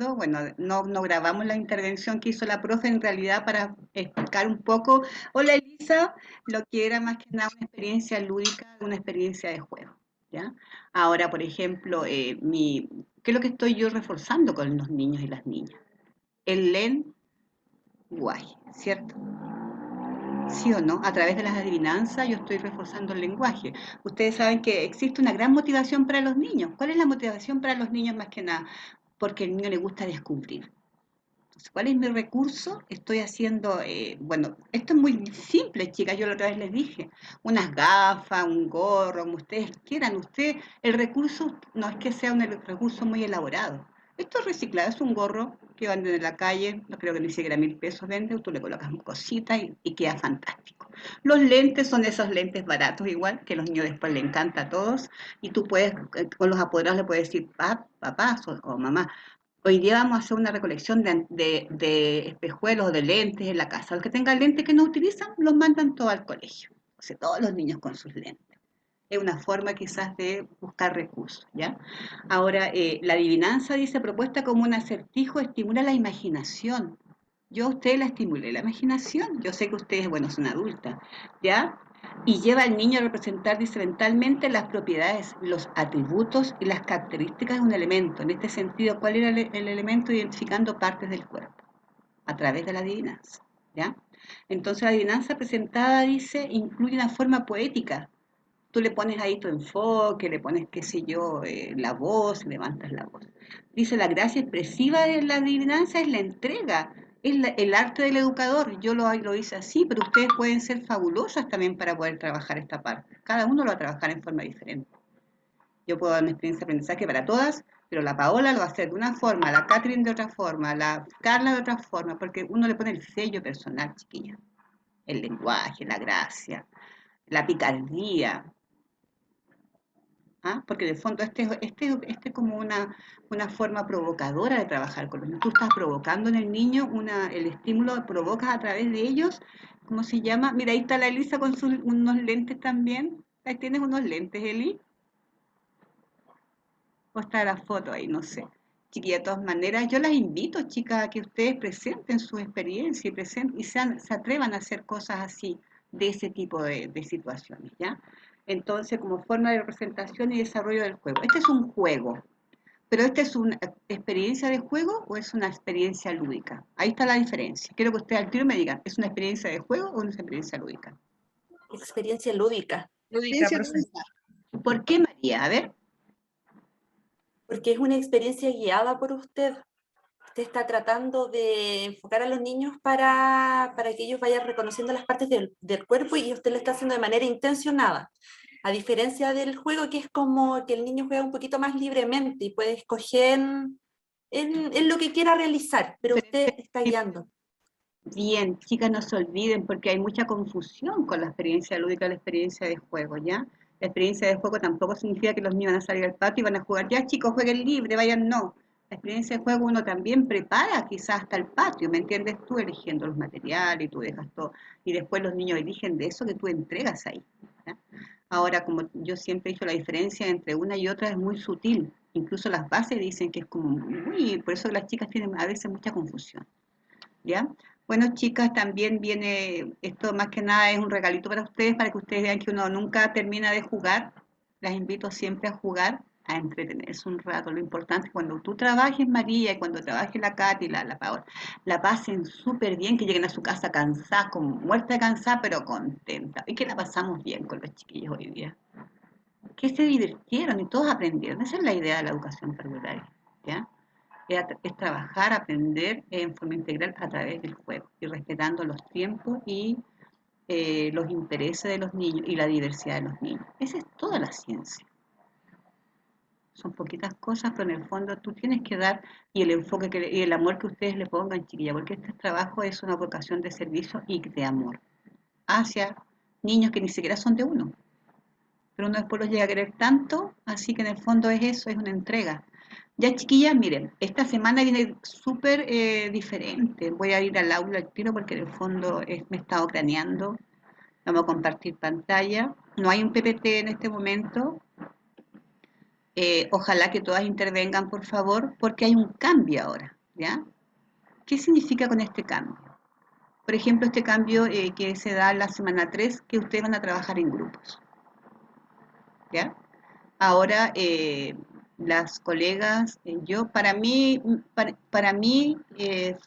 eso. Bueno, no grabamos la intervención que hizo la profe en realidad para explicar un poco, hola Elisa, lo que era más que nada una experiencia lúdica, una experiencia de juego, ¿ya? Ahora, por ejemplo, ¿qué es lo que estoy yo reforzando con los niños y las niñas? El lenguaje, ¿cierto? ¿Sí o no? A través de las adivinanzas yo estoy reforzando el lenguaje. Ustedes saben que existe una gran motivación para los niños. ¿Cuál es la motivación para los niños más que nada? Porque al niño le gusta descubrir. Entonces, ¿cuál es mi recurso? Estoy haciendo, bueno, esto es muy simple, chicas, yo la otra vez les dije, unas gafas, un gorro, como ustedes quieran, el recurso no es que sea un recurso muy elaborado. Esto es reciclado, es un gorro que venden en la calle, no creo que ni siquiera 1.000 pesos vende, tú le colocas cositas y queda fantástico. Los lentes son esos lentes baratos igual, que a los niños después les encanta a todos, y tú puedes, con los apoderados le puedes decir, papá o mamá, hoy día vamos a hacer una recolección de espejuelos o de lentes en la casa. Los que tengan lentes que no utilizan, los mandan todos al colegio. O sea, todos los niños con sus lentes. Es una forma quizás de buscar recursos, ¿ya? Ahora, la adivinanza dice propuesta como un acertijo, estimula la imaginación. Yo a usted la estimulé la imaginación. Yo sé que ustedes, bueno, son adultas, ¿ya? Y lleva al niño a representar mentalmente las propiedades, los atributos y las características de un elemento. En este sentido, ¿cuál era el elemento? Identificando partes del cuerpo a través de la adivinanza, ¿ya? Entonces la adivinanza presentada, dice, incluye una forma poética. Tú le pones ahí tu enfoque, le pones, qué sé yo, la voz, levantas la voz. Dice, la gracia expresiva de la adivinanza es la entrega, es el arte del educador. Yo lo hice así, pero ustedes pueden ser fabulosas también para poder trabajar esta parte. Cada uno lo va a trabajar en forma diferente. Yo puedo dar una experiencia de aprendizaje para todas, pero la Paola lo va a hacer de una forma, la Catherine de otra forma, la Carla de otra forma, porque uno le pone el sello personal, chiquilla. El lenguaje, la gracia, la picardía, ¿ah? Porque de fondo este es como una forma provocadora de trabajar con los niños. Tú estás provocando en el niño, el estímulo provocas a través de ellos, ¿cómo se llama? Mira, ahí está la Elisa con unos lentes también. Ahí tienes unos lentes, Eli. O está la foto ahí, no sé. Chiquilla, de todas maneras, yo las invito, chicas, a que ustedes presenten su experiencia y se atrevan a hacer cosas así, de ese tipo de situaciones, ¿ya? Entonces, como forma de representación y desarrollo del juego. Este es un juego, pero ¿esta es una experiencia de juego o es una experiencia lúdica? Ahí está la diferencia. Quiero que ustedes al tiro me digan, ¿es una experiencia de juego o una experiencia lúdica? Experiencia lúdica. Lúdica, Experiencia profe. lúdica. ¿Por qué, María? A ver. Porque es una experiencia guiada por usted. Usted está tratando de enfocar a los niños para que ellos vayan reconociendo las partes del cuerpo y usted lo está haciendo de manera intencionada. A diferencia del juego, que es como que el niño juega un poquito más libremente y puede escoger en lo que quiera realizar, pero usted está guiando. Bien, chicas, no se olviden porque hay mucha confusión con la experiencia lúdica y la experiencia de juego, ¿ya? La experiencia de juego tampoco significa que los niños van a salir al patio y van a jugar, ya chicos, jueguen libre, vayan, no. La experiencia de juego uno también prepara quizás hasta el patio, ¿me entiendes? Tú eligiendo los materiales y tú dejas todo. Y después los niños eligen de eso que tú entregas ahí, ¿ya? Ahora, como yo siempre he dicho, la diferencia entre una y otra es muy sutil. Incluso las bases dicen que es como muy, por eso las chicas tienen a veces mucha confusión. ¿Ya? Bueno, chicas, también viene, esto más que nada es un regalito para ustedes, para que ustedes vean que uno nunca termina de jugar. Las invito siempre a jugar, a entretenerse un rato. Lo importante es cuando tú trabajes, María, y cuando trabaje la Katy, la Paola, la pasen súper bien, que lleguen a su casa cansadas, como muerta de cansada, pero contenta. Y que la pasamos bien con los chiquillos hoy día. Que se divirtieron y todos aprendieron. Esa es la idea de la educación parvularia, ¿ya? Es trabajar, aprender en forma integral a través del juego y respetando los tiempos y los intereses de los niños y la diversidad de los niños. Esa es toda la ciencia. Son poquitas cosas, pero en el fondo tú tienes que dar y el enfoque y el amor que ustedes le pongan, chiquilla, porque este trabajo es una vocación de servicio y de amor hacia niños que ni siquiera son de uno, pero uno después los llega a querer tanto, así que en el fondo es eso, es una entrega. Ya chiquillas, miren, esta semana viene súper diferente. Voy a ir al aula al tiro porque en el fondo me he estado craneando. Vamos a compartir pantalla. No hay un PPT en este momento. Ojalá que todas intervengan, por favor, porque hay un cambio ahora, ¿ya? ¿Qué significa con este cambio? Por ejemplo, este cambio que se da en la semana 3, que ustedes van a trabajar en grupos, ¿ya? Ahora, las colegas, yo, para mí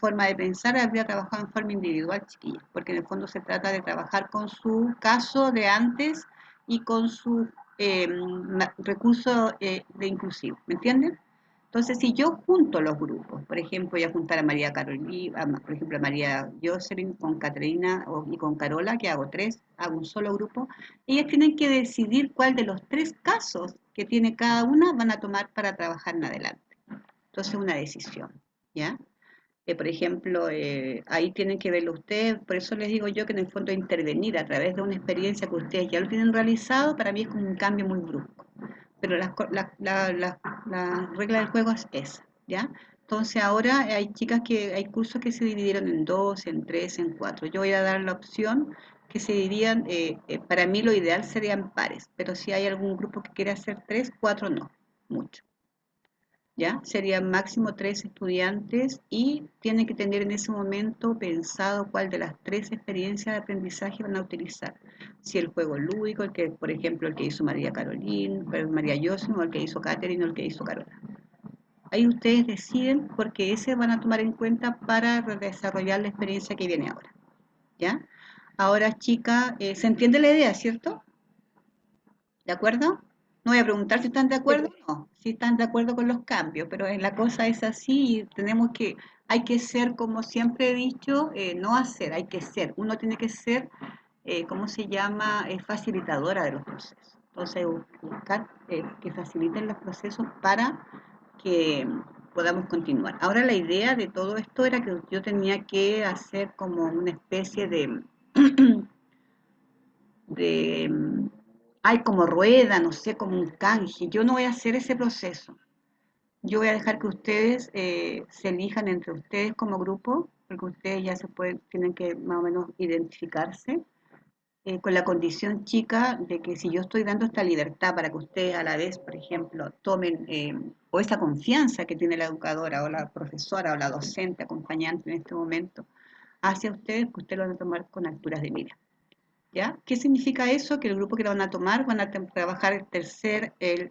forma de pensar, habría trabajado en forma individual, chiquillas, porque en el fondo se trata de trabajar con su caso de antes y con su recurso de inclusivo, ¿me entienden? Entonces, si yo junto los grupos, por ejemplo, voy a juntar a María Carolina, por ejemplo, a María Jocelyn con Caterina y con Carola, que hago tres, hago un solo grupo, ellas tienen que decidir cuál de los tres casos que tiene cada una van a tomar para trabajar en adelante. Entonces, una decisión, ¿ya? Por ejemplo, ahí tienen que verlo ustedes, por eso les digo yo que en el fondo intervenir a través de una experiencia que ustedes ya lo tienen realizado, para mí es como un cambio muy brusco. Pero la regla del juego es esa, ¿ya? Entonces ahora hay chicas hay cursos que se dividieron en dos, en tres, en cuatro. Yo voy a dar la opción que se dividían, para mí lo ideal serían pares, pero si hay algún grupo que quiera hacer tres, cuatro no, mucho. ¿Ya? Serían máximo tres estudiantes y tienen que tener en ese momento pensado cuál de las tres experiencias de aprendizaje van a utilizar. Si el juego lúdico, el que, por ejemplo, el que hizo María Carolina, María Jocelyn, o el que hizo Catherine, o el que hizo Carola. Ahí ustedes deciden porque ese van a tomar en cuenta para desarrollar la experiencia que viene ahora. ¿Ya? Ahora, chica, ¿se entiende la idea, cierto? ¿De acuerdo? No voy a preguntar si están de Sí, acuerdo pues. o no, si están de acuerdo con los cambios, pero la cosa es así y hay que ser, como siempre he dicho, no hacer, hay que ser. Uno tiene que ser, ¿cómo se llama? Facilitadora de los procesos. Entonces, buscar que faciliten los procesos para que podamos continuar. Ahora, la idea de todo esto era que yo tenía que hacer como una especie de de, hay como rueda, no sé, como un canje. Yo no voy a hacer ese proceso. Yo voy a dejar que ustedes se elijan entre ustedes como grupo, porque ustedes ya tienen que más o menos identificarse, con la condición chica de que si yo estoy dando esta libertad para que ustedes a la vez, por ejemplo, tomen, o esa confianza que tiene la educadora o la profesora o la docente acompañante en este momento hacia ustedes, que ustedes lo van a tomar con alturas de mira. ¿Ya? ¿Qué significa eso? Que el grupo que lo van a tomar van a trabajar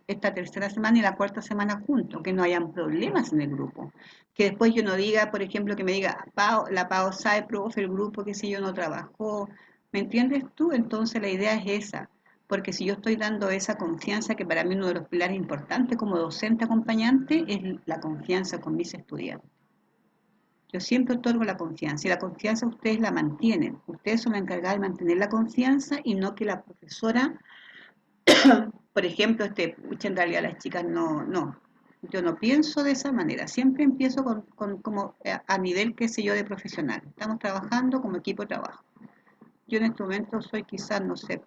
esta tercera semana y la cuarta semana juntos, que no hayan problemas en el grupo. Que después yo no diga, por ejemplo, que me diga, la Pao sabe, profe, el grupo, que si yo no trabajó. ¿Me entiendes tú? Entonces la idea es esa. Porque si yo estoy dando esa confianza, que para mí uno de los pilares importantes como docente acompañante es la confianza con mis estudiantes. Yo siempre otorgo la confianza y la confianza ustedes la mantienen. Ustedes son la encargada de mantener la confianza y no que la profesora, por ejemplo, pucha, en realidad las chicas no. Yo no pienso de esa manera. Siempre empiezo como a nivel, qué sé yo, de profesional. Estamos trabajando como equipo de trabajo. Yo en este momento soy quizás, no sé,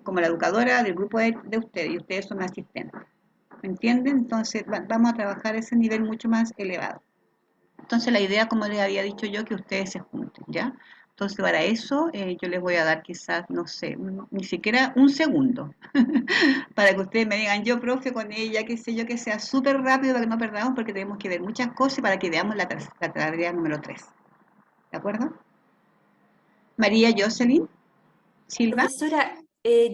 como la educadora del grupo de ustedes y ustedes son asistentes. ¿Me entienden? Entonces vamos a trabajar a ese nivel mucho más elevado. Entonces la idea, como les había dicho yo, que ustedes se junten, ¿ya? Entonces para eso yo les voy a dar quizás, no sé, ni siquiera un segundo, para que ustedes me digan, yo profe con ella, qué sé yo, que sea súper rápido para que no perdamos, porque tenemos que ver muchas cosas y para que veamos la tarea número 3. ¿De acuerdo? María Jocelyn Silva. Profesora,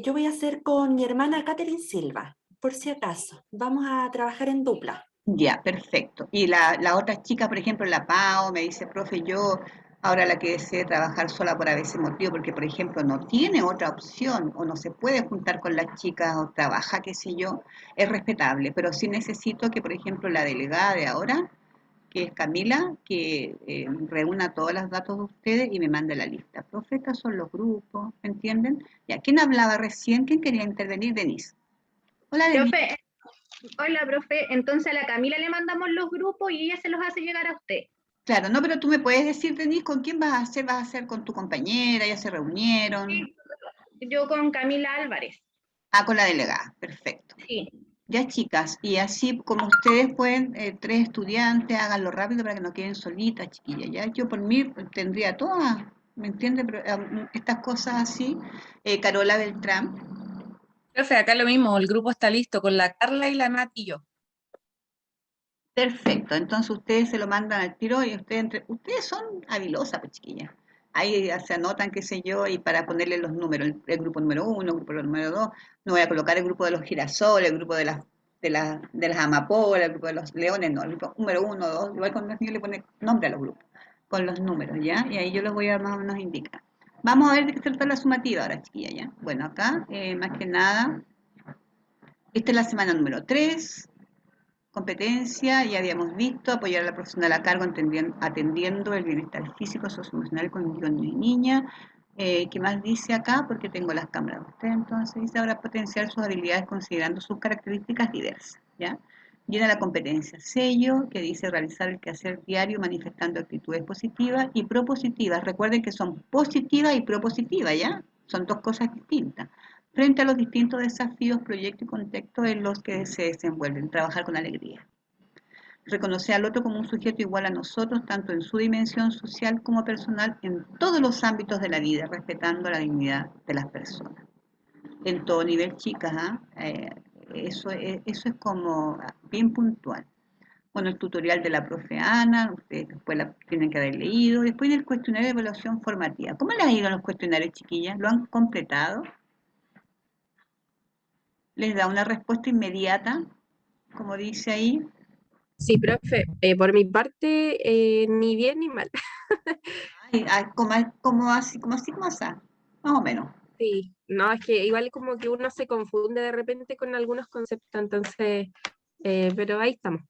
yo voy a hacer con mi hermana Catherine Silva, por si acaso. Vamos a trabajar en dupla. Ya, perfecto. Y la otra chica, por ejemplo, la Pau, me dice, profe, yo ahora la que desee trabajar sola por a veces motivo, porque, por ejemplo, no tiene otra opción o no se puede juntar con las chicas o trabaja, qué sé yo, es respetable, pero sí necesito que, por ejemplo, la delegada de ahora, que es Camila, que reúna todos los datos de ustedes y me mande la lista. Profe, estos son los grupos, ¿me entienden? Ya, ¿quién hablaba recién? ¿Quién quería intervenir? Denise. Hola, Denise. Profe, hola, profe. Entonces a la Camila le mandamos los grupos y ella se los hace llegar a usted. Claro, no, pero tú me puedes decir, Denise, ¿con quién vas a hacer? ¿Vas a hacer con tu compañera? ¿Ya se reunieron? Sí, yo con Camila Álvarez. Ah, con la delegada, perfecto. Sí, Ya, chicas, y así como ustedes pueden, tres estudiantes, háganlo rápido para que no queden solitas, chiquillas. Ya, yo por mí tendría todas, ¿me entiendes? Pero estas cosas así, Carola Beltrán, Profe, acá lo mismo, el grupo está listo con la Carla y la Nat y yo. Perfecto, entonces ustedes se lo mandan al tiro y ustedes son habilosas, pues chiquillas. Ahí ya se anotan, qué sé yo, y para ponerle los números, el grupo número 1, el grupo número 2, no voy a colocar el grupo de los girasoles, el grupo de las amapolas, el grupo de los leones, no, el grupo número 1, 2, igual cuando los niños le ponen nombre a los grupos, con los números, ¿ya? Y ahí yo los voy a más o menos indicar. Vamos a ver de qué se trata la sumativa ahora, chiquillas, ¿ya? Bueno, acá, más que nada, esta es la semana número 3. Competencia, ya habíamos visto, apoyar a la profesional a cargo atendiendo el bienestar físico, socioemocional con niños y niñas. ¿Qué más dice acá? Porque tengo las cámaras de usted, entonces dice ahora potenciar sus habilidades considerando sus características diversas, ¿ya? Llena la competencia sello, que dice realizar el quehacer diario manifestando actitudes positivas y propositivas. Recuerden que son positivas y propositivas, ¿ya? Son dos cosas distintas frente a los distintos desafíos, proyectos y contextos en los que se desenvuelven, trabajar con alegría. Reconocer al otro como un sujeto igual a nosotros, tanto en su dimensión social como personal, en todos los ámbitos de la vida, respetando la dignidad de las personas. En todo nivel, chicas, eso es como bien puntual. Bueno, el tutorial de la profe Ana, ustedes después la tienen que haber leído. Después del cuestionario de evaluación formativa. ¿Cómo les ha ido los cuestionarios, chiquillas? ¿Lo han completado? ¿Les da una respuesta inmediata, como dice ahí? Sí, profe, por mi parte, ni bien ni mal. Ay, como así, más o menos. Sí, no, es que igual como que uno se confunde de repente con algunos conceptos, entonces, pero ahí estamos.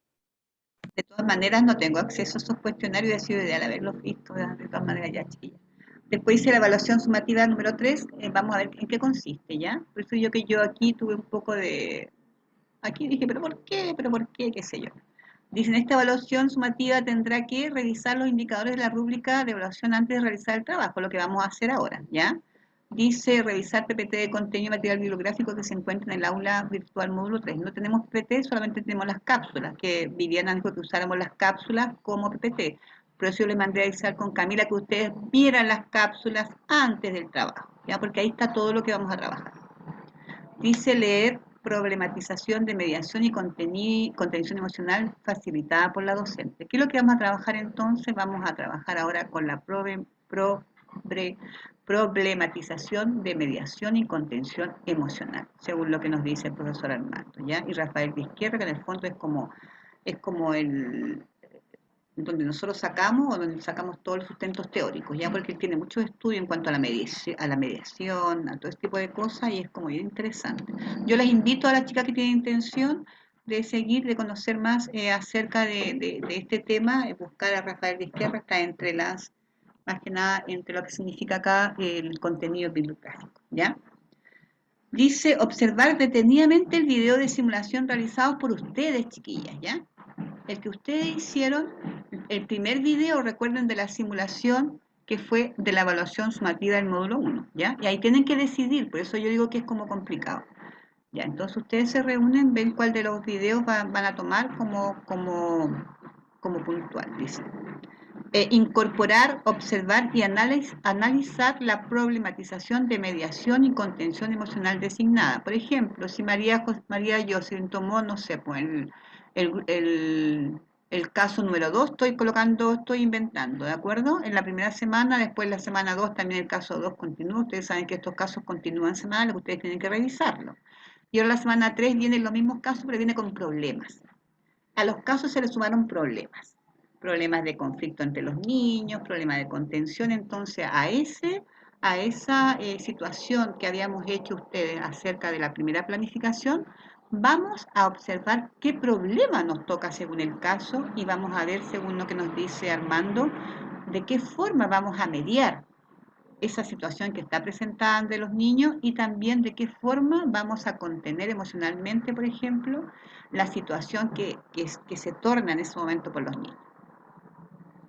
De todas maneras, no tengo acceso a esos cuestionarios y ha sido ideal haberlos visto, de todas maneras, ya, chiquillas. Después hice la evaluación sumativa número 3, vamos a ver en qué consiste, ¿ya? Por eso yo aquí tuve un poco de... Aquí dije, ¿pero por qué? ¿Pero por qué? ¿Qué sé yo? Dicen, esta evaluación sumativa tendrá que revisar los indicadores de la rúbrica de evaluación antes de realizar el trabajo, lo que vamos a hacer ahora, ¿ya? Dice, revisar PPT de contenido y material bibliográfico que se encuentra en el aula virtual módulo 3. No tenemos PPT, solamente tenemos las cápsulas, que Viviana dijo que usáramos las cápsulas como PPT. Por eso yo le mandé a avisar con Camila que ustedes vieran las cápsulas antes del trabajo, ¿ya? Porque ahí está todo lo que vamos a trabajar. Dice leer problematización de mediación y contención emocional facilitada por la docente. ¿Qué es lo que vamos a trabajar entonces? Vamos a trabajar ahora con la problematización de mediación y contención emocional, según lo que nos dice el profesor Armando, ¿ya? Y Rafael Vizquierra, que en el fondo es como el donde nosotros sacamos o donde sacamos todos los sustentos teóricos, ya porque él tiene muchos estudios en cuanto a la mediación, a todo este tipo de cosas, y es como bien interesante. Yo les invito a las chicas que tienen intención de seguir, de conocer más acerca de este tema, buscar a Rafael Vizquerra, está más que nada, entre lo que significa acá el contenido bibliográfico, ¿ya? Dice, observar detenidamente el video de simulación realizado por ustedes, chiquillas, ¿ya? El que ustedes hicieron, el primer video, recuerden, de la simulación que fue de la evaluación sumativa del módulo 1, ¿ya? Y ahí tienen que decidir, por eso yo digo que es como complicado. Ya, entonces ustedes se reúnen, ven cuál de los videos van a tomar como puntual, dice. Incorporar, observar y analizar la problematización de mediación y contención emocional designada. Por ejemplo, si María Jocelyn tomó, no sé, pues el, el- el caso número 2, estoy inventando, ¿de acuerdo? En la primera semana, después la semana 2 también el caso 2 continúa. Ustedes saben que estos casos continúan semanales, ustedes tienen que revisarlo. Y ahora la semana 3 vienen los mismos casos, pero viene con problemas. A los casos se le sumaron problemas de conflicto entre los niños, problemas de contención. Entonces, a esa situación que habíamos hecho ustedes acerca de la primera planificación, vamos a observar qué problema nos toca según el caso y vamos a ver, según lo que nos dice Armando, de qué forma vamos a mediar esa situación que está presentada de los niños y también de qué forma vamos a contener emocionalmente, por ejemplo, la situación que se torna en ese momento por los niños.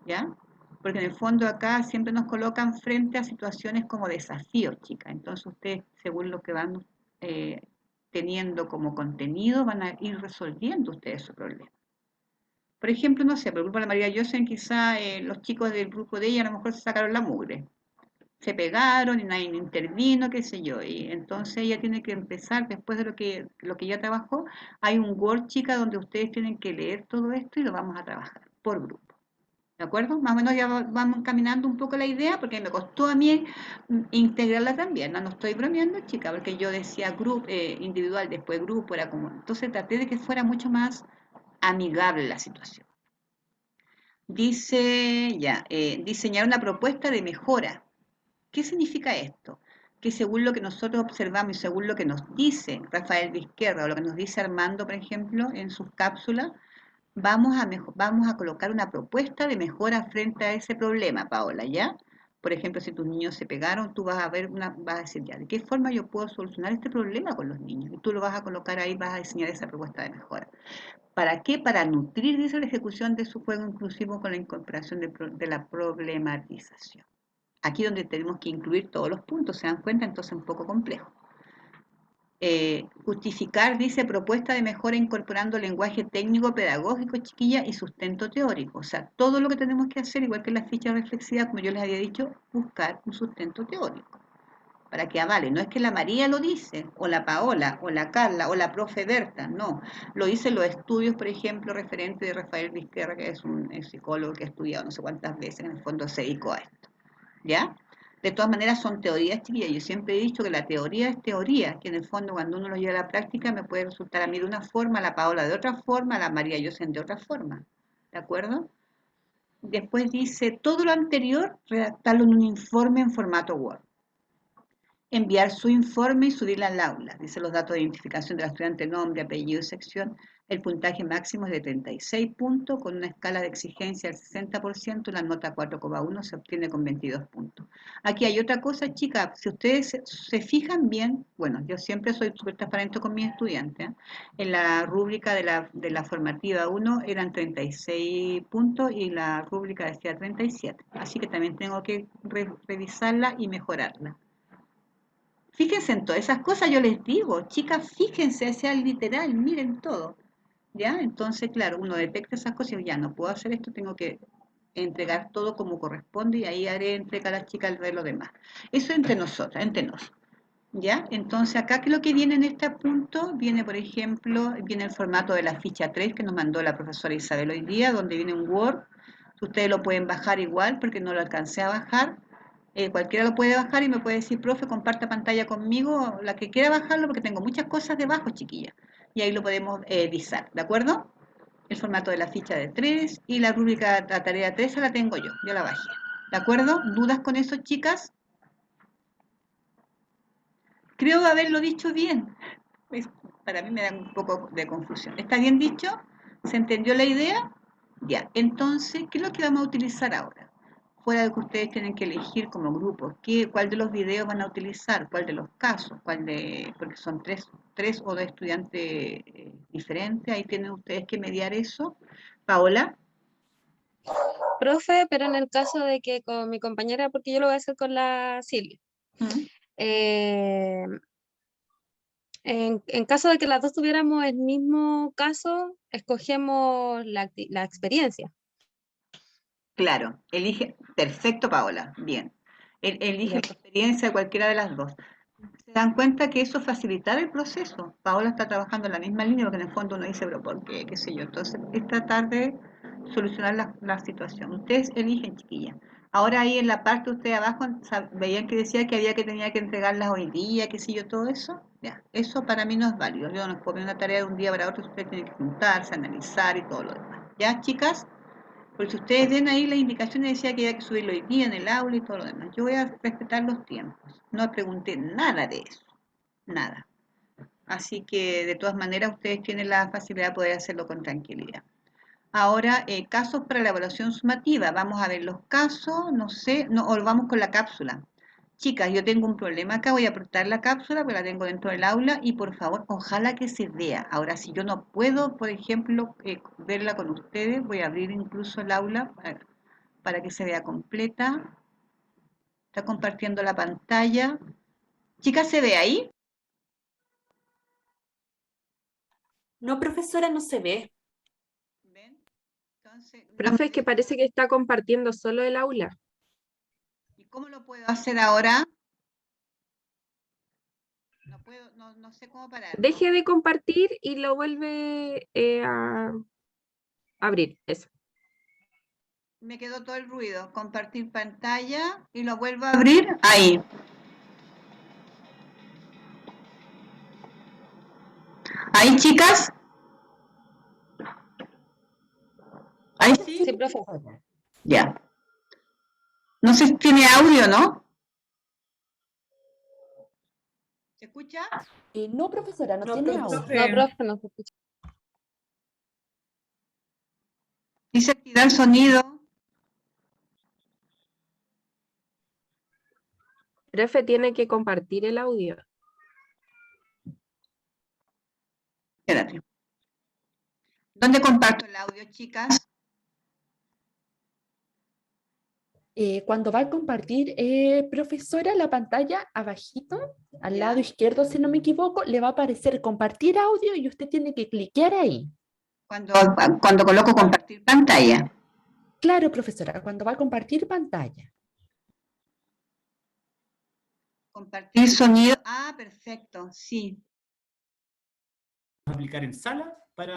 ¿Ya? Porque en el fondo acá siempre nos colocan frente a situaciones como desafíos, chicas. Entonces ustedes, según lo que van eh, teniendo como contenido, van a ir resolviendo ustedes su problema. Por ejemplo, no sé, por el grupo de la María Josen, quizá los chicos del grupo de ella a lo mejor se sacaron la mugre. se pegaron y nadie intervino, qué sé yo. Y entonces ella tiene que empezar, después de lo que ya trabajó, hay un Word, chica, donde ustedes tienen que leer todo esto y lo vamos a trabajar por grupo. ¿De acuerdo? Más o menos ya vamos caminando un poco la idea, porque me costó a mí integrarla también. No, no estoy bromeando, chica, porque yo decía grupo, individual, después grupo, era como... Entonces traté de que fuera mucho más amigable la situación. Dice, ya, diseñar una propuesta de mejora. ¿Qué significa esto? Que según lo que nosotros observamos y según lo que nos dice Rafael Vizquerra o lo que nos dice Armando, por ejemplo, en sus cápsulas, vamos a colocar una propuesta de mejora frente a ese problema, Paola, ¿ya? Por ejemplo, si tus niños se pegaron, tú vas a decir, ya, ¿de qué forma yo puedo solucionar este problema con los niños? Y tú lo vas a colocar ahí, vas a diseñar esa propuesta de mejora. ¿Para qué? Para nutrir, dice, la ejecución de su juego inclusivo con la incorporación de la problematización. Aquí donde tenemos que incluir todos los puntos, ¿se dan cuenta? Entonces es un poco complejo. Justificar, dice, propuesta de mejora incorporando lenguaje técnico, pedagógico, chiquilla, y sustento teórico. O sea, todo lo que tenemos que hacer, igual que en la ficha reflexiva, como yo les había dicho, buscar un sustento teórico para que avale. No es que la María lo dice, o la Paola, o la Carla, o la profe Berta, no. Lo dicen los estudios, por ejemplo, referente de Rafael Vizquerra, que es un psicólogo que ha estudiado no sé cuántas veces, en el fondo se dedicó a esto. ¿Ya? De todas maneras son teorías, chiquillas. Yo siempre he dicho que la teoría es teoría, que en el fondo cuando uno lo lleva a la práctica me puede resultar a mí de una forma, la Paola de otra forma, la María Yosen de otra forma. ¿De acuerdo? Después dice, todo lo anterior, redactarlo en un informe en formato Word. Enviar su informe y subirla al aula. Dice los datos de identificación del estudiante, nombre, apellido y sección. El puntaje máximo es de 36 puntos, con una escala de exigencia del 60%, la nota 4,1 se obtiene con 22 puntos. Aquí hay otra cosa, chicas, si ustedes se fijan bien, bueno, yo siempre soy súper transparente con mis estudiantes, ¿eh? En la rúbrica de la formativa 1 eran 36 puntos y la rúbrica decía 37, así que también tengo que revisarla y mejorarla. Fíjense en todas esas cosas, yo les digo, chicas, fíjense, sea literal, miren todo. ¿Ya? Entonces, claro, uno detecta esas cosas y ya no puedo hacer esto, tengo que entregar todo como corresponde y ahí haré entrega a las chicas de lo demás. Eso entre nosotras, entre nos. ¿Ya? Entonces, acá que lo que viene en este punto, viene, por ejemplo, viene el formato de la ficha 3 que nos mandó la profesora Isabel hoy día, donde viene un Word. Ustedes lo pueden bajar igual porque no lo alcancé a bajar. Cualquiera lo puede bajar y me puede decir, profe, comparta pantalla conmigo, la que quiera bajarlo, porque tengo muchas cosas debajo, chiquilla. Y ahí lo podemos visar, ¿de acuerdo? El formato de la ficha de 3 y la rúbrica, la tarea 3 la tengo yo la bajé. ¿De acuerdo? ¿Dudas con eso, chicas? Creo haberlo dicho bien. Pues, para mí me da un poco de confusión. ¿Está bien dicho? ¿Se entendió la idea? Ya. Entonces, ¿qué es lo que vamos a utilizar ahora? Fuera de que ustedes tienen que elegir como grupo, ¿cuál de los videos van a utilizar? ¿Cuál de los casos? Porque son tres o dos estudiantes diferentes, ahí tienen ustedes que mediar eso. Paola. Profe, pero en el caso de que con mi compañera, porque yo lo voy a hacer con la Silvia, ¿Mm? eh, en caso de que las dos tuviéramos el mismo caso, escogemos la experiencia. Claro, elige, perfecto Paola, bien. Elige Ya. la experiencia de cualquiera de las dos. ¿Se dan cuenta que eso facilitará el proceso? Paola está trabajando en la misma línea, porque en el fondo uno dice, pero ¿por qué? ¿Qué sé yo? Entonces, es tratar de solucionar la situación. Ustedes eligen, chiquillas. Ahora ahí en la parte de ustedes abajo, veían que decía que tenía que entregarlas hoy día, qué sé yo, todo eso. Ya, eso para mí no es válido. Yo no les puedo poner una tarea de un día para otro, ustedes tienen que juntarse, analizar y todo lo demás. ¿Ya, chicas? Porque si ustedes ven ahí las indicaciones, decía que había que subirlo hoy día en el aula y todo lo demás. Yo voy a respetar los tiempos. No pregunté nada de eso. Nada. Así que de todas maneras ustedes tienen la facilidad de poder hacerlo con tranquilidad. Ahora, casos para la evaluación sumativa. Vamos a ver los casos, no sé, no, o vamos con la cápsula. Chicas, yo tengo un problema acá, voy a apretar la cápsula, porque la tengo dentro del aula y por favor, ojalá que se vea. Ahora, si yo no puedo, por ejemplo, verla con ustedes, voy a abrir incluso el aula para que se vea completa. Está compartiendo la pantalla. Chicas, ¿se ve ahí? No, profesora, no se ve. ¿Ven? Entonces, Profe, es que parece que está compartiendo solo el aula. ¿Cómo lo puedo hacer ahora? No puedo, no sé cómo parar. Deje de compartir y lo vuelve a abrir. Eso. Me quedó todo el ruido. Compartir pantalla y lo vuelvo a abrir. Ahí. ¿Ahí, chicas? ¿Ahí sí? Sí, profesora. Ya. No sé si tiene audio, ¿no? ¿Se escucha? No, profesora, no No, tiene profe. audio. No, profe, no se escucha. Dice activar sonido. Profe tiene que compartir el audio. Espérate. ¿Dónde comparto el audio, chicas? Cuando va a compartir, profesora, la pantalla abajito, al Ya. lado izquierdo, si no me equivoco, le va a aparecer compartir audio y usted tiene que cliquear ahí. Cuando coloco compartir pantalla. Claro, profesora, cuando va a compartir pantalla. Compartir sonido. Ah, perfecto, sí. Aplicar en sala para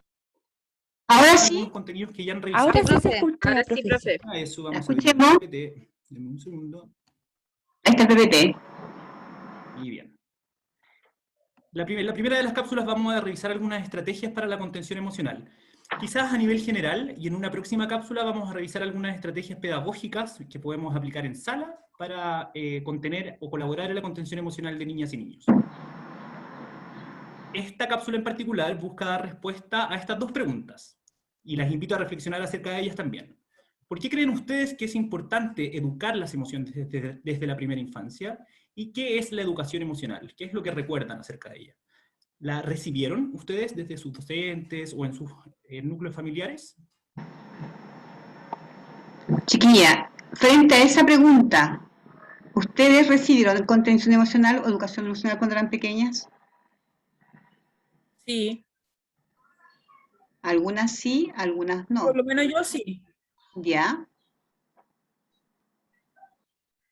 Ahora sí, algunos contenidos que ya han revisado. Ahora sí se profe. escucha, Ahora sí, profesora. profe. A eso vamos a escuchemos. abrir el PPT. Deme un segundo. Ahí está el PPT. Y bien. La primera de las cápsulas vamos a revisar algunas estrategias para la contención emocional. Quizás a nivel general, y en una próxima cápsula vamos a revisar algunas estrategias pedagógicas que podemos aplicar en sala para contener o colaborar en la contención emocional de niñas y niños. Esta cápsula en particular busca dar respuesta a estas dos preguntas, y las invito a reflexionar acerca de ellas también. ¿Por qué creen ustedes que es importante educar las emociones desde la primera infancia? ¿Y qué es la educación emocional? ¿Qué es lo que recuerdan acerca de ella? ¿La recibieron ustedes desde sus docentes o en sus núcleos familiares? Chiquilla, frente a esa pregunta, ¿ustedes recibieron contención emocional o educación emocional cuando eran pequeñas? Sí, Algunas sí, algunas no. por lo menos yo sí. ¿Ya?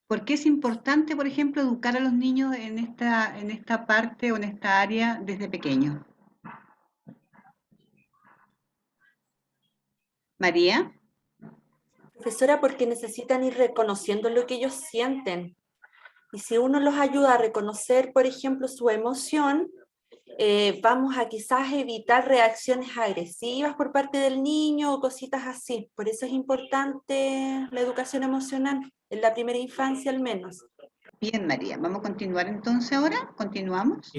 ¿Por qué es importante, por ejemplo, educar a los niños en esta parte o en esta área desde pequeños? María, Profesora, porque necesitan ir reconociendo lo que ellos sienten. Y si uno los ayuda a reconocer, por ejemplo, su emoción, vamos a quizás evitar reacciones agresivas por parte del niño o cositas así. Por eso es importante la educación emocional, en la primera infancia al menos. bien María, vamos a continuar entonces ahora, continuamos.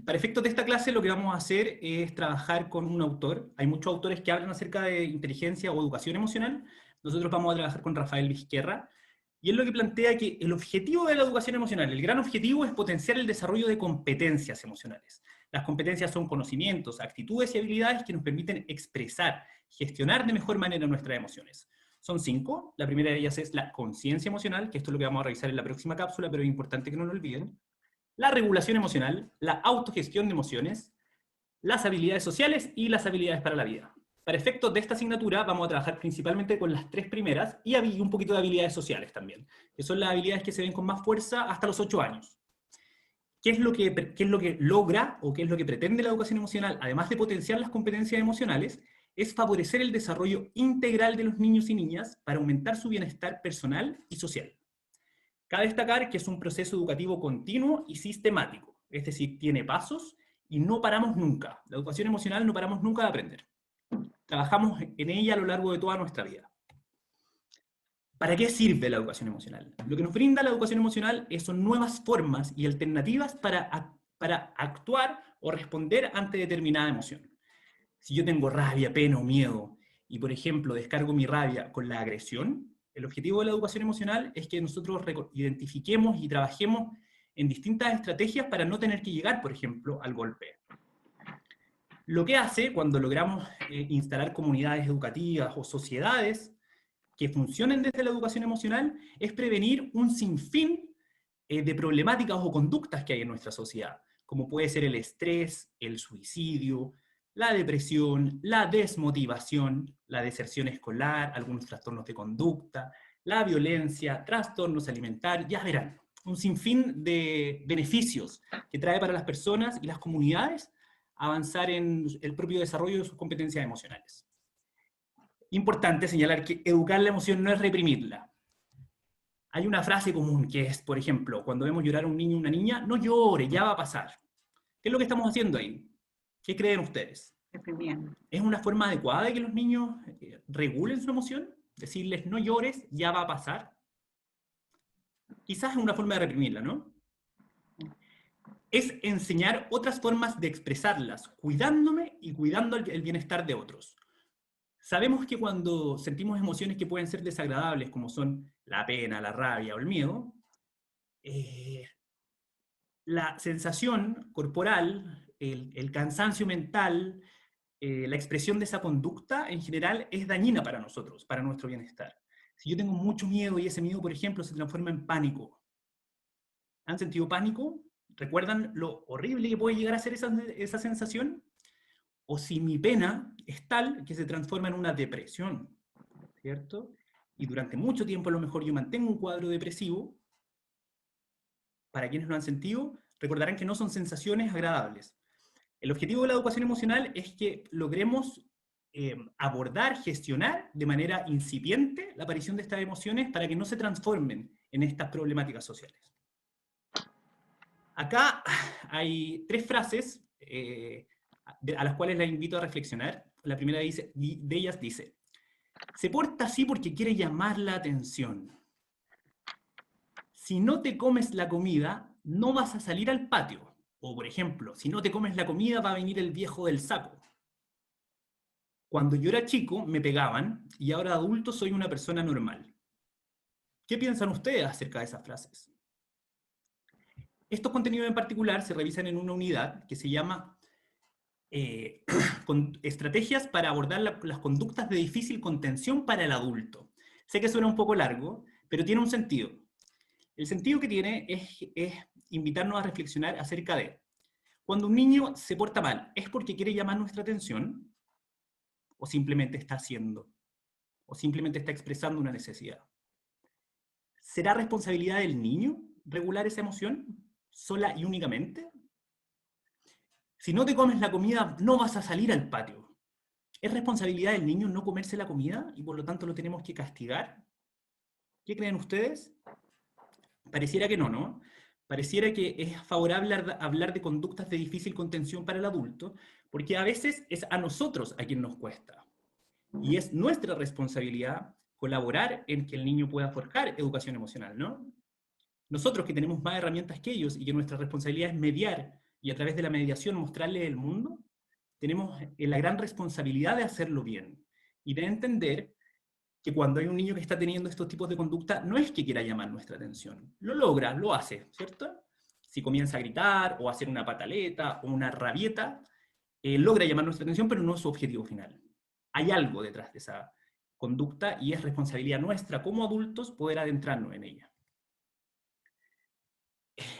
Para efectos de esta clase lo que vamos a hacer es trabajar con un autor. Hay muchos autores que hablan acerca de inteligencia o educación emocional. Nosotros vamos a trabajar con Rafael Vizquerra, y él lo que plantea que el objetivo de la educación emocional, el gran objetivo es potenciar el desarrollo de competencias emocionales. Las competencias son conocimientos, actitudes y habilidades que nos permiten expresar, gestionar de mejor manera nuestras emociones. Son 5. La primera de ellas es la conciencia emocional, que esto es lo que vamos a revisar en la próxima cápsula, pero es importante que no lo olviden. La regulación emocional, la autogestión de emociones, las habilidades sociales y las habilidades para la vida. Para efectos de esta asignatura vamos a trabajar principalmente con las 3 primeras y un poquito de habilidades sociales también, que son las habilidades que se ven con más fuerza hasta los 8 años. ¿Qué es lo que logra o qué es lo que pretende la educación emocional, además de potenciar las competencias emocionales? Es favorecer el desarrollo integral de los niños y niñas para aumentar su bienestar personal y social. Cabe destacar que es un proceso educativo continuo y sistemático, es decir, tiene pasos y no paramos nunca. La educación emocional no paramos nunca de aprender. Trabajamos en ella a lo largo de toda nuestra vida. ¿Para qué sirve la educación emocional? Lo que nos brinda la educación emocional son nuevas formas y alternativas para actuar o responder ante determinada emoción. Si yo tengo rabia, pena o miedo, y por ejemplo descargo mi rabia con la agresión, el objetivo de la educación emocional es que nosotros identifiquemos y trabajemos en distintas estrategias para no tener que llegar, por ejemplo, al golpe. Lo que hace cuando logramos instalar comunidades educativas o sociedades que funcionen desde la educación emocional es prevenir un sinfín de problemáticas o conductas que hay en nuestra sociedad, como puede ser el estrés, el suicidio, la depresión, la desmotivación, la deserción escolar, algunos trastornos de conducta, la violencia, trastornos alimentarios, ya verán, un sinfín de beneficios que trae para las personas y las comunidades avanzar en el propio desarrollo de sus competencias emocionales. Importante señalar que educar la emoción no es reprimirla. Hay una frase común que es, por ejemplo, cuando vemos llorar a un niño o una niña, no llore, ya va a pasar. ¿Qué es lo que estamos haciendo ahí? ¿Qué creen ustedes? Reprimiendo. ¿Es una forma adecuada de que los niños regulen su emoción? Decirles no llores, ya va a pasar. Quizás es una forma de reprimirla, ¿no? Es enseñar otras formas de expresarlas, cuidándome y cuidando el bienestar de otros. Sabemos que cuando sentimos emociones que pueden ser desagradables, como son la pena, la rabia o el miedo, la sensación corporal, el cansancio mental, la expresión de esa conducta en general es dañina para nosotros, para nuestro bienestar. Si yo tengo mucho miedo y ese miedo, por ejemplo, se transforma en pánico. ¿Han sentido pánico? ¿Recuerdan lo horrible que puede llegar a ser esa sensación? O si mi pena es tal que se transforma en una depresión, ¿cierto? Y durante mucho tiempo a lo mejor yo mantengo un cuadro depresivo. Para quienes lo han sentido, recordarán que no son sensaciones agradables. El objetivo de la educación emocional es que logremos abordar, gestionar de manera incipiente la aparición de estas emociones para que no se transformen en estas problemáticas sociales. Acá hay 3 frases a las cuales la invito a reflexionar. La primera de ellas dice, se porta así porque quiere llamar la atención. Si no te comes la comida, no vas a salir al patio. O, por ejemplo, si no te comes la comida, va a venir el viejo del saco. Cuando yo era chico, me pegaban, y ahora adulto soy una persona normal. ¿Qué piensan ustedes acerca de esas frases? Estos contenidos en particular se revisan en una unidad que se llama Estrategias para abordar las conductas de difícil contención para el adulto. Sé que suena un poco largo, pero tiene un sentido. El sentido que tiene es invitarnos a reflexionar acerca de, cuando un niño se porta mal, ¿es porque quiere llamar nuestra atención? ¿O simplemente está haciendo? ¿O simplemente está expresando una necesidad? ¿Será responsabilidad del niño regular esa emoción sola y únicamente? Si no te comes la comida, no vas a salir al patio. ¿Es responsabilidad del niño no comerse la comida y por lo tanto lo tenemos que castigar? ¿Qué creen ustedes? Pareciera que no, ¿no? Pareciera que es favorable hablar de conductas de difícil contención para el adulto, porque a veces es a nosotros a quien nos cuesta. Y es nuestra responsabilidad colaborar en que el niño pueda forjar educación emocional, ¿no? Nosotros que tenemos más herramientas que ellos y que nuestra responsabilidad es mediar y a través de la mediación mostrarles el mundo, tenemos la gran responsabilidad de hacerlo bien y de entender que cuando hay un niño que está teniendo estos tipos de conducta, no es que quiera llamar nuestra atención. Lo logra, lo hace, ¿cierto? Si comienza a gritar o a hacer una pataleta o una rabieta, logra llamar nuestra atención, pero no es su objetivo final. Hay algo detrás de esa conducta y es responsabilidad nuestra como adultos poder adentrarnos en ella.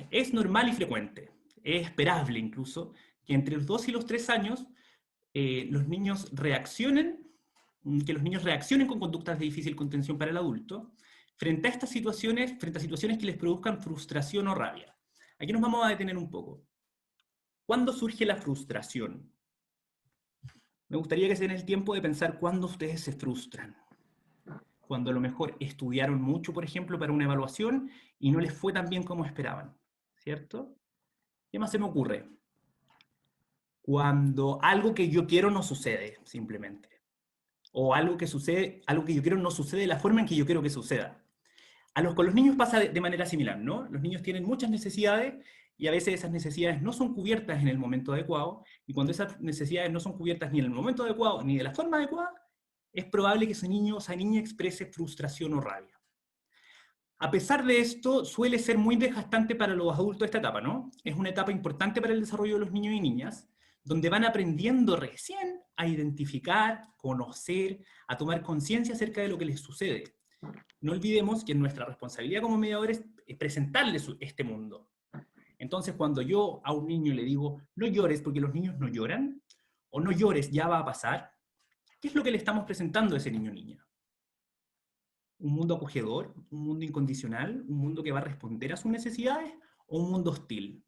Es normal y frecuente, es esperable incluso, que entre los 2 y los 3 años los niños reaccionen con conductas de difícil contención para el adulto, frente a estas situaciones, frente a situaciones que les produzcan frustración o rabia. Aquí nos vamos a detener un poco. ¿Cuándo surge la frustración? Me gustaría que se den el tiempo de pensar cuándo ustedes se frustran. Cuando a lo mejor estudiaron mucho, por ejemplo, para una evaluación y no les fue tan bien como esperaban, ¿cierto? ¿Qué más se me ocurre? Cuando algo que yo quiero no sucede, simplemente. O algo que yo quiero no sucede de la forma en que yo quiero que suceda. Con los niños pasa de manera similar, ¿no? Los niños tienen muchas necesidades y a veces esas necesidades no son cubiertas en el momento adecuado, y cuando esas necesidades no son cubiertas ni en el momento adecuado ni de la forma adecuada, es probable que ese niño o esa niña exprese frustración o rabia. A pesar de esto, suele ser muy desgastante para los adultos esta etapa, ¿no? Es una etapa importante para el desarrollo de los niños y niñas, donde van aprendiendo recién a identificar, conocer, a tomar conciencia acerca de lo que les sucede. No olvidemos que nuestra responsabilidad como mediadores es presentarles este mundo. Entonces, cuando yo a un niño le digo, no llores porque los niños no lloran, o no llores, ya va a pasar, ¿qué es lo que le estamos presentando a ese niño o niña? ¿Un mundo acogedor? ¿Un mundo incondicional? ¿Un mundo que va a responder a sus necesidades? ¿O un mundo hostil?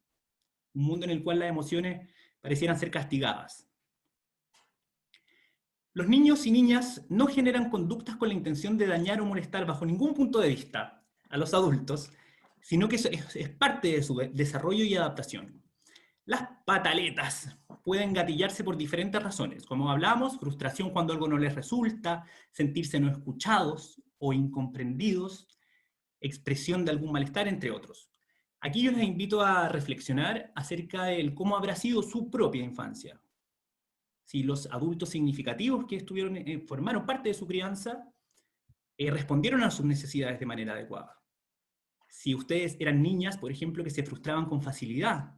Un mundo en el cual las emociones parecieran ser castigadas. Los niños y niñas no generan conductas con la intención de dañar o molestar bajo ningún punto de vista a los adultos, sino que es parte de su desarrollo y adaptación. Las pataletas pueden gatillarse por diferentes razones. Como hablamos, frustración cuando algo no les resulta, sentirse no escuchados o incomprendidos, expresión de algún malestar, entre otros. Aquí yo les invito a reflexionar acerca de cómo habrá sido su propia infancia. Si los adultos significativos que formaron parte de su crianza respondieron a sus necesidades de manera adecuada. Si ustedes eran niñas, por ejemplo, que se frustraban con facilidad,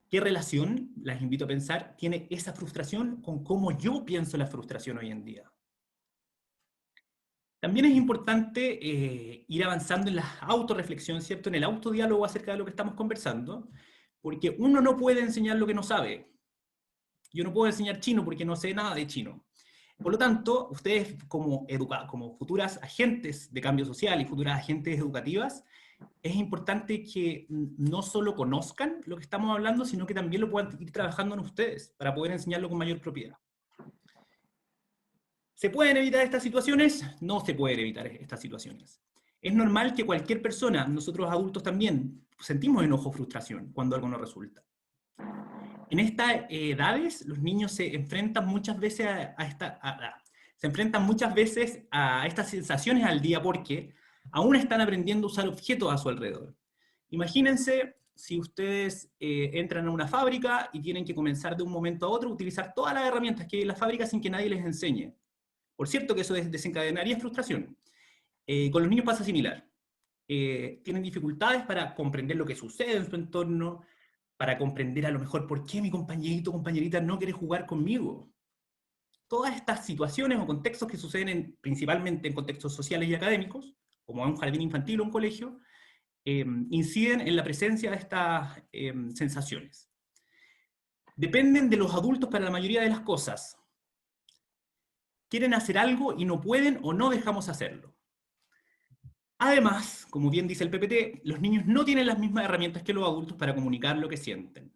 ¿qué relación, las invito a pensar, tiene esa frustración con cómo yo pienso la frustración hoy en día? También es importante ir avanzando en la autorreflexión, ¿cierto? En el autodiálogo acerca de lo que estamos conversando, porque uno no puede enseñar lo que no sabe. Yo no puedo enseñar chino porque no sé nada de chino. Por lo tanto, ustedes como futuras agentes de cambio social y futuras agentes educativas, es importante que no solo conozcan lo que estamos hablando, sino que también lo puedan ir trabajando en ustedes para poder enseñarlo con mayor propiedad. ¿Se pueden evitar estas situaciones? No se pueden evitar estas situaciones. Es normal que cualquier persona, nosotros adultos también, sentimos enojo o frustración cuando algo no resulta. En estas edades, los niños se enfrentan muchas veces a estas sensaciones al día porque aún están aprendiendo a usar objetos a su alrededor. Imagínense si ustedes entran a una fábrica y tienen que comenzar de un momento a otro a utilizar todas las herramientas que hay en la fábrica sin que nadie les enseñe. Por cierto que eso desencadenaría frustración. Con los niños pasa similar. Tienen dificultades para comprender lo que sucede en su entorno, para comprender a lo mejor por qué mi compañerito o compañerita no quiere jugar conmigo. Todas estas situaciones o contextos que suceden principalmente en contextos sociales y académicos, como en un jardín infantil o un colegio, inciden en la presencia de estas sensaciones. Dependen de los adultos para la mayoría de las cosas. Quieren hacer algo y no pueden o no dejamos hacerlo. Además, como bien dice el PPT, los niños no tienen las mismas herramientas que los adultos para comunicar lo que sienten.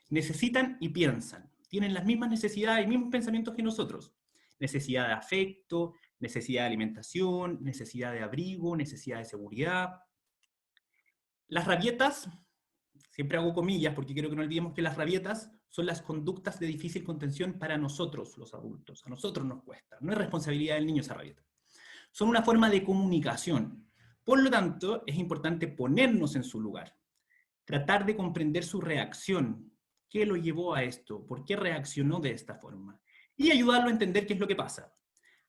Necesitan y piensan. Tienen las mismas necesidades y mismos pensamientos que nosotros. Necesidad de afecto, necesidad de alimentación, necesidad de abrigo, necesidad de seguridad. Las rabietas, siempre hago comillas porque quiero que no olvidemos que las rabietas son las conductas de difícil contención para nosotros, los adultos. A nosotros nos cuesta. No es responsabilidad del niño esa rabieta. Son una forma de comunicación. Por lo tanto, es importante ponernos en su lugar, tratar de comprender su reacción, qué lo llevó a esto, por qué reaccionó de esta forma, y ayudarlo a entender qué es lo que pasa.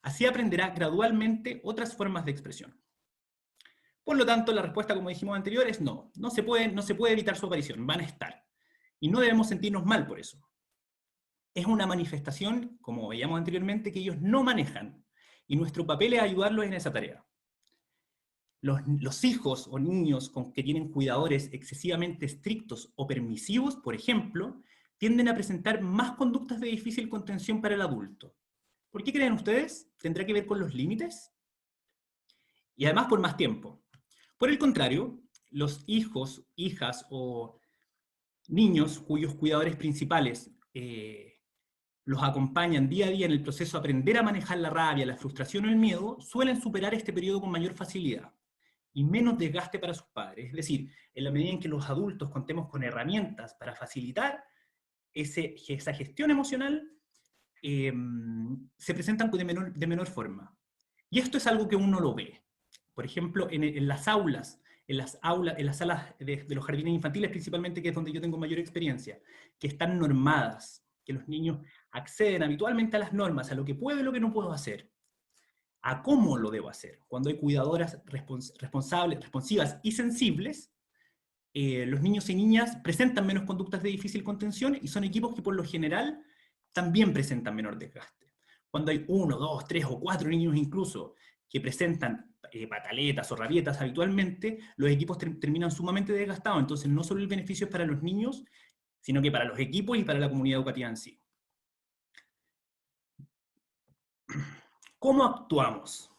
Así aprenderá gradualmente otras formas de expresión. Por lo tanto, la respuesta, como dijimos anterior, es no. No se puede evitar su aparición, van a estar. Y no debemos sentirnos mal por eso. Es una manifestación, como veíamos anteriormente, que ellos no manejan, y nuestro papel es ayudarlos en esa tarea. Los hijos o niños que tienen cuidadores excesivamente estrictos o permisivos, por ejemplo, tienden a presentar más conductas de difícil contención para el adulto. ¿Por qué creen ustedes? ¿Tendrá que ver con los límites? Y además por más tiempo. Por el contrario, los hijos, hijas o niños cuyos cuidadores principales los acompañan día a día en el proceso de aprender a manejar la rabia, la frustración o el miedo, suelen superar este periodo con mayor facilidad y menos desgaste para sus padres. Es decir, en la medida en que los adultos contemos con herramientas para facilitar esa gestión emocional, se presentan de menor forma. Y esto es algo que uno lo ve. Por ejemplo, en las aulas, en las salas de los jardines infantiles principalmente, que es donde yo tengo mayor experiencia, que están normadas, que los niños acceden habitualmente a las normas, a lo que puedo y lo que no puedo hacer, a cómo lo debo hacer. Cuando hay cuidadoras responsables, responsivas y sensibles, los niños y niñas presentan menos conductas de difícil contención y son equipos que por lo general también presentan menor desgaste. Cuando hay 1, 2, 3 o 4 niños incluso que presentan pataletas o rabietas habitualmente, los equipos terminan sumamente desgastados. Entonces no solo el beneficio es para los niños, sino que para los equipos y para la comunidad educativa en sí. ¿Cómo actuamos?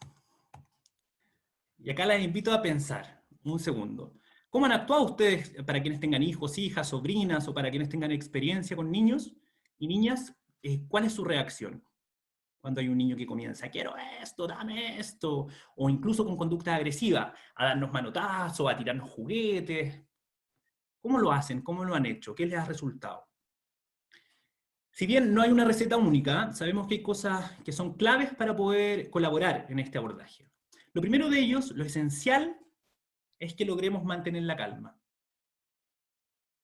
Y acá las invito a pensar un segundo. ¿Cómo han actuado ustedes para quienes tengan hijos, hijas, sobrinas, o para quienes tengan experiencia con niños y niñas? ¿Cuál es su reacción cuando hay un niño que comienza, quiero esto, dame esto, o incluso con conducta agresiva, a darnos manotazos, a tirarnos juguetes? ¿Cómo lo hacen? ¿Cómo lo han hecho? ¿Qué les ha resultado? Si bien no hay una receta única, sabemos que hay cosas que son claves para poder colaborar en este abordaje. Lo primero de ellos, lo esencial, es que logremos mantener la calma.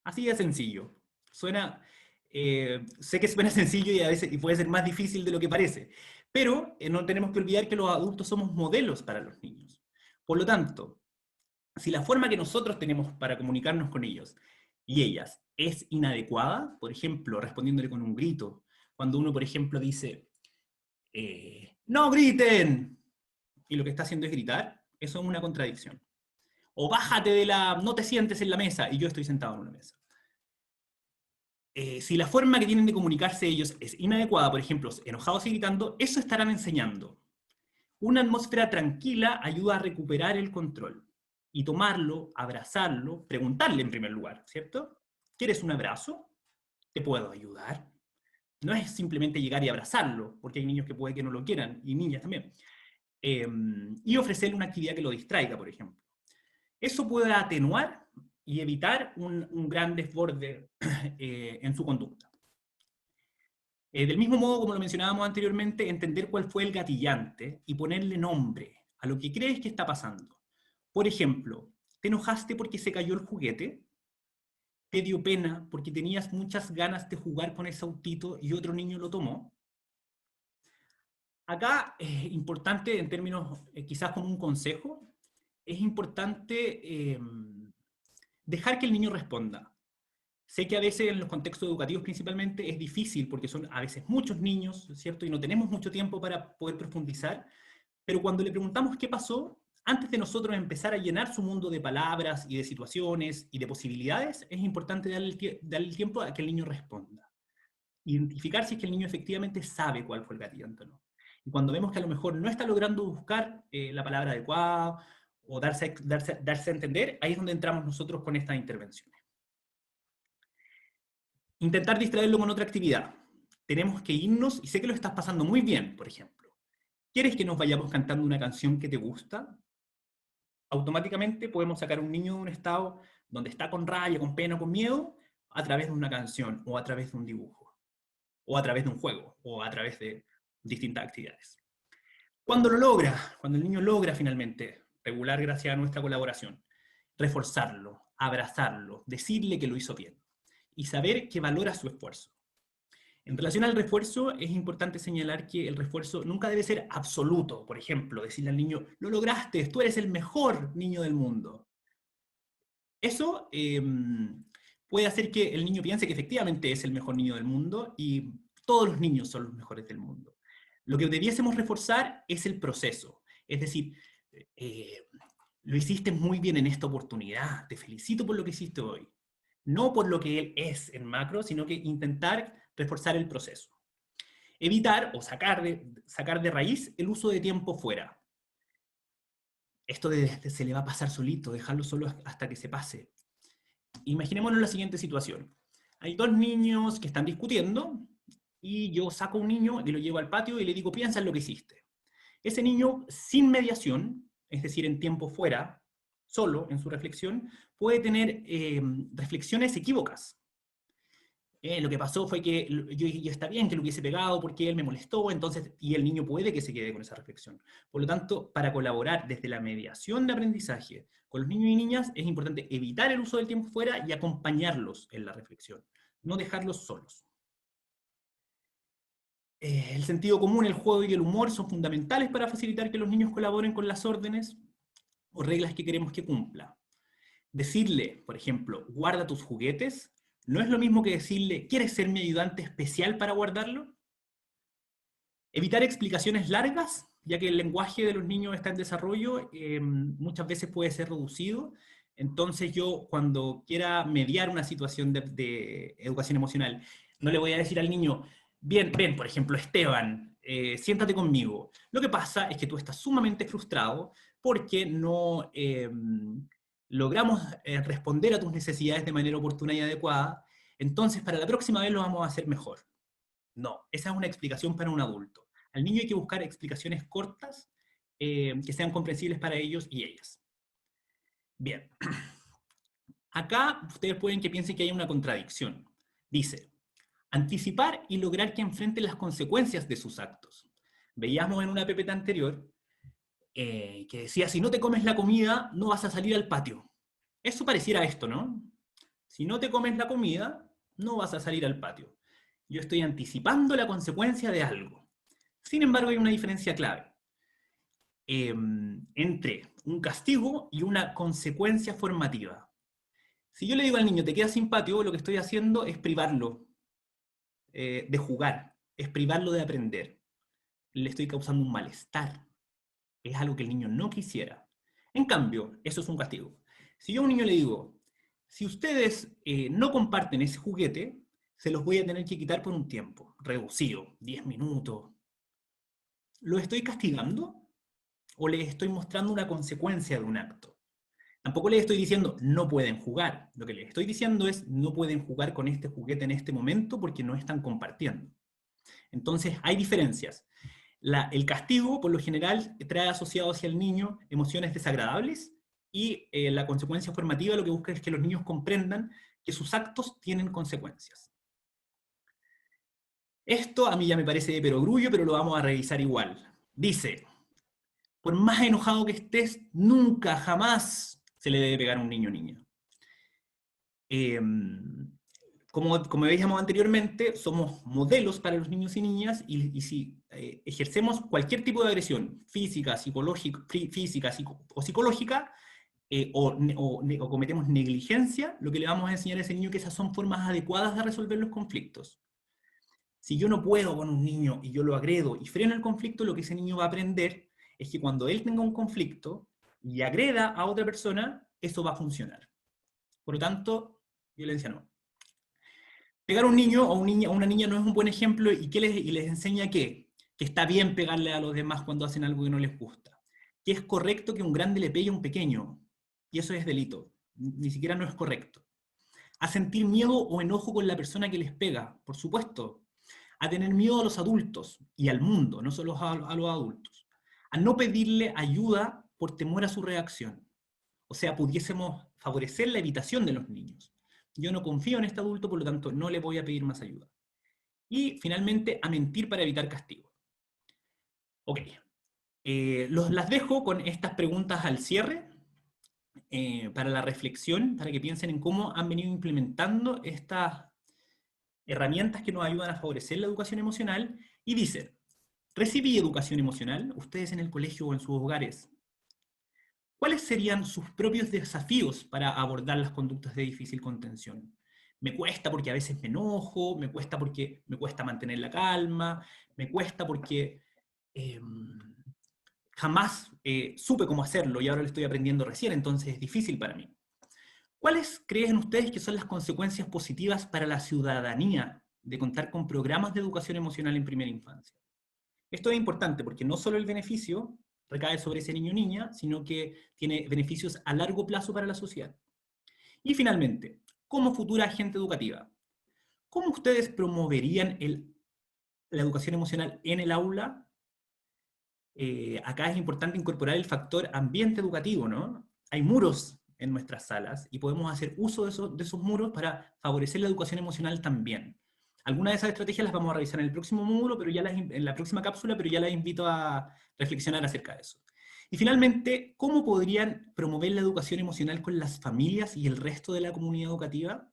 Así de sencillo. Suena, sé que suena sencillo y a veces puede ser más difícil de lo que parece, pero no tenemos que olvidar que los adultos somos modelos para los niños. Por lo tanto, si la forma que nosotros tenemos para comunicarnos con ellos y ellas es inadecuada, por ejemplo, respondiéndole con un grito, cuando uno, por ejemplo, dice, ¡no griten!, y lo que está haciendo es gritar, eso es una contradicción. O bájate de no te sientes en la mesa, y yo estoy sentado en una mesa. Si la forma que tienen de comunicarse ellos es inadecuada, por ejemplo, enojados y gritando, eso estarán enseñando. Una atmósfera tranquila ayuda a recuperar el control. Y tomarlo, abrazarlo, preguntarle en primer lugar, ¿cierto? ¿Quieres un abrazo? ¿Te puedo ayudar? No es simplemente llegar y abrazarlo, porque hay niños que puede que no lo quieran, y niñas también. Y ofrecerle una actividad que lo distraiga, por ejemplo. Eso puede atenuar y evitar un gran desborde en su conducta. Del mismo modo, como lo mencionábamos anteriormente, entender cuál fue el gatillante y ponerle nombre a lo que crees que está pasando. Por ejemplo, ¿te enojaste porque se cayó el juguete? ¿Te dio pena porque tenías muchas ganas de jugar con ese autito y otro niño lo tomó? Acá es importante, en términos quizás como un consejo, es importante dejar que el niño responda. Sé que a veces en los contextos educativos principalmente es difícil porque son a veces muchos niños, ¿cierto? Y no tenemos mucho tiempo para poder profundizar, pero cuando le preguntamos qué pasó, antes de nosotros empezar a llenar su mundo de palabras y de situaciones y de posibilidades, es importante darle el tiempo a que el niño responda. Identificar si es que el niño efectivamente sabe cuál fue el gatillante o no. Y cuando vemos que a lo mejor no está logrando buscar la palabra adecuada o darse a entender, ahí es donde entramos nosotros con estas intervenciones. Intentar distraerlo con otra actividad. Tenemos que irnos, y sé que lo estás pasando muy bien, por ejemplo. ¿Quieres que nos vayamos cantando una canción que te gusta? Automáticamente podemos sacar a un niño de un estado donde está con rabia, con pena, con miedo, a través de una canción, o a través de un dibujo, o a través de un juego, o a través de distintas actividades. Cuando lo logra, cuando el niño logra finalmente regular gracias a nuestra colaboración, reforzarlo, abrazarlo, decirle que lo hizo bien, y saber que valora su esfuerzo. En relación al refuerzo, es importante señalar que el refuerzo nunca debe ser absoluto. Por ejemplo, decirle al niño, lo lograste, tú eres el mejor niño del mundo. Eso puede hacer que el niño piense que efectivamente es el mejor niño del mundo y todos los niños son los mejores del mundo. Lo que debiésemos reforzar es el proceso. Es decir, lo hiciste muy bien en esta oportunidad, te felicito por lo que hiciste hoy. No por lo que él es en macro, sino que intentar reforzar el proceso. Evitar o sacar de raíz el uso de tiempo fuera. Esto se le va a pasar solito, dejarlo solo hasta que se pase. Imaginémonos la siguiente situación. Hay dos niños que están discutiendo y yo saco a un niño y lo llevo al patio y le digo, piensa en lo que hiciste. Ese niño, sin mediación, es decir, en tiempo fuera, solo en su reflexión, puede tener reflexiones equívocas. Lo que pasó fue que yo está bien que lo hubiese pegado porque él me molestó, entonces, y el niño puede que se quede con esa reflexión. Por lo tanto, para colaborar desde la mediación de aprendizaje con los niños y niñas, es importante evitar el uso del tiempo fuera y acompañarlos en la reflexión, no dejarlos solos. El sentido común, el juego y el humor son fundamentales para facilitar que los niños colaboren con las órdenes o reglas que queremos que cumpla. Decirle, por ejemplo, guarda tus juguetes, no es lo mismo que decirle, ¿quieres ser mi ayudante especial para guardarlo? Evitar explicaciones largas, ya que el lenguaje de los niños está en desarrollo, muchas veces puede ser reducido. Entonces yo, cuando quiera mediar una situación de educación emocional, no le voy a decir al niño, bien, ven, por ejemplo, Esteban, siéntate conmigo. Lo que pasa es que tú estás sumamente frustrado porque no logramos responder a tus necesidades de manera oportuna y adecuada, entonces para la próxima vez lo vamos a hacer mejor. No, esa es una explicación para un adulto. Al niño hay que buscar explicaciones cortas que sean comprensibles para ellos y ellas. Bien. Acá ustedes pueden que piensen que hay una contradicción. Dice, anticipar y lograr que enfrenten las consecuencias de sus actos. Veíamos en una PPT anterior que decía, si no te comes la comida, no vas a salir al patio. Eso pareciera esto, ¿no? Si no te comes la comida, no vas a salir al patio. Yo estoy anticipando la consecuencia de algo. Sin embargo, hay una diferencia clave entre un castigo y una consecuencia formativa. Si yo le digo al niño, te quedas sin patio, lo que estoy haciendo es privarlo de jugar, es privarlo de aprender. Le estoy causando un malestar. Es algo que el niño no quisiera. En cambio, eso es un castigo. Si yo a un niño le digo, si ustedes no comparten ese juguete, se los voy a tener que quitar por un tiempo reducido, 10 minutos. ¿Lo estoy castigando o les estoy mostrando una consecuencia de un acto? Tampoco les estoy diciendo, no pueden jugar. Lo que les estoy diciendo es, no pueden jugar con este juguete en este momento porque no están compartiendo. Entonces, hay diferencias. El castigo, por lo general, trae asociado hacia el niño emociones desagradables y la consecuencia formativa lo que busca es que los niños comprendan que sus actos tienen consecuencias. Esto a mí ya me parece de perogrullo, pero lo vamos a revisar igual. Dice, por más enojado que estés, nunca, jamás se le debe pegar a un niño o niña. Como veíamos anteriormente, somos modelos para los niños y niñas, y si ejercemos cualquier tipo de agresión física, psicológica, o psicológica, o cometemos negligencia, lo que le vamos a enseñar a ese niño que esas son formas adecuadas de resolver los conflictos. Si yo no puedo con un niño y yo lo agredo y freno el conflicto, lo que ese niño va a aprender es que cuando él tenga un conflicto y agreda a otra persona, eso va a funcionar. Por lo tanto, violencia no. Pegar a un niño o a una niña no es un buen ejemplo y les enseña que está bien pegarle a los demás cuando hacen algo que no les gusta. Que es correcto que un grande le pegue a un pequeño. Y eso es delito. Ni siquiera no es correcto. A sentir miedo o enojo con la persona que les pega, por supuesto. A tener miedo a los adultos y al mundo, no solo a los adultos. A no pedirle ayuda por temor a su reacción. O sea, pudiésemos favorecer la evitación de los niños. Yo no confío en este adulto, por lo tanto no le voy a pedir más ayuda. Y finalmente, a mentir para evitar castigo. Ok. Las dejo con estas preguntas al cierre, para la reflexión, para que piensen en cómo han venido implementando estas herramientas que nos ayudan a favorecer la educación emocional, y dicen, ¿recibí educación emocional ustedes en el colegio o en sus hogares? ¿Cuáles serían sus propios desafíos para abordar las conductas de difícil contención? Me cuesta porque a veces me enojo, me cuesta porque me cuesta mantener la calma, me cuesta porque jamás supe cómo hacerlo y ahora lo estoy aprendiendo recién, entonces es difícil para mí. ¿Cuáles creen ustedes que son las consecuencias positivas para la ciudadanía de contar con programas de educación emocional en primera infancia? Esto es importante porque no solo el beneficio recae sobre ese niño o niña, sino que tiene beneficios a largo plazo para la sociedad. Y finalmente, como futura agente educativa, ¿cómo ustedes promoverían la educación emocional en el aula? Acá es importante incorporar el factor ambiente educativo, ¿no? Hay muros en nuestras salas y podemos hacer uso de esos muros para favorecer la educación emocional también. Algunas de esas estrategias las vamos a revisar en el próximo módulo, pero ya en la próxima cápsula, pero ya las invito a reflexionar acerca de eso. Y finalmente, ¿cómo podrían promover la educación emocional con las familias y el resto de la comunidad educativa?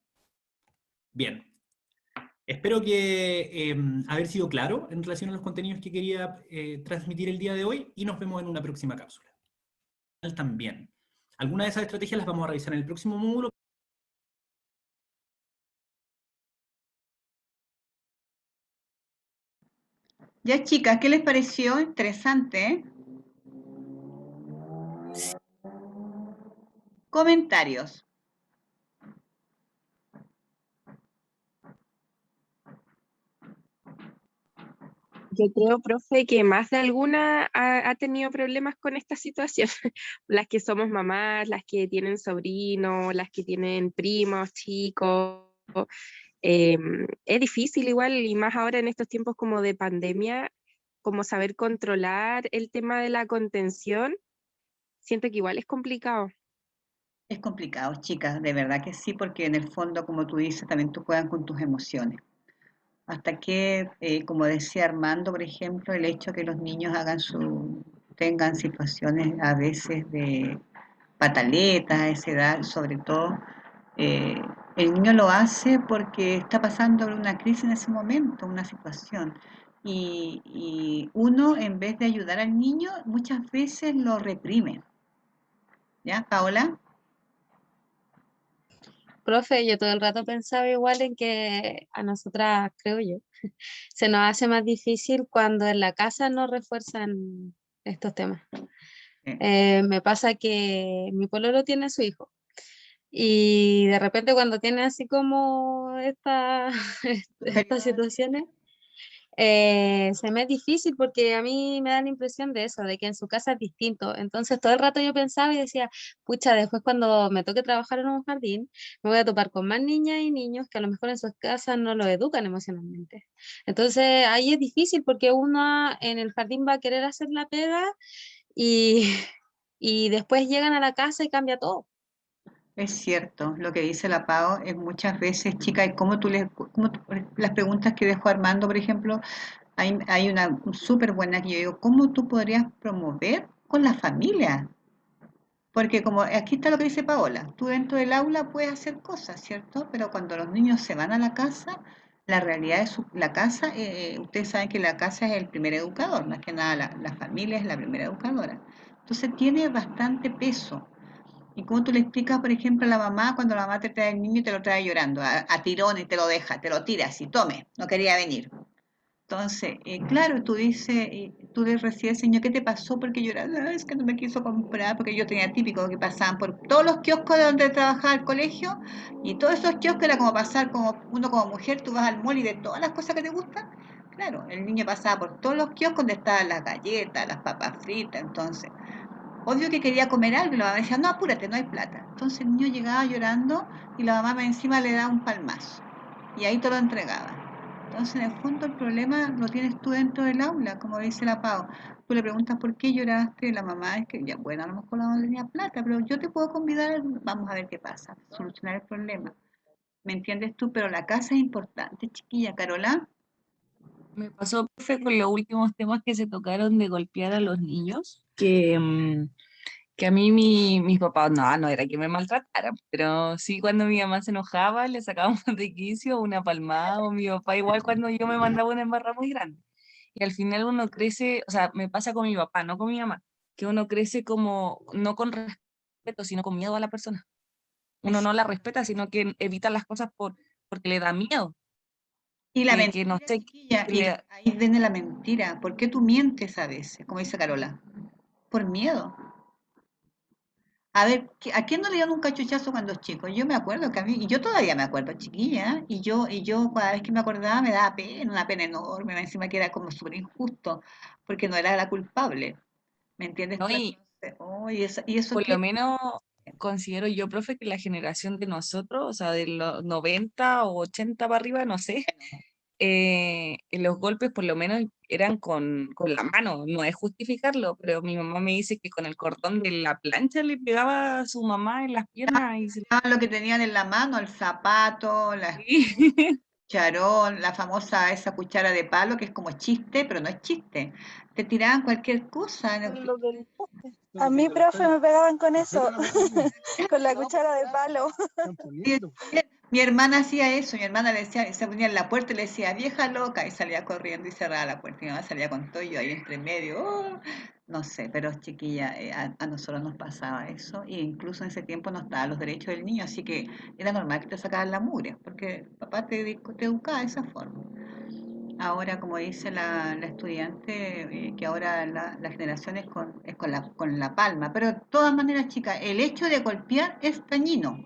Bien. Espero que haber sido claro en relación a los contenidos que quería transmitir el día de hoy, y nos vemos en una próxima cápsula. También. Algunas de esas estrategias las vamos a revisar en el próximo módulo. Ya, chicas, ¿qué les pareció? Interesante, ¿eh? Comentarios. Yo creo, profe, que más de alguna ha tenido problemas con esta situación. Las que somos mamás, las que tienen sobrinos, las que tienen primos, chicos. Es difícil igual, y más ahora en estos tiempos como de pandemia, como saber controlar el tema de la contención, siento que igual es complicado. Es complicado, chicas, de verdad que sí, porque en el fondo, como tú dices, también tú juegas con tus emociones. Hasta que, como decía Armando, por ejemplo, el hecho que los niños tengan situaciones a veces de pataletas a esa edad, sobre todo, eh, el niño lo hace porque está pasando por una crisis en ese momento, una situación. Y uno, en vez de ayudar al niño, muchas veces lo reprime. ¿Ya, Paola? Profe, yo todo el rato pensaba igual en que a nosotras, creo yo, se nos hace más difícil cuando en la casa no refuerzan estos temas. Eh, Me pasa que mi pololo tiene a su hijo y de repente cuando tiene así como estas periodo situaciones, se me es difícil porque a mí me da la impresión de eso, de que en su casa es distinto. Entonces todo el rato yo pensaba y decía, pucha, después cuando me toque trabajar en un jardín, me voy a topar con más niñas y niños que a lo mejor en sus casas no lo educan emocionalmente. Entonces ahí es difícil porque uno en el jardín va a querer hacer la pega y, y después llegan a la casa y cambia todo. Es cierto, lo que dice la Pao es muchas veces, chica, y las preguntas que dejó Armando, por ejemplo, hay una súper buena que yo digo, ¿cómo tú podrías promover con la familia? Porque como aquí está lo que dice Paola, tú dentro del aula puedes hacer cosas, ¿cierto? Pero cuando los niños se van a la casa, la realidad es la casa, ustedes saben que la casa es el primer educador, más que nada la familia es la primera educadora. Entonces tiene bastante peso. ¿Y cómo tú le explicas, por ejemplo, a la mamá cuando la mamá te trae el niño y te lo trae llorando, a tirón y te lo deja, te lo tiras y tome, no quería venir? Entonces, claro, tú dices, tú le recibes, señor, ¿qué te pasó? Porque lloraba, "Ah, es que no me quiso comprar", porque yo tenía típico que pasaban por todos los kioscos de donde trabajaba el colegio, y todos esos kioscos era como pasar como uno como mujer, tú vas al mall y de todas las cosas que te gustan. Claro, el niño pasaba por todos los kioscos donde estaban las galletas, las papas fritas, entonces. Obvio que quería comer algo y la mamá decía, no, apúrate, no hay plata. Entonces el niño llegaba llorando y la mamá encima le da un palmazo y ahí te lo entregaba. Entonces en el fondo el problema lo tienes tú dentro del aula, como dice la Pau. Tú le preguntas por qué lloraste y la mamá es que, ya bueno, a lo mejor la mamá tenía plata, pero yo te puedo convidar, vamos a ver qué pasa, solucionar el problema. ¿Me entiendes tú? Pero la casa es importante, chiquilla. Carola, Me pasó, profe, con los últimos temas que se tocaron de golpear a los niños, que a mí mis papás, no era que me maltrataran, pero sí cuando mi mamá se enojaba, le sacábamos de quicio una palmada, o mi papá igual cuando yo me mandaba una embarrada muy grande. Y al final uno crece, o sea, me pasa con mi papá, no con mi mamá, que uno crece como, no con respeto, sino con miedo a la persona. Uno es- no la respeta, sino que evita las cosas porque le da miedo, y la que no mentira, sé, chiquilla, que y le, ahí viene la mentira. ¿Por qué tú mientes a veces, como dice Carola? Por miedo. A ver, ¿a quién no le dieron un cachuchazo cuando es chico? Yo me acuerdo que a mí, y yo todavía me acuerdo, chiquilla, y yo cada vez que me acordaba me daba pena, una pena enorme, encima que era como súper injusto, porque no era la culpable. ¿Me entiendes no, tú? y Entonces, oh, ¿y eso por lo qué? menos considero yo, profe, que la generación de nosotros, o sea, de los 90 o 80 para arriba, no sé, los golpes por lo menos eran con la mano, no es justificarlo, pero mi mamá me dice que con el cordón de la plancha le pegaba a su mamá en las piernas y se Ah, lo que tenían en la mano, el zapato, la cucharón, la famosa esa cuchara de palo que es como chiste, pero no es chiste. Te tiraban cualquier cosa. Con lo del poste. A mí, profe, me pegaban con eso, con la cuchara de palo. Sí, mi hermana hacía eso, mi hermana le decía, se ponía en la puerta y le decía, vieja loca, y salía corriendo y cerraba la puerta. Mi mamá salía con todo y yo ahí entre medio, no sé, pero chiquilla, a nosotros nos pasaba eso, e incluso en ese tiempo no estaban los derechos del niño, así que era normal que te sacaran la mugre, porque papá te educaba de esa forma. Ahora, como dice la estudiante, que ahora la generación es con la palma, pero de todas maneras, chicas, el hecho de golpear es dañino.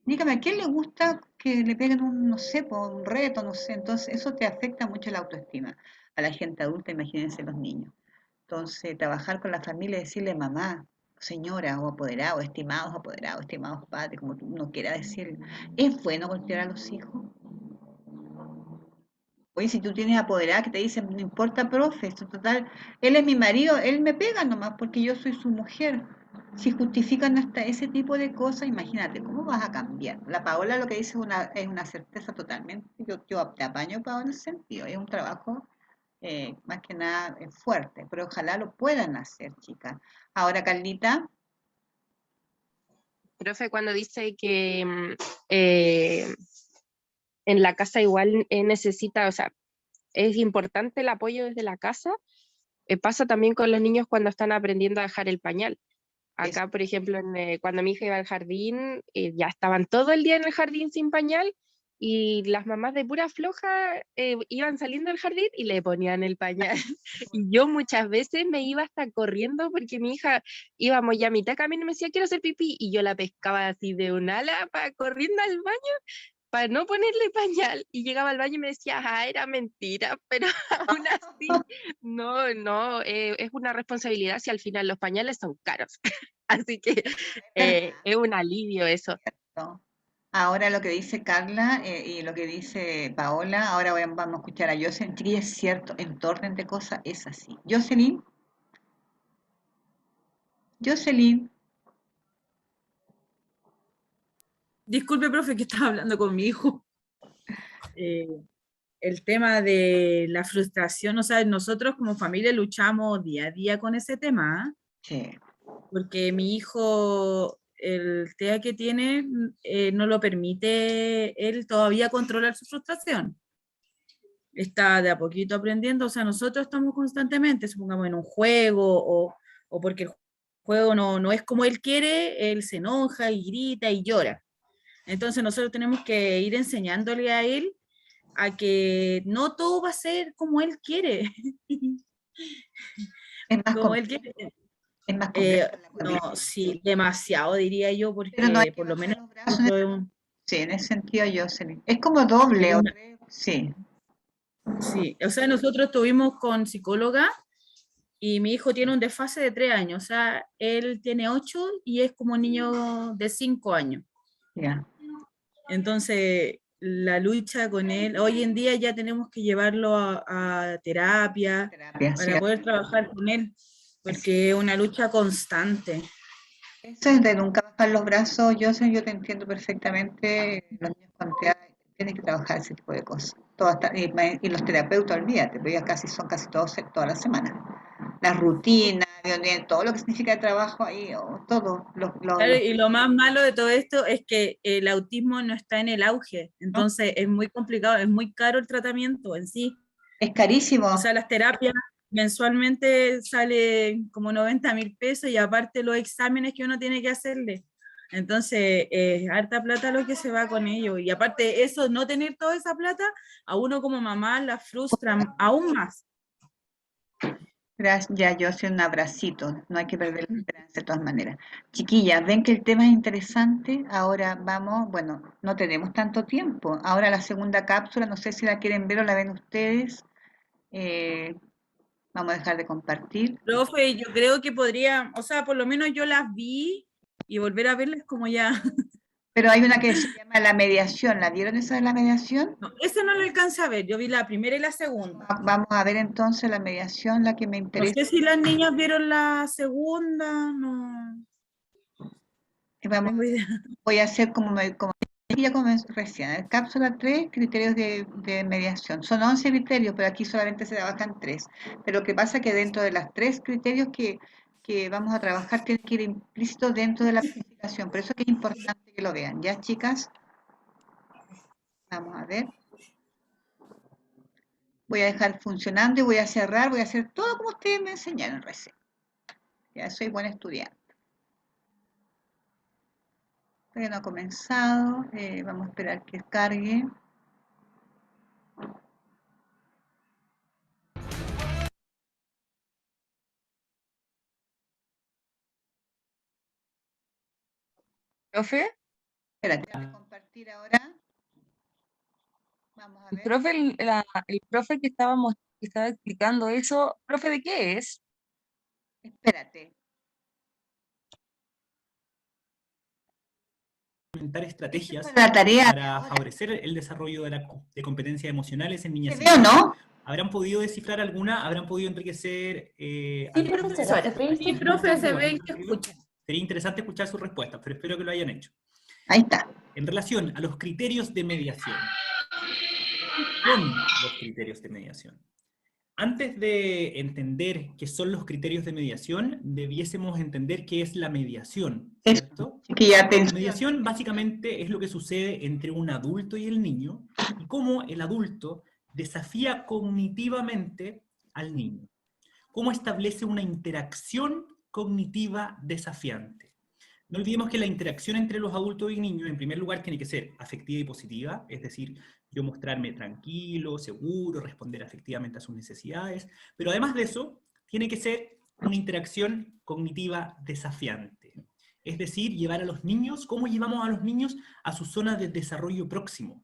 Dígame, ¿a quién le gusta que le peguen un, no sé, por un reto, no sé? Entonces, eso te afecta mucho la autoestima. a la gente adulta, imagínense los niños. Entonces, trabajar con la familia y decirle mamá, señora o apoderado, estimados padres, como uno quiera decirle, ¿es bueno golpear a los hijos? Oye, si tú tienes apoderada que te dicen, no importa, profe, esto total, él es mi marido, él me pega nomás porque yo soy su mujer. Si justifican hasta ese tipo de cosas, imagínate, ¿cómo vas a cambiar? La Paola lo que dice es una certeza totalmente. Yo te apaño, Paola, en ese sentido. Es un trabajo más que nada fuerte, pero ojalá lo puedan hacer, chicas. Ahora, Carlita, Profe, cuando dice que en la casa igual necesita, o sea, es importante el apoyo desde la casa, pasa también con los niños cuando están aprendiendo a dejar el pañal. es Acá, por ejemplo, cuando mi hija iba al jardín, ya estaban todo el día en el jardín sin pañal y las mamás de pura floja iban saliendo del jardín y le ponían el pañal. Y yo muchas veces me iba hasta corriendo porque mi hija íbamos ya a mitad camino y me decía, quiero hacer pipí, y yo la pescaba así de un ala para corriendo al baño para no ponerle pañal, y llegaba al baño y me decía, ah, era mentira, pero aún así, no, es una responsabilidad si al final los pañales son caros. Así que verdad, es un alivio eso. ¿no? Ahora lo que dice Carla y lo que dice Paola, ahora vamos a escuchar a Jocelyn. Sí, es cierto, en todo orden de cosas es así. Jocelyn, Disculpe, profe, que estaba hablando con mi hijo. Eh, el tema de la frustración, o sea, nosotros como familia luchamos día a día con ese tema, ¿ah? sí, Porque mi hijo, el TEA que tiene, no lo permite él todavía controlar su frustración. Está de a poquito aprendiendo, o sea, nosotros estamos constantemente, supongamos en un juego o porque el juego no es como él quiere, él se enoja y grita y llora. Entonces nosotros tenemos que ir enseñándole a él a que no todo va a ser como él quiere. es más Como él complejo, quiere. es más complejo la cosa. No, sí, demasiado diría yo, Pero no hay porque que por lo bajar menos los brazos nosotros es un- sí, en ese sentido, Jocelyn. Es como doble es o una- tres, sí. sí, o sea, nosotros estuvimos con psicóloga y mi hijo tiene un desfase de 3 años, o sea, él tiene 8 y es como un niño de 5 años. Ya. Entonces, la lucha con él, hoy en día ya tenemos que llevarlo a terapia Terapia, sí. para poder trabajar con él, Es porque es una lucha constante. Eso es de nunca bajar los brazos, yo te entiendo perfectamente. Los niños con TEA tienen que trabajar ese tipo de cosas. Y los terapeutas, olvídate, porque ya son casi todos toda la semana. La rutina, todo lo que significa el trabajo ahí, todo. Claro, y lo más malo de todo esto es que el autismo no está en el auge, ¿No? entonces es muy complicado, es muy caro el tratamiento en sí. Es O carísimo. sea, las terapias mensualmente salen como 90.000 pesos y aparte los exámenes que uno tiene que hacerle. Entonces, es harta plata lo que se va con ello. Y aparte, eso, no tener toda esa plata, a uno como mamá la frustra aún más. Gracias, ya, yo soy un abracito, no hay que perder la esperanza de todas maneras. Chiquillas, ven que el tema es interesante, ahora vamos, bueno, no tenemos tanto tiempo, ahora la segunda cápsula, no sé si la quieren ver o la ven ustedes, eh, vamos a dejar de compartir, Profe, yo creo que podría, o sea, por lo menos yo las vi y volver a verlas como ya. pero hay una que se llama la mediación, ¿la vieron esa de la mediación? No, esa no la alcanza a ver, yo vi la primera y la segunda. Vamos a ver entonces la mediación, la que me No interesa, sé si las niñas vieron la segunda, no, y no vamos, tengo idea. voy a hacer como ya comenzó recién, cápsula 3, criterios de mediación. Son 11 criterios, pero aquí solamente se trabajan 3. Pero lo que pasa es que dentro de las 3 criterios que vamos a trabajar, tiene que ir implícito dentro de la planificación. Por eso es que es importante que lo vean. ¿Ya, chicas? Vamos a ver. Voy a dejar funcionando y voy a cerrar, voy a hacer todo como ustedes me enseñaron recién. Ya soy buena estudiante. Todavía no ha comenzado. Vamos a esperar que cargue. Profe, Espérate, voy a compartir ahora. Vamos a ver. profe, el profe que estaba mostrando que estaba explicando eso. Profe, ¿de qué es? Espérate. Implementar estrategias Para la tarea. para favorecer el desarrollo de competencias emocionales en niñas ¿Se y ve o niños. no? ¿Habrán podido descifrar alguna? ¿Habrán podido enriquecer? Sí, alguna? profesora. Sí, profe, se ve y se escucha. Sería interesante escuchar sus respuestas, pero espero que lo hayan hecho. Ahí está. En relación a los criterios de mediación. ¿Qué son los criterios de mediación? Antes de entender qué son los criterios de mediación, debiésemos entender qué es la mediación, ¿cierto? Que La mediación básicamente es lo que sucede entre un adulto y el niño, y cómo el adulto desafía cognitivamente al niño. Cómo establece una interacción cognitiva desafiante. No olvidemos que la interacción entre los adultos y niños, en primer lugar, tiene que ser afectiva y positiva, es decir, yo mostrarme tranquilo, seguro, responder afectivamente a sus necesidades, pero además de eso, tiene que ser una interacción cognitiva desafiante. Es decir, llevar a los niños, ¿cómo llevamos a los niños a su zona de desarrollo próximo?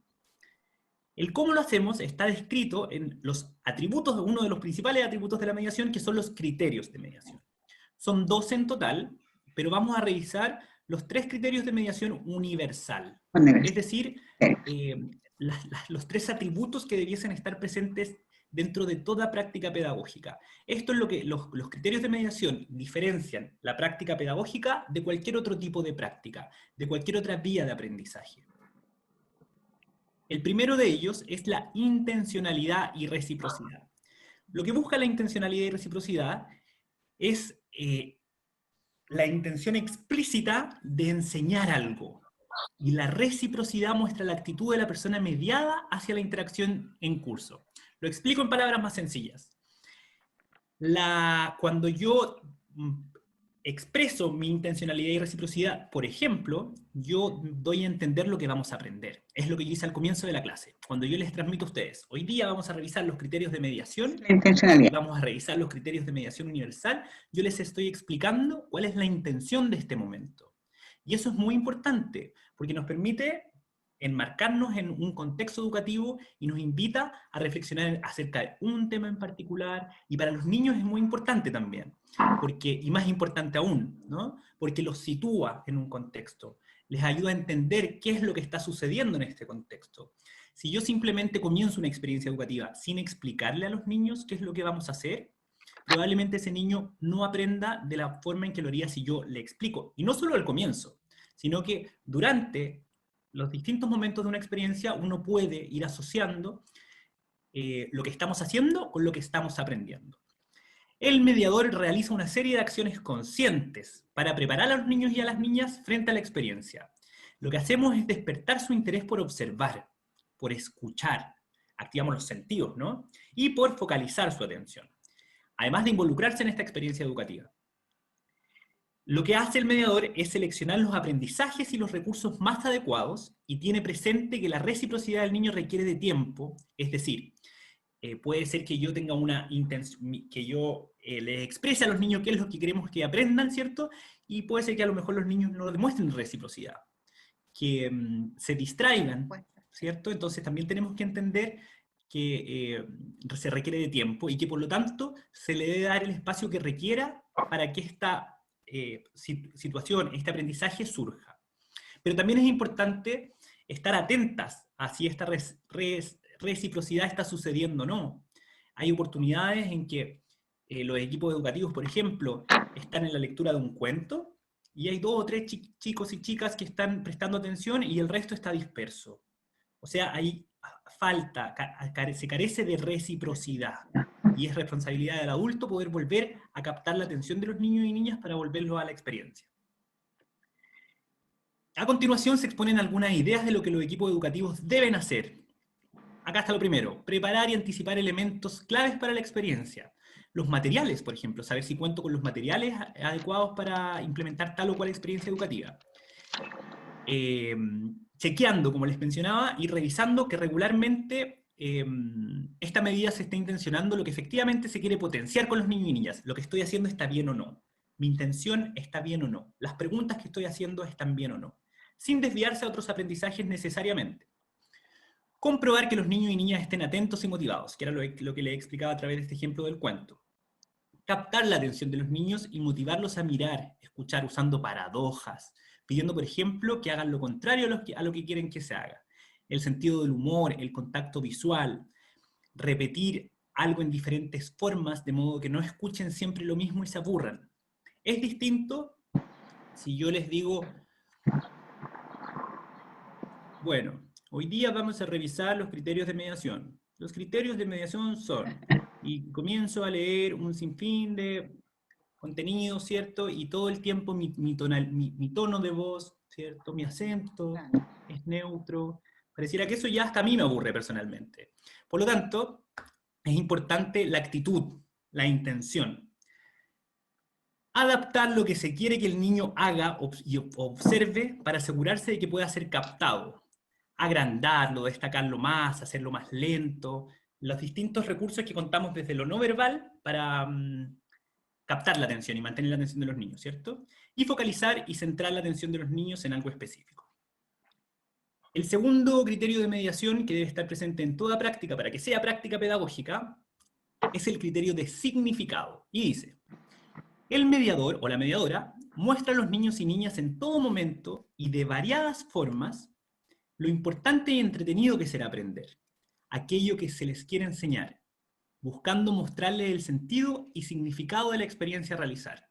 El cómo lo hacemos está descrito en los atributos, uno de los principales atributos de la mediación, que son los criterios de mediación. Son 12 en total, pero vamos a revisar los 3 criterios de mediación universal. Es decir, los 3 atributos que debiesen estar presentes dentro de toda práctica pedagógica. Esto es lo que los criterios de mediación diferencian la práctica pedagógica de cualquier otro tipo de práctica, de cualquier otra vía de aprendizaje. El primero de ellos es la intencionalidad y reciprocidad. Lo que busca la intencionalidad y reciprocidad es la intención explícita de enseñar algo. Y la reciprocidad muestra la actitud de la persona mediada hacia la interacción en curso. Lo explico en palabras más sencillas. Cuando yo expreso mi intencionalidad y reciprocidad, por ejemplo, yo doy a entender lo que vamos a aprender. Es lo que yo hice al comienzo de la clase. Cuando yo les transmito a ustedes, hoy día vamos a revisar los criterios de mediación, vamos a revisar los criterios de mediación universal, yo les estoy explicando cuál es la intención de este momento. Y eso es muy importante, porque nos permite enmarcarnos en un contexto educativo y nos invita a reflexionar acerca de un tema en particular, y para los niños es muy importante también, y más importante aún, ¿no? Porque los sitúa en un contexto, les ayuda a entender qué es lo que está sucediendo en este contexto. Si yo simplemente comienzo una experiencia educativa sin explicarle a los niños qué es lo que vamos a hacer, probablemente ese niño no aprenda de la forma en que lo haría si yo le explico. Y no solo al comienzo, sino que durante los distintos momentos de una experiencia uno puede ir asociando lo que estamos haciendo con lo que estamos aprendiendo. El mediador realiza una serie de acciones conscientes para preparar a los niños y a las niñas frente a la experiencia. Lo que hacemos es despertar su interés por observar, por escuchar, activamos los sentidos, ¿no? Y por focalizar su atención, además de involucrarse en esta experiencia educativa. Lo que hace el mediador es seleccionar los aprendizajes y los recursos más adecuados y tiene presente que la reciprocidad del niño requiere de tiempo, es decir, puede ser que yo tenga una intención, que yo les exprese a los niños qué es lo que queremos que aprendan, ¿cierto? Y puede ser que a lo mejor los niños no demuestren reciprocidad, que se distraigan, ¿cierto? Entonces también tenemos que entender que se requiere de tiempo y que por lo tanto se le debe dar el espacio que requiera para que esta situación, este aprendizaje surja. Pero también es importante estar atentas a si esta reciprocidad está sucediendo o no. Hay oportunidades en que los equipos educativos, por ejemplo, están en la lectura de un cuento y hay 2 o 3 chicos y chicas que están prestando atención y el resto está disperso. O sea, hay se carece de reciprocidad. Y es responsabilidad del adulto poder volver a captar la atención de los niños y niñas para volverlos a la experiencia. A continuación se exponen algunas ideas de lo que los equipos educativos deben hacer. Acá está lo primero: preparar y anticipar elementos claves para la experiencia. Los materiales, por ejemplo, saber si cuento con los materiales adecuados para implementar tal o cual experiencia educativa. Chequeando, como les mencionaba, y revisando que regularmente esta medida se está intencionando lo que efectivamente se quiere potenciar con los niños y niñas. Lo que estoy haciendo está bien o no. Mi intención está bien o no. Las preguntas que estoy haciendo están bien o no. Sin desviarse a otros aprendizajes necesariamente. Comprobar que los niños y niñas estén atentos y motivados, que era lo que les explicaba a través de este ejemplo del cuento. Captar la atención de los niños y motivarlos a mirar, escuchar usando paradojas, pidiendo, por ejemplo, que hagan lo contrario a lo que quieren que se haga. El sentido del humor, el contacto visual, repetir algo en diferentes formas, de modo que no escuchen siempre lo mismo y se aburran. Es distinto si yo les digo, bueno, hoy día vamos a revisar los criterios de mediación. Los criterios de mediación son, y comienzo a leer un sinfín de contenido, ¿cierto? Y todo el tiempo mi tono de voz, ¿cierto? Mi acento es neutro. Pareciera que eso ya hasta a mí me aburre personalmente. Por lo tanto, es importante la actitud, la intención. Adaptar lo que se quiere que el niño haga y observe para asegurarse de que pueda ser captado. Agrandarlo, destacarlo más, hacerlo más lento. Los distintos recursos que contamos desde lo no verbal para captar la atención y mantener la atención de los niños, ¿cierto? Y focalizar y centrar la atención de los niños en algo específico. El segundo criterio de mediación que debe estar presente en toda práctica, para que sea práctica pedagógica, es el criterio de significado. Y dice, el mediador o la mediadora muestra a los niños y niñas en todo momento y de variadas formas lo importante y entretenido que será aprender, aquello que se les quiere enseñar, buscando mostrarles el sentido y significado de la experiencia a realizar.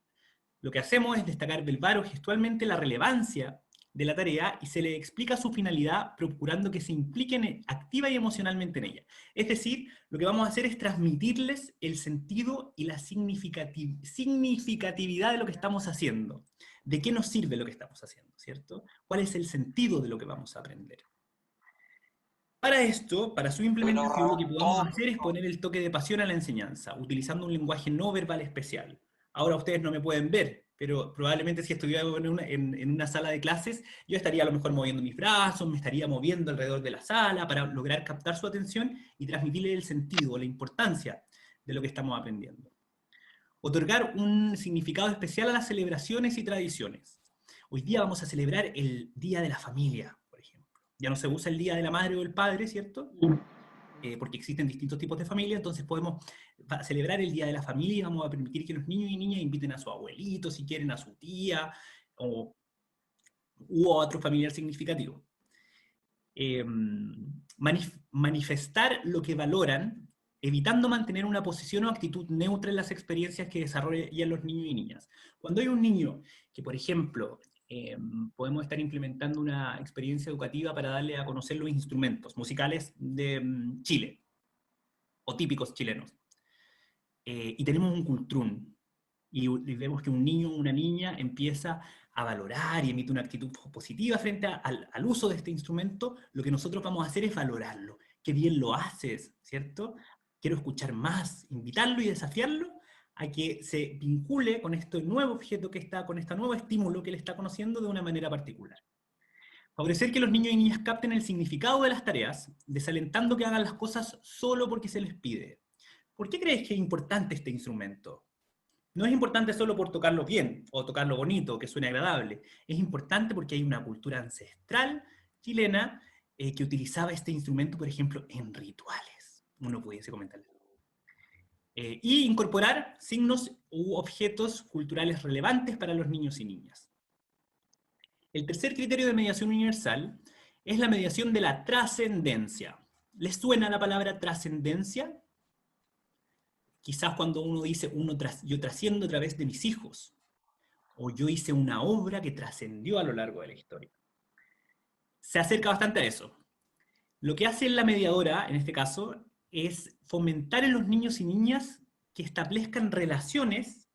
Lo que hacemos es destacar verbal o gestualmente la relevancia de la tarea y se le explica su finalidad procurando que se impliquen activa y emocionalmente en ella. Es decir, lo que vamos a hacer es transmitirles el sentido y la significatividad de lo que estamos haciendo. ¿De qué nos sirve lo que estamos haciendo, cierto? ¿Cuál es el sentido de lo que vamos a aprender? Para esto, para su implementación, lo que podemos hacer es poner el toque de pasión a la enseñanza, utilizando un lenguaje no verbal especial. Ahora ustedes no me pueden ver, pero probablemente si estuviera en una sala de clases, yo estaría a lo mejor moviendo mis brazos, me estaría moviendo alrededor de la sala para lograr captar su atención y transmitirle el sentido, la importancia de lo que estamos aprendiendo. Otorgar un significado especial a las celebraciones y tradiciones. Hoy día vamos a celebrar el Día de la Familia, por ejemplo. Ya no se usa el Día de la Madre o del Padre, ¿cierto? Porque existen distintos tipos de familia, entonces podemos celebrar el Día de la Familia y vamos a permitir que los niños y niñas inviten a su abuelito, si quieren, a su tía, u otro familiar significativo. Manifestar lo que valoran, evitando mantener una posición o actitud neutra en las experiencias que desarrollan los niños y niñas. Cuando hay un niño que, por ejemplo, podemos estar implementando una experiencia educativa para darle a conocer los instrumentos musicales de Chile, o típicos chilenos. Y tenemos un cultrún, y vemos que un niño o una niña empieza a valorar y emite una actitud positiva frente al uso de este instrumento. Lo que nosotros vamos a hacer es valorarlo. Qué bien lo haces, ¿cierto? Quiero escuchar más, invitarlo y desafiarlo a que se vincule con este nuevo objeto que está, con este nuevo estímulo que él está conociendo de una manera particular. Favorecer que los niños y niñas capten el significado de las tareas, desalentando que hagan las cosas solo porque se les pide. ¿Por qué crees que es importante este instrumento? No es importante solo por tocarlo bien, o tocarlo bonito, que suene agradable. Es importante porque hay una cultura ancestral chilena que utilizaba este instrumento, por ejemplo, en rituales. Uno pudiese comentarlo. Y incorporar signos u objetos culturales relevantes para los niños y niñas. El tercer criterio de mediación universal es la mediación de la trascendencia. ¿Les suena la palabra trascendencia? Quizás cuando uno dice, yo trasciendo a través de mis hijos, o yo hice una obra que trascendió a lo largo de la historia. Se acerca bastante a eso. Lo que hace la mediadora, en este caso, es fomentar en los niños y niñas que establezcan relaciones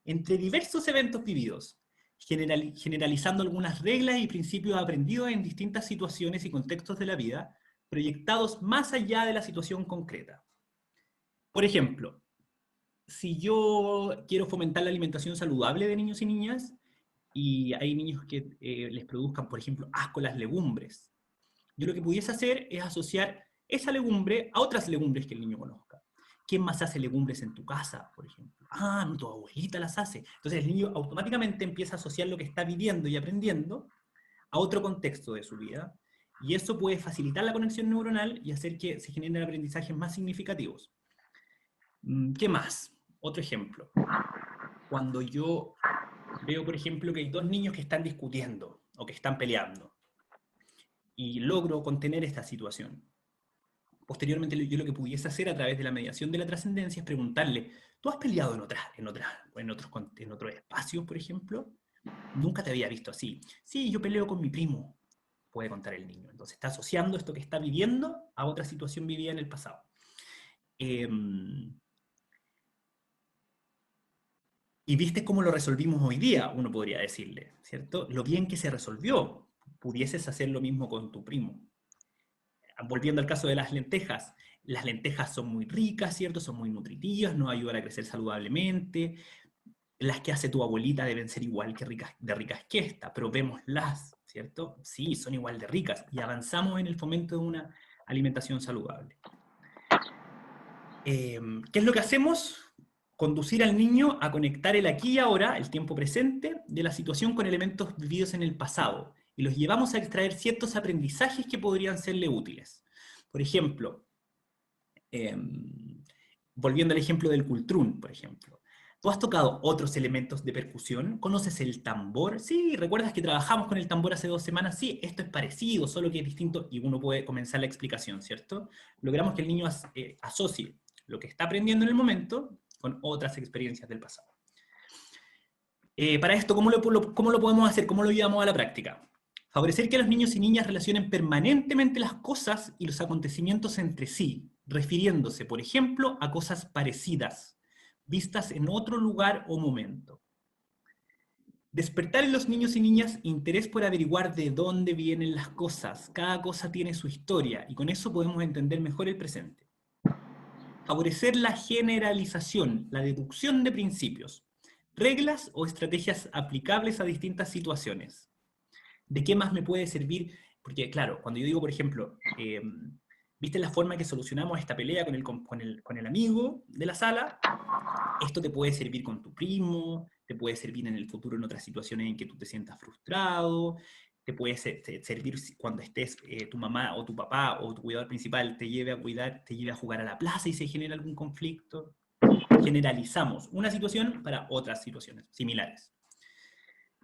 entre diversos eventos vividos, generalizando algunas reglas y principios aprendidos en distintas situaciones y contextos de la vida, proyectados más allá de la situación concreta. Por ejemplo, si yo quiero fomentar la alimentación saludable de niños y niñas, y hay niños que les produzcan, por ejemplo, asco las legumbres, yo lo que pudiese hacer es asociar esa legumbre a otras legumbres que el niño conozca. ¿Quién más hace legumbres en tu casa, por ejemplo? Ah, no, tu abuelita las hace. Entonces el niño automáticamente empieza a asociar lo que está viviendo y aprendiendo a otro contexto de su vida, Y eso puede facilitar la conexión neuronal y hacer que se generen aprendizajes más significativos. ¿Qué más? Otro ejemplo. Cuando yo veo, por ejemplo, que hay dos niños que están discutiendo o que están peleando, y logro contener esta situación. Posteriormente, yo lo que pudiese hacer a través de la mediación de la trascendencia es preguntarle, ¿tú has peleado en otros espacios, por ejemplo? Nunca te había visto así. Sí, yo peleo con mi primo, puede contar el niño. Entonces está asociando esto que está viviendo a otra situación vivida en el pasado. Y viste cómo lo resolvimos hoy día, uno podría decirle, ¿cierto? Lo bien que se resolvió. Pudieses hacer lo mismo con tu primo. Volviendo al caso de las lentejas son muy ricas, ¿cierto? Son muy nutritivas, nos ayudan a crecer saludablemente. Las que hace tu abuelita deben ser igual de ricas que esta, pero vémoslas, ¿cierto? Sí, son igual de ricas, y avanzamos en el fomento de una alimentación saludable. ¿Qué es lo que hacemos? Conducir al niño a conectar el aquí y ahora, el tiempo presente, de la situación con elementos vividos en el pasado, y los llevamos a extraer ciertos aprendizajes que podrían serle útiles. Por ejemplo, volviendo al ejemplo del cultrún, por ejemplo. ¿Tú has tocado otros elementos de percusión? ¿Conoces el tambor? Sí, ¿recuerdas que trabajamos con el tambor hace 2 semanas? Sí, esto es parecido, solo que es distinto, y uno puede comenzar la explicación, ¿cierto? Logramos que el niño asocie lo que está aprendiendo en el momento con otras experiencias del pasado. Para esto, ¿cómo lo podemos hacer? ¿Cómo lo llevamos a la práctica? Favorecer que los niños y niñas relacionen permanentemente las cosas y los acontecimientos entre sí, refiriéndose, por ejemplo, a cosas parecidas, vistas en otro lugar o momento. Despertar en los niños y niñas interés por averiguar de dónde vienen las cosas. Cada cosa tiene su historia, y con eso podemos entender mejor el presente. Favorecer la generalización, la deducción de principios, reglas o estrategias aplicables a distintas situaciones. ¿De qué más me puede servir? Porque, claro, cuando yo digo, por ejemplo, ¿viste la forma que solucionamos esta pelea con el amigo de la sala? Esto te puede servir con tu primo, te puede servir en el futuro en otras situaciones en que tú te sientas frustrado, te puede servir cuando estés tu mamá o tu papá o tu cuidador principal te lleve a jugar a la plaza y se genera algún conflicto. Generalizamos una situación para otras situaciones similares.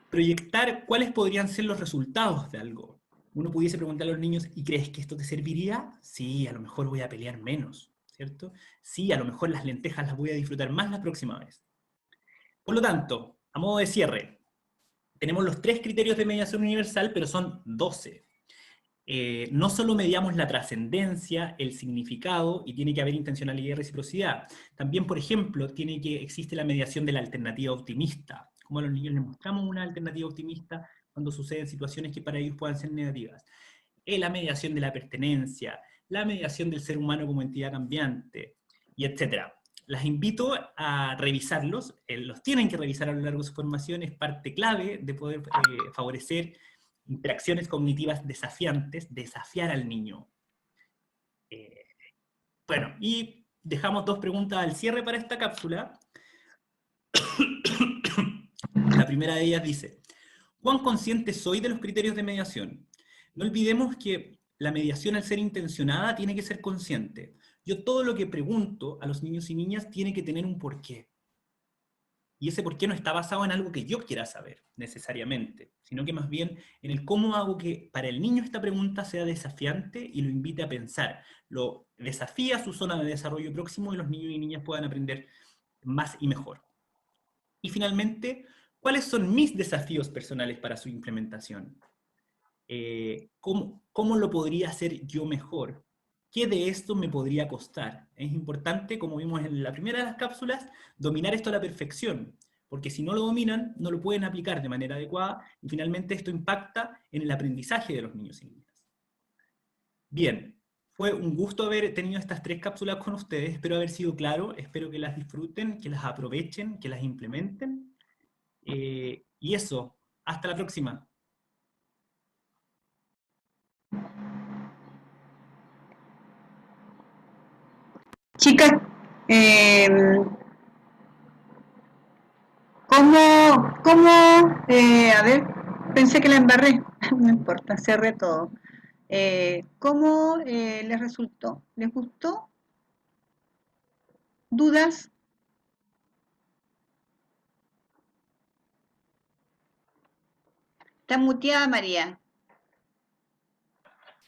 Proyectar cuáles podrían ser los resultados de algo. Uno pudiese preguntar a los niños, ¿y crees que esto te serviría? Sí, a lo mejor voy a pelear menos, ¿cierto? Sí, a lo mejor las lentejas las voy a disfrutar más la próxima vez. Por lo tanto, a modo de cierre, tenemos los 3 criterios de mediación universal, pero son 12. No solo mediamos la trascendencia, el significado, y tiene que haber intencionalidad y reciprocidad. También, por ejemplo, existe la mediación de la alternativa optimista. Como a los niños les mostramos una alternativa optimista cuando suceden situaciones que para ellos puedan ser negativas. La mediación de la pertenencia, la mediación del ser humano como entidad cambiante, y etc. Las invito a revisarlos, los tienen que revisar a lo largo de su formación, es parte clave de poder favorecer interacciones cognitivas desafiantes, desafiar al niño. Bueno, y dejamos 2 preguntas al cierre para esta cápsula. La primera de ellas dice, ¿cuán consciente soy de los criterios de mediación? No olvidemos que la mediación, al ser intencionada, tiene que ser consciente. Yo todo lo que pregunto a los niños y niñas tiene que tener un porqué. Y ese porqué no está basado en algo que yo quiera saber, necesariamente, sino que más bien en el cómo hago que para el niño esta pregunta sea desafiante y lo invite a pensar. Lo desafía a su zona de desarrollo próximo y los niños y niñas puedan aprender más y mejor. Y finalmente, ¿cuáles son mis desafíos personales para su implementación? ¿Cómo lo podría hacer yo mejor? ¿Qué de esto me podría costar? Es importante, como vimos en la primera de las cápsulas, dominar esto a la perfección, porque si no lo dominan, no lo pueden aplicar de manera adecuada, y finalmente esto impacta en el aprendizaje de los niños y niñas. Bien, fue un gusto haber tenido estas 3 cápsulas con ustedes, espero haber sido claro, espero que las disfruten, que las aprovechen, que las implementen, y eso, hasta la próxima. Chicas, a ver, pensé que la embarré, no importa, cerré todo. ¿Cómo les resultó? ¿Les gustó? ¿Dudas? Está muteada, María.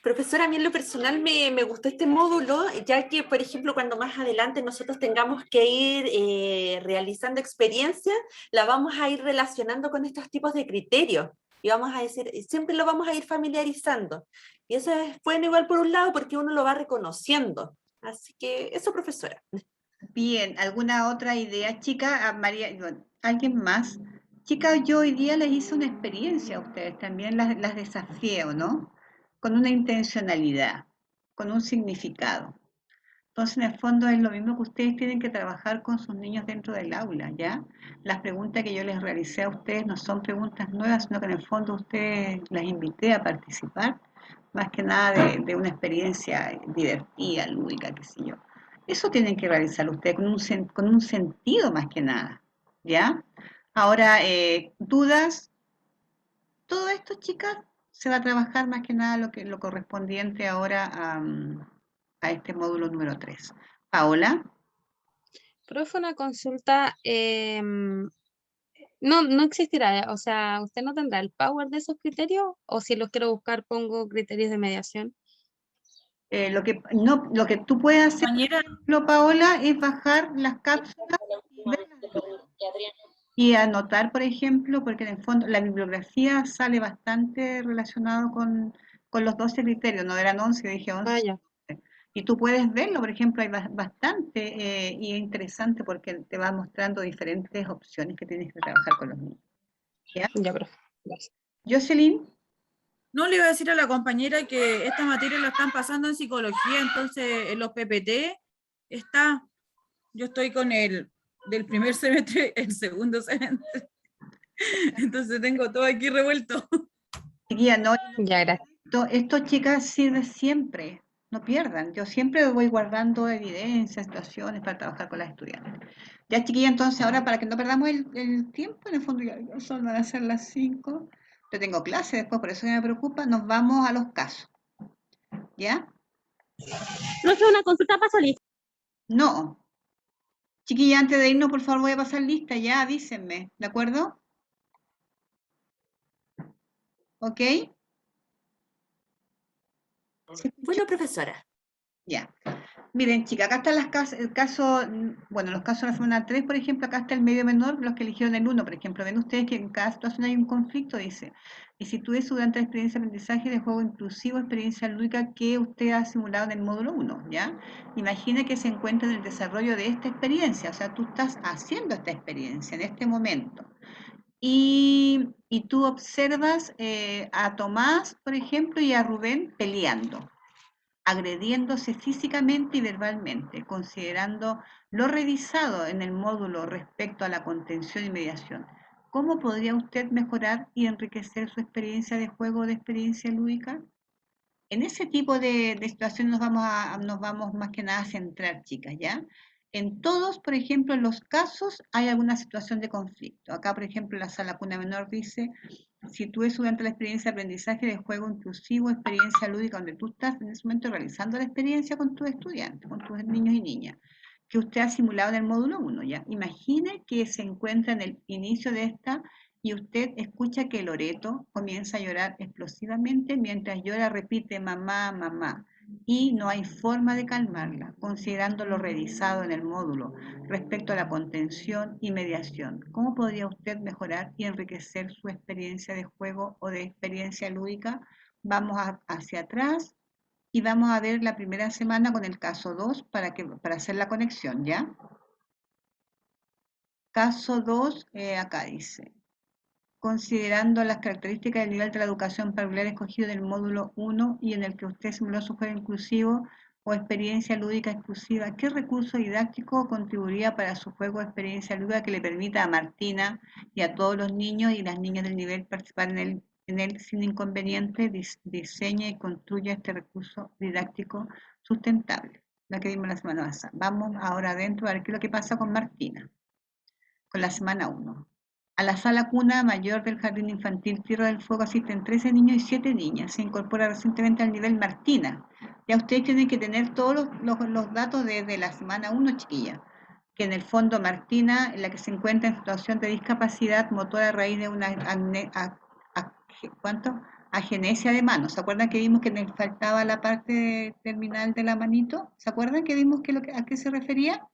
Profesora, a mí en lo personal me gustó este módulo, ya que, por ejemplo, cuando más adelante nosotros tengamos que ir realizando experiencias, la vamos a ir relacionando con estos tipos de criterios. Y vamos a decir, siempre lo vamos a ir familiarizando. Y eso es bueno igual por un lado, porque uno lo va reconociendo. Así que eso, profesora. Bien, ¿alguna otra idea, chica? María, bueno, ¿alguien más? Chicas, yo hoy día les hice una experiencia a ustedes, también las desafié, ¿o no? Con una intencionalidad, con un significado. Entonces, en el fondo es lo mismo que ustedes tienen que trabajar con sus niños dentro del aula, ¿ya? Las preguntas que yo les realicé a ustedes no son preguntas nuevas, sino que en el fondo ustedes las invité a participar, más que nada de una experiencia divertida, lúdica, qué sé yo. Eso tienen que realizar ustedes con un sentido más que nada, ¿ya? Ahora, dudas, todo esto, chicas, se va a trabajar más que nada lo correspondiente ahora a este módulo número 3. Paola, Profe, una consulta, no existirá, o sea, ¿usted no tendrá el power de esos criterios? O si los quiero buscar, pongo criterios de mediación. lo que tú puedes hacer, por Compañera, ejemplo, Paola, es bajar las cápsulas y verlas tú. Y anotar, por ejemplo, porque en el fondo la bibliografía sale bastante relacionado con los 12 criterios, no eran 11, dije 11. Ah, ya, Y tú puedes verlo, por ejemplo, hay bastante y es interesante porque te va mostrando diferentes opciones que tienes que trabajar con los niños. ¿Ya? ya, profe. Gracias. Jocelyn, no le iba a decir a la compañera que esta materia la están pasando en psicología, entonces en los PPT está, yo estoy con el del primer semestre, el segundo semestre, entonces tengo todo aquí revuelto. chiquilla, no, Ya, gracias. esto, chicas, sirve siempre, no pierdan. Yo siempre voy guardando evidencias, situaciones para trabajar con las estudiantes. Ya, chiquilla, entonces ahora para que no perdamos el tiempo, en el fondo ya son van a ser las 5. Yo tengo clase después, por eso me preocupa. Nos vamos a los casos. ¿Ya? Profe, una consulta para Solís. No. Chiquilla, antes de irnos, por favor, voy a pasar lista, ya avísenme, ¿de acuerdo? ¿Ok? ¿Se escucha? Bueno, profesora. Ya. Miren, chicas, acá están el caso, bueno, los casos de la semana 3, por ejemplo, acá está el medio menor, los que eligieron el 1, por ejemplo. Ven ustedes que en cada situación hay un conflicto, dice. Y si tú durante la experiencia de aprendizaje de juego inclusivo, experiencia lúdica que usted ha simulado en el módulo 1, ¿ya? Imagina que se encuentra en el desarrollo de esta experiencia, o sea, tú estás haciendo esta experiencia en este momento. Y tú observas a Tomás, por ejemplo, y a Rubén peleando, agrediéndose físicamente y verbalmente, considerando lo revisado en el módulo respecto a la contención y mediación. ¿Cómo podría usted mejorar y enriquecer su experiencia de juego o de experiencia lúdica? En ese tipo de situaciones nos vamos más que nada a centrar, chicas, ¿ya? En todos, por ejemplo, en los casos hay alguna situación de conflicto. Acá, por ejemplo, la sala cuna menor dice, si tú es durante la experiencia de aprendizaje de juego inclusivo, experiencia lúdica, donde tú estás en ese momento realizando la experiencia con tus estudiantes, con tus niños y niñas, que usted ha simulado en el módulo 1, ¿ya? Imagine que se encuentra en el inicio de esta y usted escucha que Loreto comienza a llorar explosivamente mientras llora, repite mamá, mamá, y no hay forma de calmarla, considerando lo revisado en el módulo respecto a la contención y mediación. ¿Cómo podría usted mejorar y enriquecer su experiencia de juego o de experiencia lúdica? Vamos hacia atrás y vamos a ver la primera semana con el caso 2 para hacer la conexión, ¿ya? Caso 2, acá dice, considerando las características del nivel de la educación particular escogido en el módulo 1 y en el que usted simuló su juego inclusivo o experiencia lúdica exclusiva, ¿qué recurso didáctico contribuiría para su juego o experiencia lúdica que le permita a Martina y a todos los niños y las niñas del nivel participar en él sin inconveniente? Diseña y construya este recurso didáctico sustentable, la que vimos la semana pasada. Vamos ahora adentro a ver qué es lo que pasa con Martina, con la semana 1. A la sala cuna mayor del Jardín Infantil Tierra del Fuego asisten 13 niños y 7 niñas. Se incorpora recientemente al nivel Martina. Ya ustedes tienen que tener todos los datos desde la semana 1, chiquilla. Que en el fondo Martina, en la que se encuentra en situación de discapacidad motora a raíz de una agenesia de mano. ¿Se acuerdan que vimos que les faltaba la parte terminal de la manito? ¿Se acuerdan que vimos a qué se refería?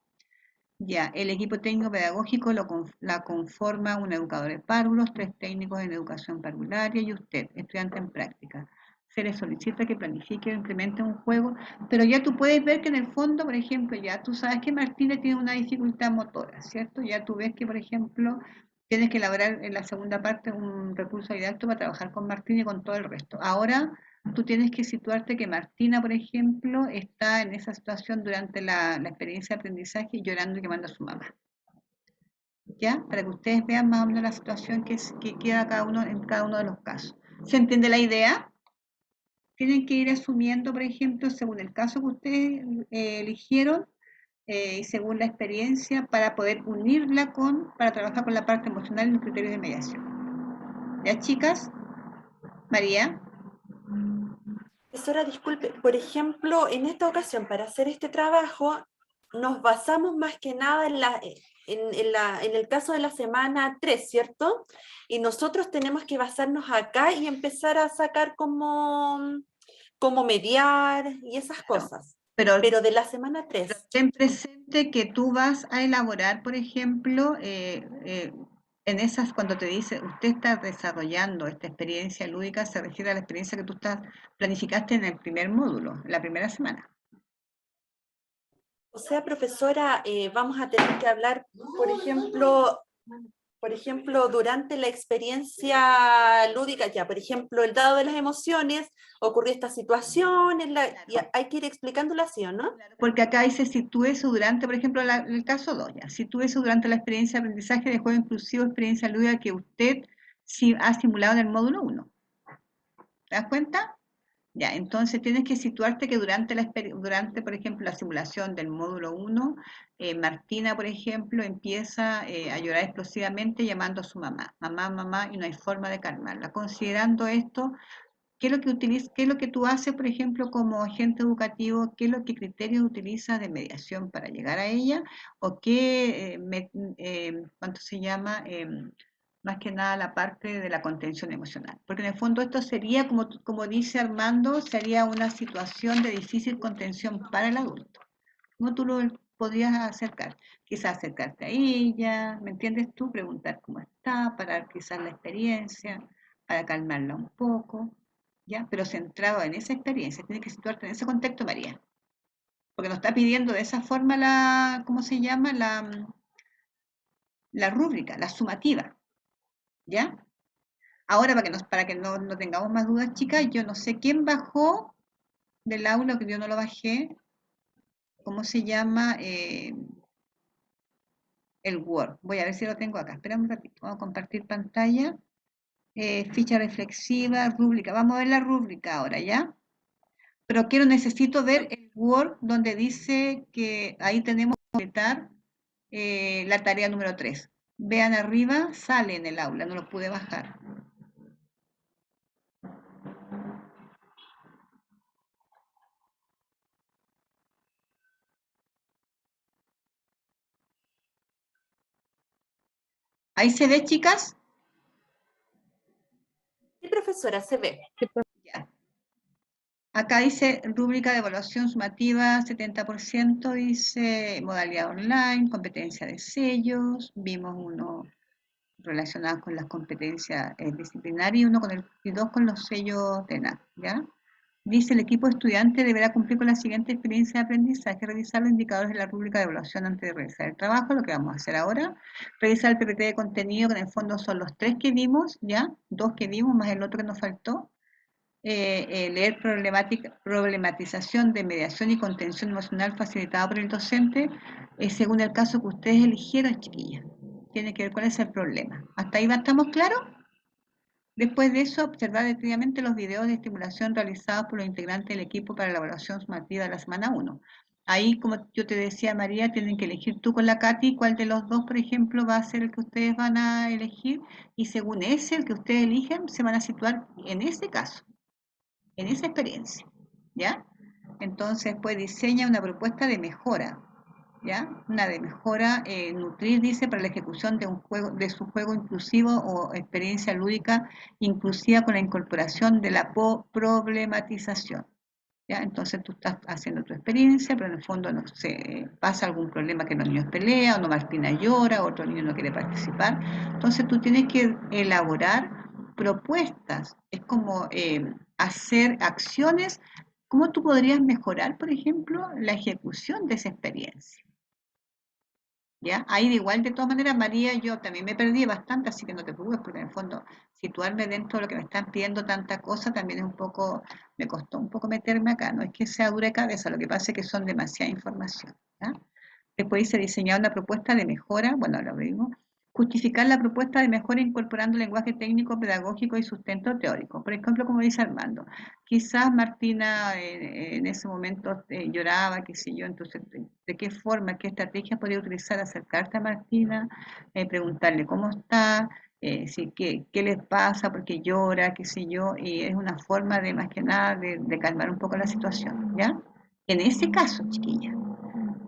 Ya, el equipo técnico pedagógico la conforma un educador de párvulos, 3 técnicos en educación parvularia y usted, estudiante en práctica. Se le solicita que planifique o implemente un juego, pero ya tú puedes ver que en el fondo, por ejemplo, ya tú sabes que Martina tiene una dificultad motora, ¿cierto? Ya tú ves que, por ejemplo, tienes que elaborar en la segunda parte un recurso didáctico para trabajar con Martina y con todo el resto. Ahora tú tienes que situarte que Martina, por ejemplo, está en esa situación durante la experiencia de aprendizaje llorando y llamando a su mamá. ¿Ya? Para que ustedes vean más o menos la situación que queda en cada uno de los casos. ¿Se entiende la idea? Tienen que ir asumiendo, por ejemplo, según el caso que ustedes eligieron y según la experiencia, para poder unirla para trabajar con la parte emocional y los criterios de mediación. ¿Ya, chicas? María. Profesora, disculpe, por ejemplo, en esta ocasión, para hacer este trabajo, nos basamos más que nada en el caso de la semana 3, ¿cierto? Y nosotros tenemos que basarnos acá y empezar a sacar como mediar y esas cosas. Pero de la semana 3. Ten presente que tú vas a elaborar, por ejemplo, en esas, cuando te dice, usted está desarrollando esta experiencia lúdica, se refiere a la experiencia que tú planificaste en el primer módulo, en la primera semana. O sea, profesora, vamos a tener que hablar, por ejemplo, durante la experiencia lúdica, ya, por ejemplo, el dado de las emociones, ocurrió esta situación, y hay que ir explicándola así, ¿o no? Porque acá dice, sitúe eso durante, por ejemplo, el caso 2, ya, sitúe eso durante la experiencia de aprendizaje de juego inclusivo, experiencia lúdica que usted ha simulado en el módulo 1. ¿Te das cuenta? Ya, entonces tienes que situarte que durante, por ejemplo, la simulación del módulo 1, Martina, por ejemplo, empieza a llorar explosivamente llamando a su mamá, mamá, mamá, y no hay forma de calmarla. Considerando esto, ¿qué es lo que tú haces, por ejemplo, como agente educativo? ¿Qué es lo que criterios utilizas de mediación para llegar a ella? ¿O qué, cuánto se llama? Más que nada la parte de la contención emocional. Porque en el fondo esto sería, como dice Armando, sería una situación de difícil contención para el adulto. ¿Cómo tú lo podrías acercar? Quizás acercarte a ella, ¿me entiendes tú? Preguntar cómo está, para quizás la experiencia, para calmarla un poco, ¿ya? Pero centrado en esa experiencia, tienes que situarte en ese contexto, María. Porque nos está pidiendo de esa forma ¿cómo se llama? La rúbrica, la sumativa. ¿Ya? Ahora, para que no tengamos más dudas, chicas, yo no sé quién bajó del aula, que yo no lo bajé. ¿Cómo se llama? El Word. Voy a ver si lo tengo acá. Espera un ratito. Vamos a compartir pantalla. Ficha reflexiva, rúbrica. Vamos a ver la rúbrica ahora, ¿ya? Pero necesito ver el Word donde dice que ahí tenemos que completar la tarea número 3. Vean arriba, sale en el aula, no lo pude bajar. ¿Ahí se ve, chicas? Sí, profesora, se ve. Ya. Acá dice rúbrica de evaluación sumativa, 70%, dice modalidad online, competencia de sellos, vimos uno relacionado con las competencias disciplinarias y dos con los sellos de NAC, ¿ya? Dice el equipo estudiante deberá cumplir con la siguiente experiencia de aprendizaje, revisar los indicadores de la rúbrica de evaluación antes de realizar el trabajo, lo que vamos a hacer ahora, revisar el PPT de contenido, que en el fondo son los 3 que vimos, ¿ya? 2 que vimos, más el otro que nos faltó, leer problematización de mediación y contención emocional facilitada por el docente, según el caso que ustedes eligieron, chiquillas. Tiene que ver cuál es el problema. ¿Hasta ahí estamos claros? Después de eso, observar detenidamente los videos de estimulación realizados por los integrantes del equipo para la evaluación sumativa de la semana 1. Ahí, como yo te decía, María, tienen que elegir tú con la Katy cuál de los dos, por ejemplo, va a ser el que ustedes van a elegir, y según ese, el que ustedes eligen, se van a situar en ese caso, en esa experiencia, ¿ya? Entonces, pues diseña una propuesta de mejora, ¿ya? Una de mejora, nutrir, dice, para la ejecución de un juego, de su juego inclusivo o experiencia lúdica inclusiva con la incorporación de la problematización. ¿Ya? Entonces tú estás haciendo tu experiencia, pero en el fondo no sé, pasa algún problema que los niños pelean, o Martina llora, o otro niño no quiere participar. Entonces tú tienes que elaborar propuestas, es como hacer acciones, cómo tú podrías mejorar, por ejemplo, la ejecución de esa experiencia. ¿Ya? Ahí de igual, de todas maneras, María, yo también me perdí bastante, así que no te preocupes, porque en el fondo situarme dentro de lo que me están pidiendo tanta cosa también es un poco, me costó un poco meterme acá, no es que sea dura de cabeza, lo que pasa es que son demasiada información, ¿ya? Después dice diseñar una propuesta de mejora, bueno, lo mismo. Justificar la propuesta de mejora incorporando lenguaje técnico, pedagógico y sustento teórico. Por ejemplo, como dice Armando, quizás Martina en ese momento lloraba, qué sé yo, entonces, ¿de qué forma, qué estrategia podría utilizar? Acercarte a Martina, preguntarle cómo está, qué les pasa, porque llora, qué sé yo, y es una forma de, más que nada, de calmar un poco la situación, ¿ya? En ese caso, chiquilla.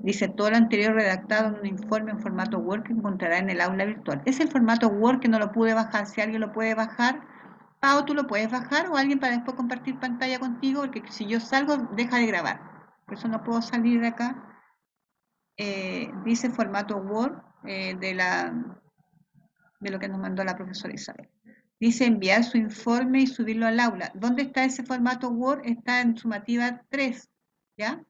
Dice, todo lo anterior redactado en un informe en formato Word que encontrará en el aula virtual. Es el formato Word que no lo pude bajar. Si alguien lo puede bajar, Pau, tú lo puedes bajar, o alguien para después compartir pantalla contigo, porque si yo salgo, deja de grabar. Por eso no puedo salir de acá. Dice formato Word de lo que nos mandó la profesora Isabel. Dice enviar su informe y subirlo al aula. ¿Dónde está ese formato Word? Está en sumativa 3, ¿ya?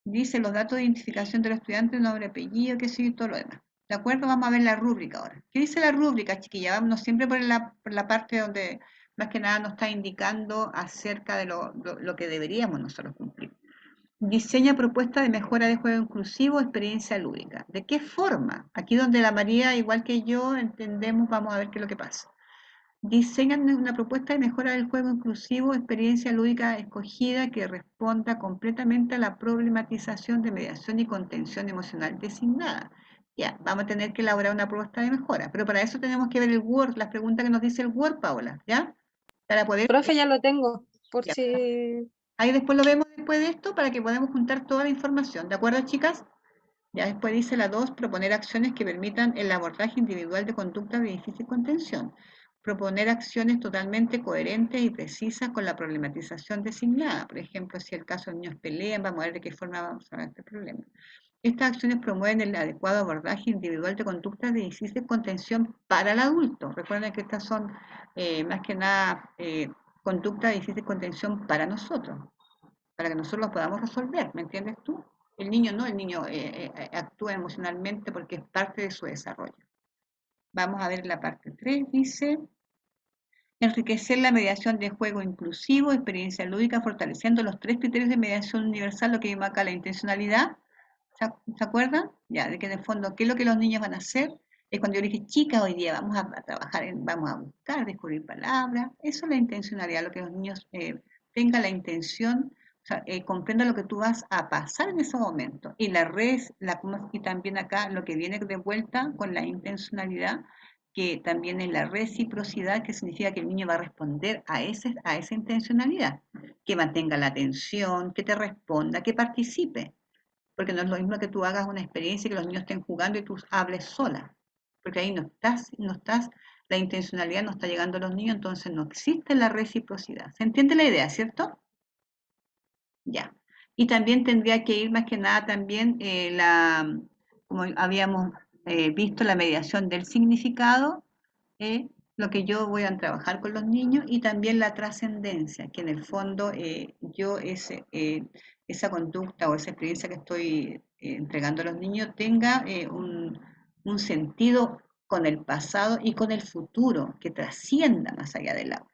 Dice los datos de identificación del estudiante, nombre, apellido, qué sé yo, y todo lo demás. ¿De acuerdo? Vamos a ver la rúbrica ahora. ¿Qué dice la rúbrica, chiquilla? Vámonos siempre por la parte donde más que nada nos está indicando acerca de lo que deberíamos nosotros cumplir. Diseña propuesta de mejora de juego inclusivo, experiencia lúdica. ¿De qué forma? Aquí donde la María, igual que yo, entendemos, vamos a ver qué es lo que pasa. Diseñan una propuesta de mejora del juego inclusivo, experiencia lúdica escogida que responda completamente a la problematización de mediación y contención emocional designada. Ya, vamos a tener que elaborar una propuesta de mejora, pero para eso tenemos que ver el Word, las preguntas que nos dice el Word, Paola, ¿ya? Para poder... Profe, ya lo tengo, por Ya. si... Ahí después lo vemos después de esto para que podamos juntar toda la información, ¿de acuerdo, chicas? Ya después dice la 2, proponer acciones que permitan el abordaje individual de conductas de difícil contención. Proponer acciones totalmente coherentes y precisas con la problematización designada. Por ejemplo, si el caso de niños pelean, vamos a ver de qué forma vamos a ver este problema. Estas acciones promueven el adecuado abordaje individual de conductas de difícil contención para el adulto. Recuerden que estas son más que nada conductas de difícil contención para nosotros, para que nosotros las podamos resolver, ¿me entiendes tú? El niño no, el niño actúa emocionalmente porque es parte de su desarrollo. Vamos a ver la parte 3, dice, enriquecer la mediación de juego inclusivo, experiencia lúdica, fortaleciendo los 3 criterios de mediación universal, lo que vimos acá, la intencionalidad, ¿se acuerdan? Ya, de que en el fondo, ¿qué es lo que los niños van a hacer? Es cuando yo le dije, chicas, hoy día vamos a trabajar, vamos a buscar, descubrir palabras, eso es la intencionalidad, lo que los niños tengan la intención, o sea, comprenda lo que tú vas a pasar en ese momento. Y la red, y también acá lo que viene de vuelta con la intencionalidad, que también es la reciprocidad, que significa que el niño va a responder a esa intencionalidad, que mantenga la atención, que te responda, que participe, porque no es lo mismo que tú hagas una experiencia y que los niños estén jugando y tú hables sola, porque ahí la intencionalidad no está llegando a los niños, entonces no existe la reciprocidad. ¿Se entiende la idea, cierto? Ya. Y también tendría que ir más que nada también como habíamos visto, la mediación del significado, lo que yo voy a trabajar con los niños, y también la trascendencia, que en el fondo esa conducta o esa experiencia que estoy entregando a los niños tenga un sentido con el pasado y con el futuro, que trascienda más allá del aula.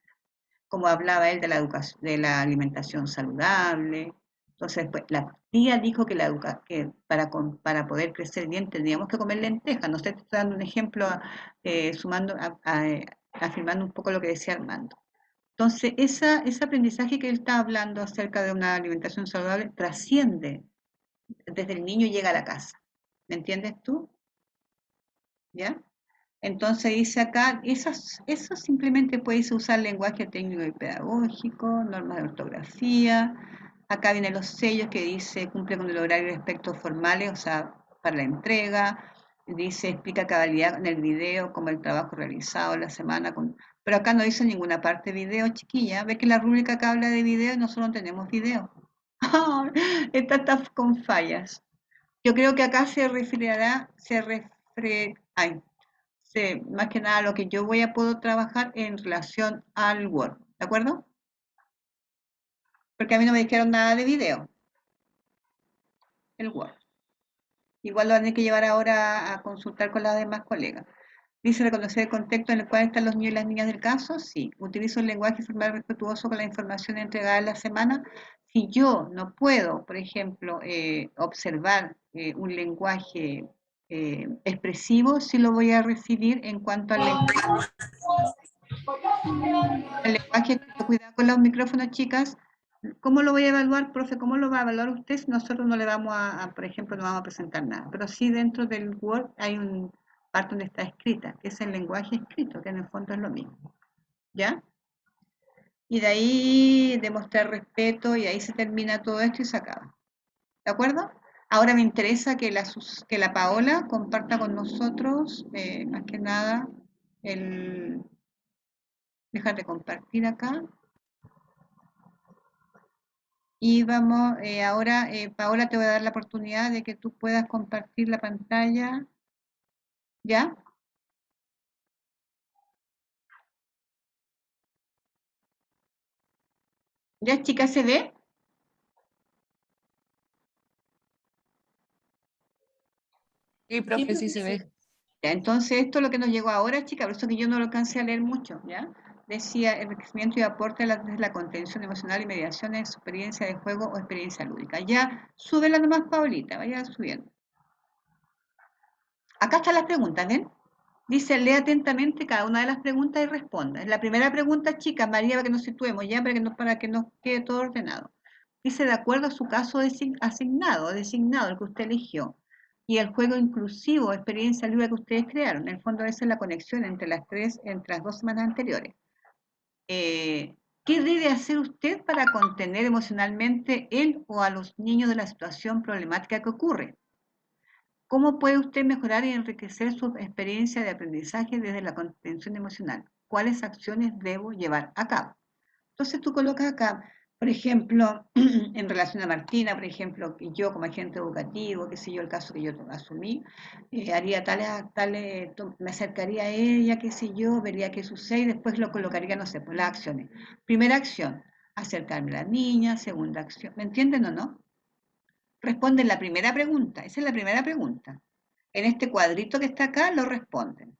Como hablaba él de la educación, de la alimentación saludable. Entonces, pues, la tía dijo que que para poder crecer bien tendríamos que comer lentejas. No sé, estoy dando un ejemplo, afirmando un poco lo que decía Armando. Entonces, ese aprendizaje que él está hablando acerca de una alimentación saludable trasciende desde el niño llega a la casa. ¿Me entiendes tú? ¿Ya? Entonces dice acá, eso simplemente puedes usar lenguaje técnico y pedagógico, normas de ortografía. Acá vienen los sellos que dice cumple con el horario de aspectos formales, o sea, para la entrega. Dice explica cabalidad en el video, como el trabajo realizado la semana. Pero acá no dice ninguna parte video, chiquilla. Ve que la rúbrica acá habla de video y nosotros no tenemos video. Esta está con fallas. Yo creo que acá más que nada lo que yo voy a poder trabajar en relación al Word, ¿de acuerdo? Porque a mí no me dijeron nada de video, el Word. Igual lo van a tener que llevar ahora a consultar con las demás colegas. Dice reconocer el contexto en el cual están los niños y las niñas del caso. Sí. Utilizo un lenguaje formal respetuoso con la información entregada en la semana. Si yo no puedo, por ejemplo, observar un lenguaje expresivo, sí lo voy a recibir en cuanto al lenguaje. Cuidado con los micrófonos, chicas. ¿Cómo lo voy a evaluar, profe? ¿Cómo lo va a evaluar usted? Nosotros no le vamos por ejemplo, no vamos a presentar nada. Pero sí dentro del Word hay un parte donde está escrita, que es el lenguaje escrito, que en el fondo es lo mismo. ¿Ya? Y de ahí demostrar respeto y ahí se termina todo esto y se acaba. ¿De acuerdo? Ahora me interesa que la Paola comparta con nosotros, más que nada, déjate compartir acá. Y vamos, ahora, Paola, te voy a dar la oportunidad de que tú puedas compartir la pantalla. ¿Ya? ¿Ya, chicas, se ve? Sí, profe, sí se ve. Ya, entonces, esto es lo que nos llegó ahora, chicas, por eso que yo no lo alcancé a leer mucho, ¿ya? Decía, enriquecimiento y aporte desde la contención emocional y mediación en su experiencia de juego o experiencia lúdica. Ya, súbela nomás, Paulita, vaya subiendo. Acá están las preguntas, ¿ven? Dice, lee atentamente cada una de las preguntas y responda. La primera pregunta, chicas, María, para que nos situemos ya, para que nos quede todo ordenado. Dice, de acuerdo a su caso designado, el que usted eligió, y el juego inclusivo, experiencia libre que ustedes crearon. En el fondo esa es la conexión entre las 2 semanas anteriores. ¿Qué debe hacer usted para contener emocionalmente él o a los niños de la situación problemática que ocurre? ¿Cómo puede usted mejorar y enriquecer su experiencia de aprendizaje desde la contención emocional? ¿Cuáles acciones debo llevar a cabo? Entonces tú colocas acá, por ejemplo, en relación a Martina, por ejemplo, que yo como agente educativo, qué sé yo, el caso que yo asumí, haría me acercaría a ella, qué sé yo, vería qué sucede y después lo colocaría, no sé, por las acciones. Primera acción, acercarme a la niña. Segunda acción, ¿me entienden o no? Responden la primera pregunta, esa es la primera pregunta. En este cuadrito que está acá lo responden.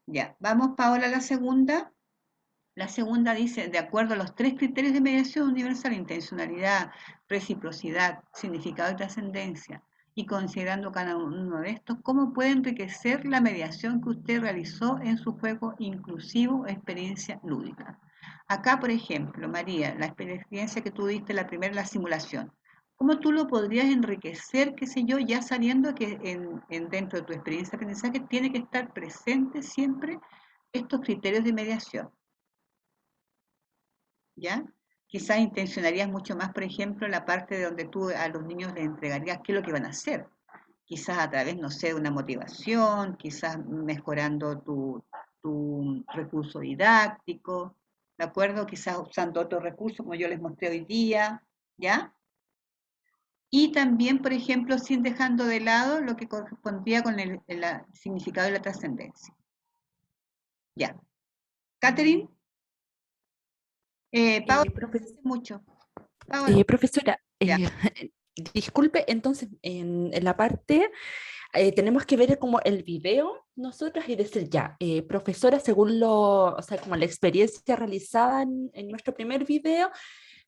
Ya, vamos Paola a la segunda. La segunda dice, de acuerdo a los 3 criterios de mediación universal, intencionalidad, reciprocidad, significado y trascendencia, y considerando cada uno de estos, ¿cómo puede enriquecer la mediación que usted realizó en su juego inclusivo experiencia lúdica? Acá, por ejemplo, María, la experiencia que tú diste, la primera, la simulación. ¿Cómo tú lo podrías enriquecer, qué sé yo, ya sabiendo que dentro de tu experiencia de aprendizaje tiene que estar presente siempre estos criterios de mediación? ¿Ya? Quizás intencionarías mucho más, por ejemplo, la parte de donde tú a los niños les entregarías qué es lo que van a hacer. Quizás a través, no sé, de una motivación, quizás mejorando tu recurso didáctico, ¿de acuerdo? Quizás usando otro recurso como yo les mostré hoy día, ¿ya? Y también, por ejemplo, sin dejando de lado lo que correspondía con el significado de la trascendencia. ¿Ya? Catherine. Paola, mucho. Paola. Profesora, Ya. disculpe, entonces en la parte tenemos que ver como el video nosotros y decir ya, profesora, según o sea, como la experiencia realizada en nuestro primer video,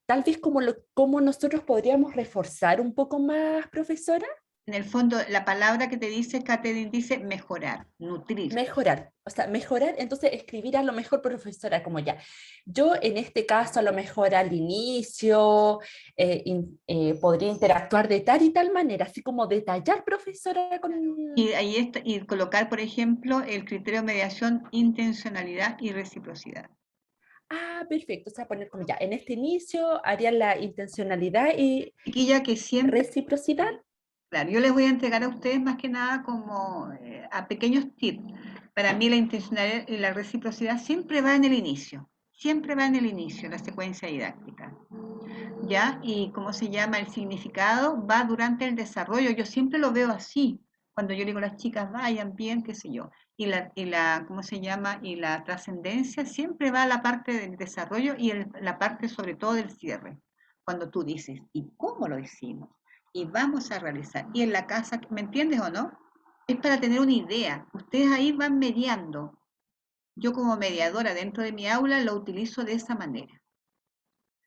tal vez como nosotros podríamos reforzar un poco más, profesora. En el fondo, la palabra que te dice, Catherine, dice mejorar, nutrir. Mejorar, o sea, mejorar, entonces escribir a lo mejor, profesora, como ya, yo en este caso a lo mejor al inicio podría interactuar de tal y tal manera, así como detallar, profesora, con... Y ahí está, y colocar, por ejemplo, el criterio de mediación, intencionalidad y reciprocidad. Ah, perfecto, o sea, poner como ya, en este inicio haría la intencionalidad y Chiquilla, que siempre, reciprocidad. claro, yo les voy a entregar a ustedes más que nada como a pequeños tips. Para mí la intencionalidad y la reciprocidad siempre va en el inicio, la secuencia didáctica. ¿Ya? Y cómo se llama, el significado va durante el desarrollo. Yo siempre lo veo así, cuando yo digo a las chicas vayan bien, qué sé yo. ¿Cómo se llama? Y la trascendencia siempre va a la parte del desarrollo y la parte sobre todo del cierre. Cuando tú dices, ¿y cómo lo hicimos? Y vamos a realizar. Y en la casa, ¿me entiendes o no? Es para tener una idea. Ustedes ahí van mediando. Yo como mediadora dentro de mi aula lo utilizo de esa manera.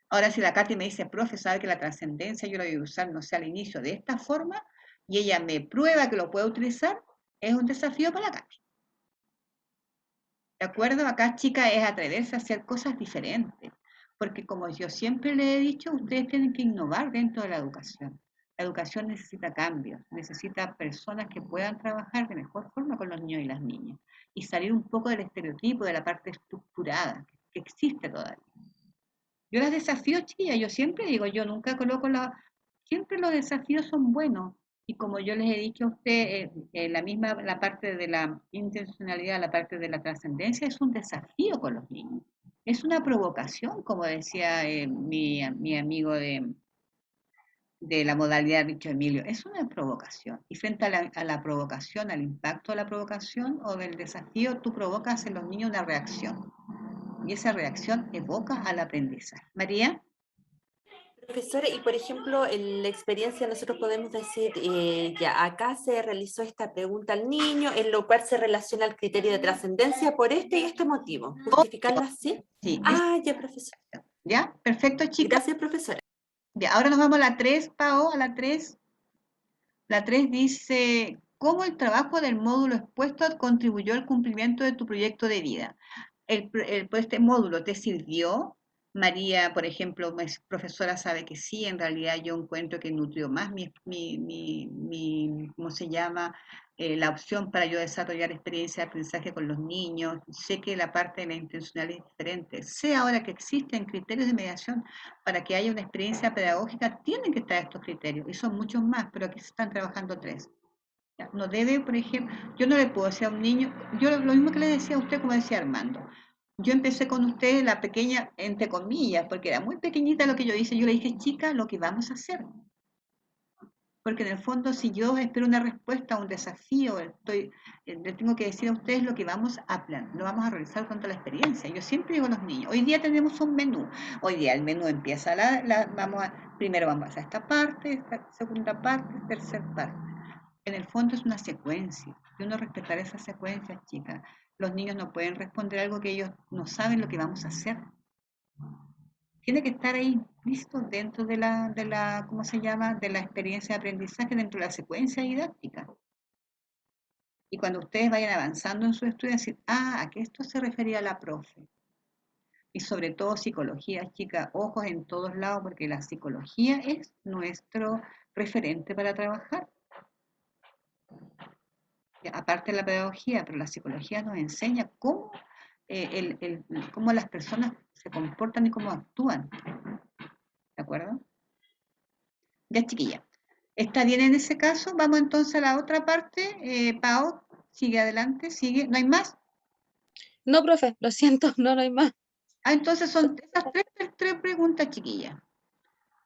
Ahora, si la Katy me dice, profe, sabe que la trascendencia yo la voy a usar, no sé, al inicio de esta forma, y ella me prueba que lo puede utilizar, es un desafío para la Katy. ¿De acuerdo? Acá, chica, es atreverse a hacer cosas diferentes. Porque como yo siempre le he dicho, ustedes tienen que innovar dentro de la educación. La educación necesita cambios, necesita personas que puedan trabajar de mejor forma con los niños y las niñas. Y salir un poco del estereotipo, de la parte estructurada que existe todavía. Yo las desafío, chiquillas, yo siempre digo, yo nunca coloco siempre los desafíos son buenos. Y como yo les he dicho a ustedes, la parte de la intencionalidad, la parte de la trascendencia, es un desafío con los niños. Es una provocación, como decía mi amigo de la modalidad, dicho Emilio, es una provocación. Y frente a la provocación, al impacto de la provocación o del desafío, tú provocas en los niños una reacción. Y esa reacción evoca al aprendizaje. María. Profesora, y por ejemplo, en la experiencia nosotros podemos decir, ya acá se realizó esta pregunta al niño, en lo cual se relaciona el criterio de trascendencia por este y este motivo. ¿Justificarlo así? Sí. Ah, ya, profesora. ¿Ya? Perfecto, chicas. Gracias, profesora. Ya, ahora nos vamos a la 3, Pao, a la 3. La 3 dice, ¿cómo el trabajo del módulo expuesto contribuyó al cumplimiento de tu proyecto de vida? Este módulo te sirvió. María, por ejemplo, profesora, sabe que sí, en realidad yo encuentro que nutrió más ¿cómo se llama? La opción para yo desarrollar experiencia de aprendizaje con los niños. Sé que la parte de la intencionalidad es diferente. Sé ahora que existen criterios de mediación para que haya una experiencia pedagógica, tienen que estar estos criterios, y son muchos más, pero aquí se están trabajando 3. No debe, por ejemplo, yo no le puedo decir a un niño, yo lo mismo que le decía a usted, como decía Armando, yo empecé con usted la pequeña, entre comillas, porque era muy pequeñita lo que yo hice, yo le dije, chica, lo que vamos a hacer. Porque en el fondo, si yo espero una respuesta a un desafío, le tengo que decir a ustedes lo que vamos a lo vamos a realizar con toda la experiencia. Yo siempre digo a los niños, hoy día tenemos un menú, hoy día el menú empieza, primero vamos a hacer esta parte, esta segunda parte, tercera parte. En el fondo es una secuencia, y uno respetar esas secuencias, chicas. Los niños no pueden responder algo que ellos no saben lo que vamos a hacer. Tiene que estar ahí listo dentro de ¿cómo se llama? De la experiencia de aprendizaje, dentro de la secuencia didáctica. Y cuando ustedes vayan avanzando en su estudio, decir, ¿a qué esto se refería la profe? Y sobre todo psicología, chicas, ojos en todos lados, porque la psicología es nuestro referente para trabajar. Aparte de la pedagogía, pero la psicología nos enseña cómo, cómo las personas se comportan y cómo actúan. ¿De acuerdo? Ya, chiquilla. ¿Está bien en ese caso? Vamos entonces a la otra parte. Pao, sigue adelante, sigue. ¿No hay más? No, profe, lo siento, no hay más. Entonces son esas tres preguntas, chiquillas.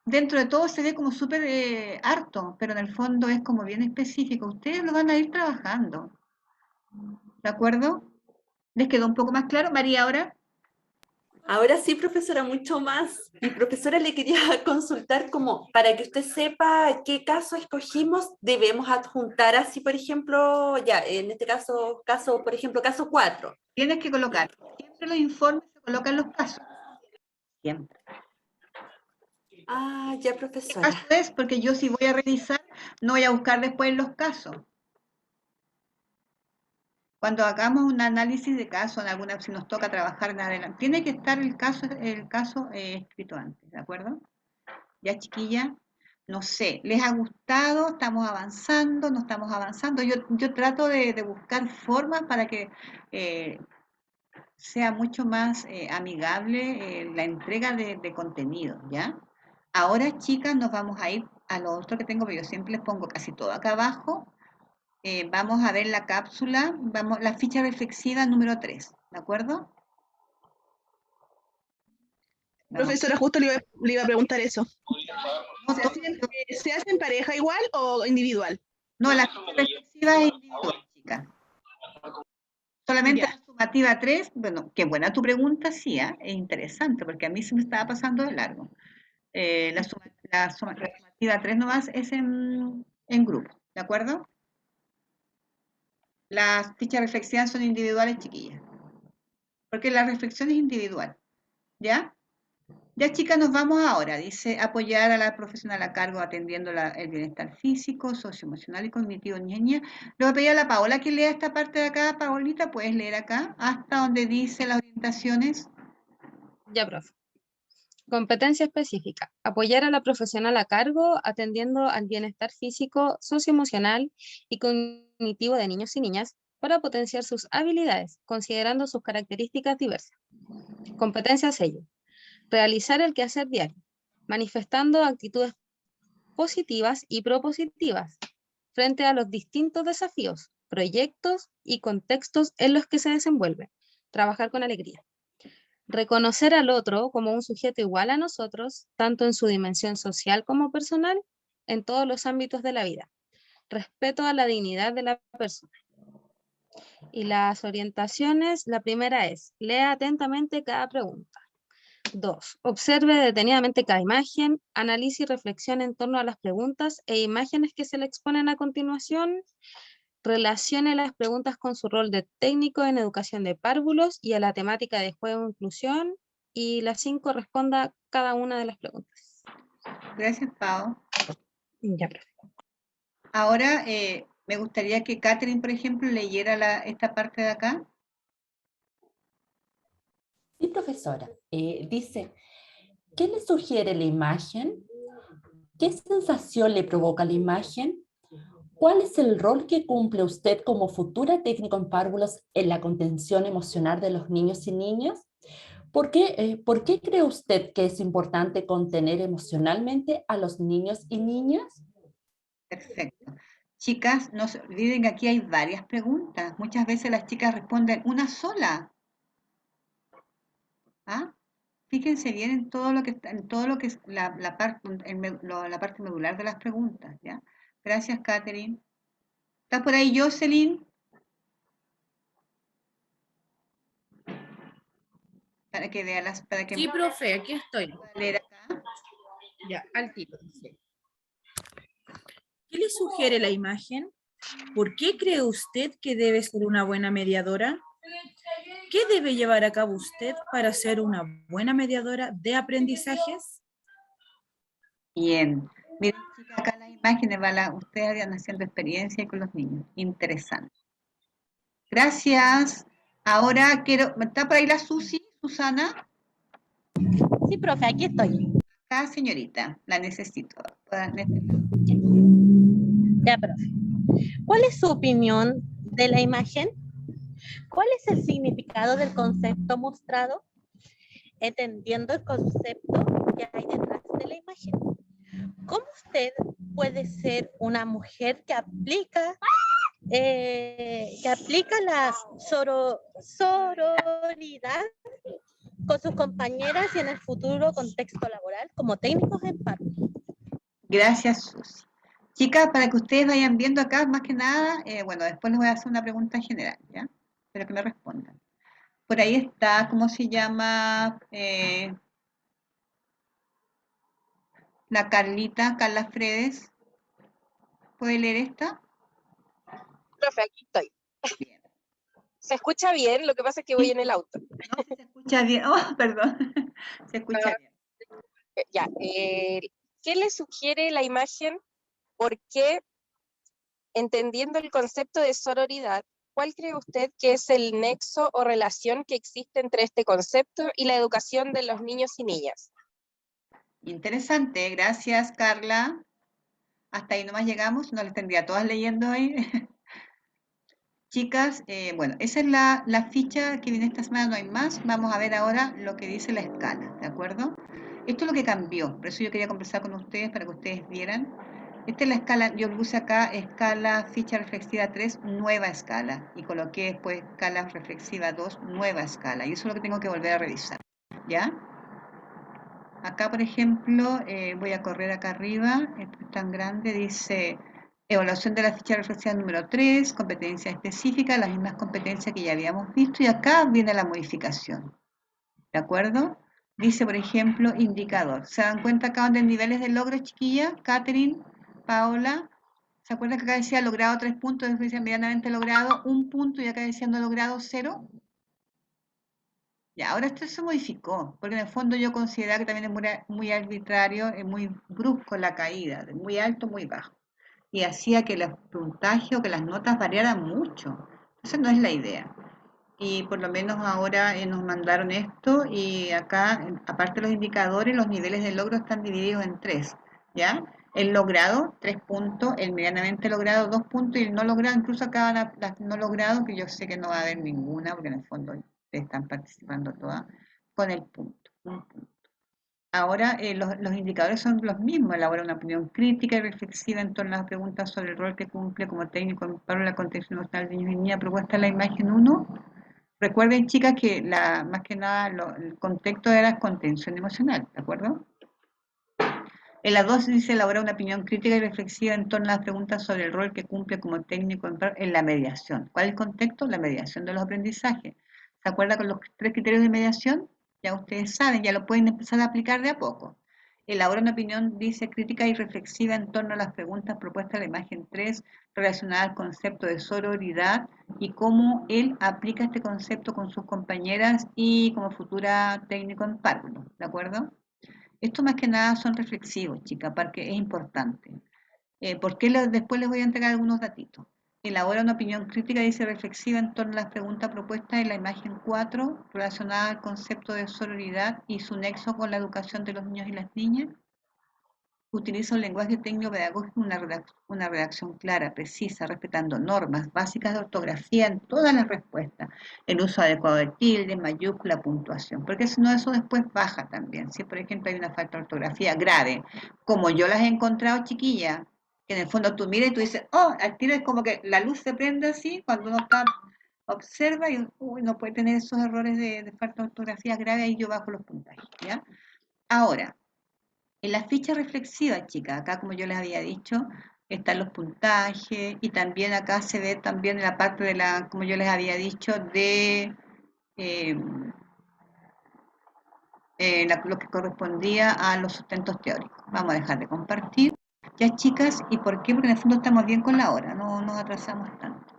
Dentro de todo se ve como súper harto, pero en el fondo es como bien específico. Ustedes lo van a ir trabajando. ¿De acuerdo? ¿Les quedó un poco más claro? María, ahora. Ahora sí, profesora, mucho más. Mi profesora le quería consultar como para que usted sepa qué caso escogimos, debemos adjuntar así, por ejemplo, ya, en este caso, por ejemplo, caso 4. Tienes que colocar, siempre los informes se colocan los casos. Siempre. Ah, ya, profesora. Caso es porque yo si voy a revisar, No voy a buscar después los casos. Cuando hagamos un análisis de caso, si nos toca trabajar en adelante, tiene que estar el caso escrito antes, ¿de acuerdo? Ya, chiquilla, no sé, ¿les ha gustado? ¿Estamos avanzando? ¿No estamos avanzando? Yo trato de buscar formas para que sea mucho más amigable la entrega de contenido, ¿ya? Ahora, chicas, nos vamos a ir a lo otro que tengo, pero yo siempre les pongo casi todo acá abajo. Vamos a ver la cápsula, la ficha reflexiva número 3, ¿de acuerdo? Profesora, justo le iba a preguntar eso. ¿Se hace en pareja igual o individual? No, la ficha reflexiva es individual, chicas. Solamente la sumativa 3, bueno, qué buena tu pregunta, sí, es interesante, porque a mí se me estaba pasando de largo. La sumativa 3 nomás es en grupo, ¿de acuerdo? Las fichas reflexivas son individuales, chiquillas. Porque la reflexión es individual, ¿ya? Ya, chicas, nos vamos ahora. Dice, apoyar a la profesional a cargo atendiendo el bienestar físico, socioemocional y cognitivo, niña. Le voy a pedir a la Paola que lea esta parte de acá. Paolita, ¿puedes leer acá? Hasta donde dice las orientaciones. Ya, profe. Competencia específica. Apoyar a la profesional a cargo atendiendo al bienestar físico, socioemocional y cognitivo de niños y niñas para potenciar sus habilidades, considerando sus características diversas. Competencia sello. Realizar el quehacer diario, manifestando actitudes positivas y propositivas frente a los distintos desafíos, proyectos y contextos en los que se desenvuelve. Trabajar con alegría. Reconocer al otro como un sujeto igual a nosotros, tanto en su dimensión social como personal, en todos los ámbitos de la vida. Respeto a la dignidad de la persona. Y las orientaciones, la primera es, lea atentamente cada pregunta. 2. Observe detenidamente cada imagen, analice y reflexione en torno a las preguntas e imágenes que se le exponen a continuación. Relacione las preguntas con su rol de técnico en educación de párvulos y a la temática de juego e inclusión. Y la 5, responda cada una de las preguntas. Gracias, Pau. Ya, profe. Ahora, me gustaría que Catherine, por ejemplo, leyera esta parte de acá. Sí, profesora. Dice, ¿qué le sugiere la imagen? ¿Qué sensación le provoca la imagen? ¿Cuál es el rol que cumple usted como futura técnico en párvulos en la contención emocional de los niños y niñas? ¿Por qué cree usted que es importante contener emocionalmente a los niños y niñas? Perfecto. Chicas, no se olviden que aquí hay varias preguntas. Muchas veces las chicas responden una sola. ¿Ah? Fíjense bien en todo lo que es la parte medular de las preguntas, ¿ya? Gracias, Catherine. ¿Está por ahí Jocelyn? Para que vea Sí, profe, aquí estoy. Leer acá. Ya, al tiro. Dice. ¿Qué le sugiere la imagen? ¿Por qué cree usted que debe ser una buena mediadora? ¿Qué debe llevar a cabo usted para ser una buena mediadora de aprendizajes? Bien. Miren, chicas, acá las imágenes, ustedes habían haciendo experiencia con los niños. Interesante. Gracias. Ahora ¿está por ahí la Susana? Sí, profe, aquí estoy. Acá, señorita, la necesito. Ya, profe. ¿Cuál es su opinión de la imagen? ¿Cuál es el significado del concepto mostrado? Entendiendo el concepto que hay detrás de la imagen. ¿Cómo usted puede ser una mujer que aplica la sororidad con sus compañeras y en el futuro contexto laboral como técnicos en paro? Gracias, Susi. Chicas, para que ustedes vayan viendo acá, más que nada, bueno, después les voy a hacer una pregunta general, ¿ya? Pero que me respondan. Por ahí está, ¿cómo se llama? La Carla Fredes. ¿Puede leer esta? Profe, aquí estoy. Bien. ¿Se escucha bien? Lo que pasa es que voy en el auto. No, se escucha bien. Oh, perdón. Se escucha bien. Ya. ¿Qué le sugiere la imagen? ¿Por qué entendiendo el concepto de sororidad, ¿cuál cree usted que es el nexo o relación que existe entre este concepto y la educación de los niños y niñas? Interesante, gracias Carla. Hasta ahí nomás llegamos, no les tendría todas leyendo ahí. Chicas, bueno, esa es la ficha que viene esta semana, no hay más. Vamos a ver ahora lo que dice la escala, ¿de acuerdo? Esto es lo que cambió, por eso yo quería conversar con ustedes para que ustedes vieran. Esta es la escala, yo puse acá escala ficha reflexiva 3, nueva escala, y coloqué después escala reflexiva 2, nueva escala, y eso es lo que tengo que volver a revisar, ¿ya? Acá, por ejemplo, voy a correr acá arriba, esto es tan grande, dice evaluación de la ficha reflexiva número 3, competencia específica, las mismas competencias que ya habíamos visto, y acá viene la modificación, ¿de acuerdo? Dice, por ejemplo, indicador. ¿Se dan cuenta acá donde niveles de logro, chiquilla? Catherine, Paola, ¿se acuerdan que acá decía logrado 3 puntos, después decía medianamente logrado 1 punto y acá decía no logrado 0? Ya, ahora esto se modificó, porque en el fondo yo consideraba que también es muy arbitrario, es muy brusco la caída, de muy alto, muy bajo. Y hacía que los puntajes o que las notas variaran mucho. Esa no es la idea. Y por lo menos ahora nos mandaron esto y acá, aparte de los indicadores, los niveles de logro están divididos en 3, ¿ya? El logrado, 3 puntos, el medianamente logrado, 2 puntos, y el no logrado, incluso acá las no logrado, que yo sé que no va a haber ninguna, porque en el fondo están participando todas, con el punto, un punto. Ahora los indicadores son los mismos, elabora una opinión crítica y reflexiva en torno a las preguntas sobre el rol que cumple como técnico en paro la contención emocional de niños y niñas, propuesta en la imagen 1. Recuerden, chicas, que más que nada el contexto era contención emocional, ¿de acuerdo? En la 2 dice elaborar una opinión crítica y reflexiva en torno a las preguntas sobre el rol que cumple como técnico en la mediación. ¿Cuál es el contexto? La mediación de los aprendizajes. ¿Se acuerda con los 3 criterios de mediación? Ya ustedes saben, ya lo pueden empezar a aplicar de a poco. Elabora una opinión, dice, crítica y reflexiva en torno a las preguntas propuestas de la imagen 3 relacionadas al concepto de sororidad y cómo él aplica este concepto con sus compañeras y como futura técnico en párvulo, ¿de acuerdo? Esto más que nada son reflexivos, chicas, porque es importante. Porque después les voy a entregar algunos datitos. Elabora una opinión crítica, dice reflexiva en torno a las preguntas propuestas en la imagen 4 relacionada al concepto de sororidad y su nexo con la educación de los niños y las niñas. Utiliza un lenguaje técnico-pedagógico, una redacción clara, precisa, respetando normas básicas de ortografía en todas las respuestas. El uso adecuado de tilde, mayúscula, puntuación. Porque si no, eso después baja también. Si, por ejemplo, hay una falta de ortografía grave, como yo las he encontrado, chiquilla, que en el fondo tú miras y tú dices, oh, al tiro es como que la luz se prende así, cuando uno está, observa y uy, no puede tener esos errores de falta de ortografía grave, ahí yo bajo los puntajes, ¿ya? Ahora, en la ficha reflexiva, chicas, acá como yo les había dicho, están los puntajes y también acá se ve también en la parte de como yo les había dicho, de eh, lo que correspondía a los sustentos teóricos. Vamos a dejar de compartir. Ya, chicas, ¿y por qué? Porque en el fondo estamos bien con la hora, no nos atrasamos tanto.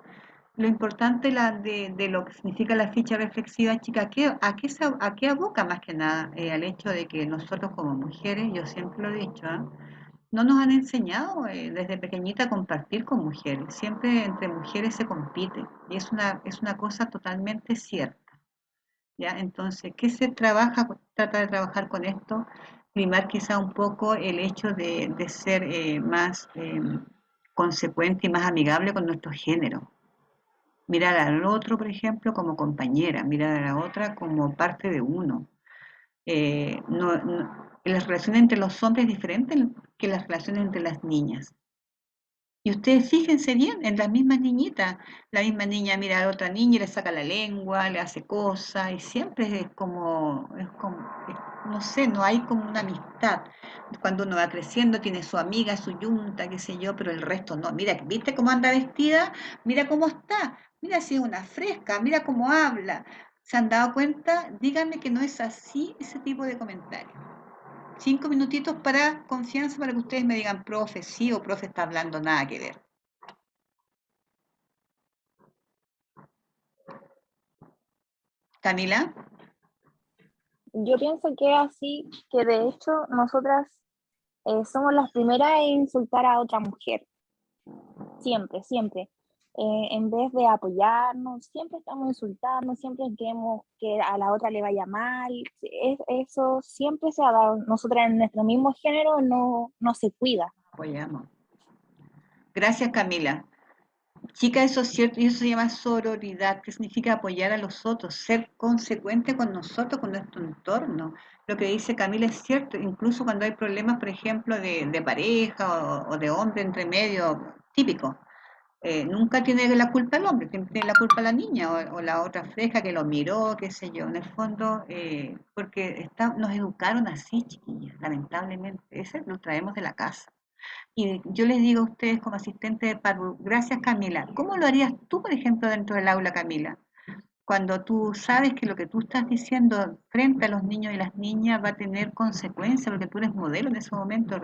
Lo importante de lo que significa la ficha reflexiva, chicas, ¿a qué aboca más que nada? Al hecho de que nosotros como mujeres, yo siempre lo he dicho, no nos han enseñado desde pequeñita a compartir con mujeres. Siempre entre mujeres se compite y es una cosa totalmente cierta, ¿ya? Entonces, ¿qué se trata de trabajar con esto? Primar quizá un poco el hecho de ser más consecuente y más amigable con nuestro género. Mirar al otro, por ejemplo, como compañera, mirar a la otra como parte de uno. Las relaciones entre los hombres es diferente que las relaciones entre las niñas. Y ustedes fíjense bien en las mismas niñitas. La misma niña mira a la otra niña y le saca la lengua, le hace cosas, y siempre no sé, no hay como una amistad. Cuando uno va creciendo tiene su amiga, su yunta, qué sé yo, pero el resto no. Mira, ¿viste cómo anda vestida? Mira cómo está. Mira si es una fresca, mira cómo habla. ¿Se han dado cuenta? Díganme que no es así ese tipo de comentarios. 5 minutitos para confianza para que ustedes me digan, profe, sí o profe está hablando nada que ver. Camila. Yo pienso que es así, que de hecho nosotras somos las primeras en insultar a otra mujer. Siempre, siempre. En vez de apoyarnos, siempre estamos insultando, siempre queremos que a la otra le vaya mal. Eso siempre se ha dado. Nosotras en nuestro mismo género no se cuida. Apoyamos. Gracias, Camila. Chica, eso es cierto, y eso se llama sororidad, que significa apoyar a los otros, ser consecuente con nosotros, con nuestro entorno. Lo que dice Camila es cierto, incluso cuando hay problemas, por ejemplo, de pareja o de hombre entre medio, típico. Nunca tiene la culpa el hombre, siempre tiene la culpa la niña o la otra fresca que lo miró, qué sé yo, en el fondo, porque nos educaron así, chiquillas, lamentablemente, ese lo traemos de la casa. Y yo les digo a ustedes como asistente de Parvul, gracias Camila, ¿cómo lo harías tú, por ejemplo, dentro del aula, Camila? Cuando tú sabes que lo que tú estás diciendo frente a los niños y las niñas va a tener consecuencias, porque tú eres modelo en ese momento,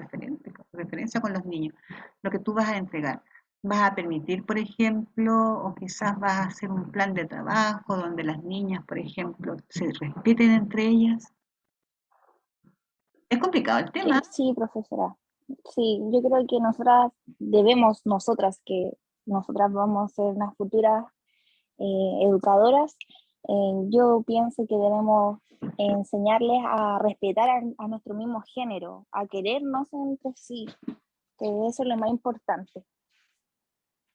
referencia con los niños, lo que tú vas a entregar. Vas a permitir, por ejemplo, o quizás vas a hacer un plan de trabajo donde las niñas, por ejemplo, se respeten entre ellas. Es complicado el tema. Sí, profesora. Sí, yo creo que nosotras vamos a ser unas futuras educadoras, yo pienso que debemos enseñarles a respetar a nuestro mismo género, a querernos entre sí, que eso es lo más importante.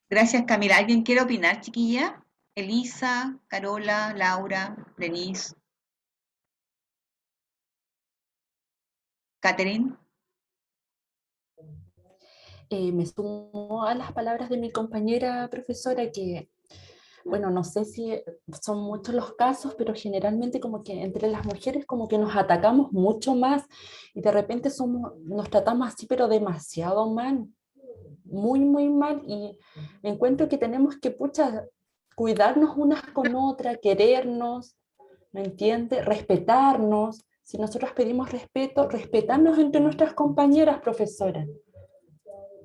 Gracias, Camila. ¿Alguien quiere opinar, chiquilla? Elisa, Carola, Laura, Denise, Catherine. Me sumo a las palabras de mi compañera profesora que, bueno, no sé si son muchos los casos, pero generalmente como que entre las mujeres como que nos atacamos mucho más y de repente nos tratamos así, pero demasiado mal, muy, muy mal, y encuentro que tenemos que, pucha, cuidarnos unas con otras, querernos, ¿me entiende? Respetarnos. Si nosotros pedimos respeto, respetarnos entre nuestras compañeras, profesoras.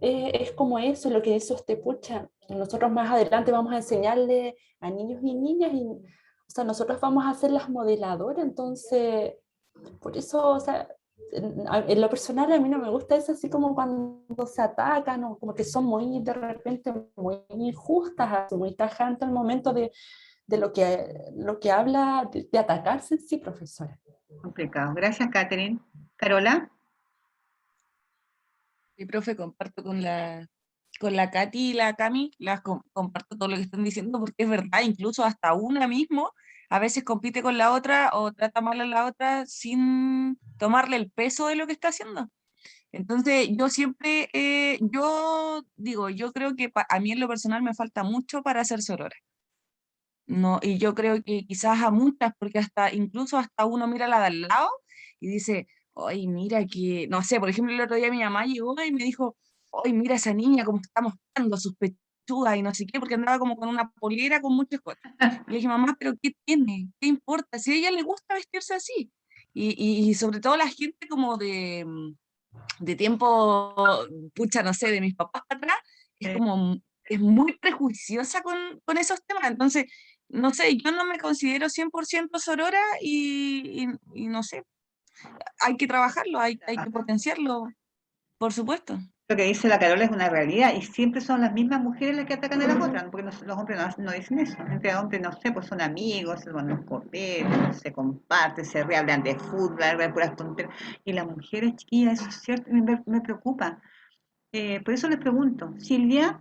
Es como eso lo que dice usted, pucha. Nosotros más adelante vamos a enseñarle a niños y niñas, y, o sea, nosotros vamos a ser las modeladoras, entonces, por eso, o sea, en lo personal a mí no me gusta eso, así como cuando se atacan, o como que son muy, de repente, muy injustas, muy tajantes al momento de lo que habla de atacarse, sí, profesora. Complicado. Gracias, Catherine. Carola. Sí, profe, comparto con la Katy y la Cami, comparto todo lo que están diciendo porque es verdad, incluso hasta una mismo a veces compite con la otra o trata mal a la otra sin tomarle el peso de lo que está haciendo. Entonces, yo siempre, yo creo que a mí en lo personal me falta mucho para ser sorora. No, y yo creo que quizás a muchas, porque incluso hasta uno mira a la de al lado y dice, ay, mira que, no sé, por ejemplo, el otro día mi mamá llegó y me dijo, ay, mira esa niña cómo está mostrando sus pechugas y no sé qué, porque andaba como con una polera con muchos escote. Y le dije, mamá, pero ¿qué tiene? ¿Qué importa? Si a ella le gusta vestirse así. Y sobre todo la gente como de tiempo, pucha, no sé, de mis papás para atrás, es muy prejuiciosa con esos temas. Entonces, no sé, yo no me considero 100% sorora y no sé, hay que trabajarlo, hay que potenciarlo, por supuesto. Lo que dice la Carola es una realidad y siempre son las mismas mujeres las que atacan a las otras, porque los hombres no dicen eso. Entre hombres, no sé, pues son amigos, se van los copetes, se comparten, se hablan de fútbol, hablan de puras tonterías. Y las mujeres, chiquillas, eso es cierto, me preocupa. Por eso les pregunto, Silvia.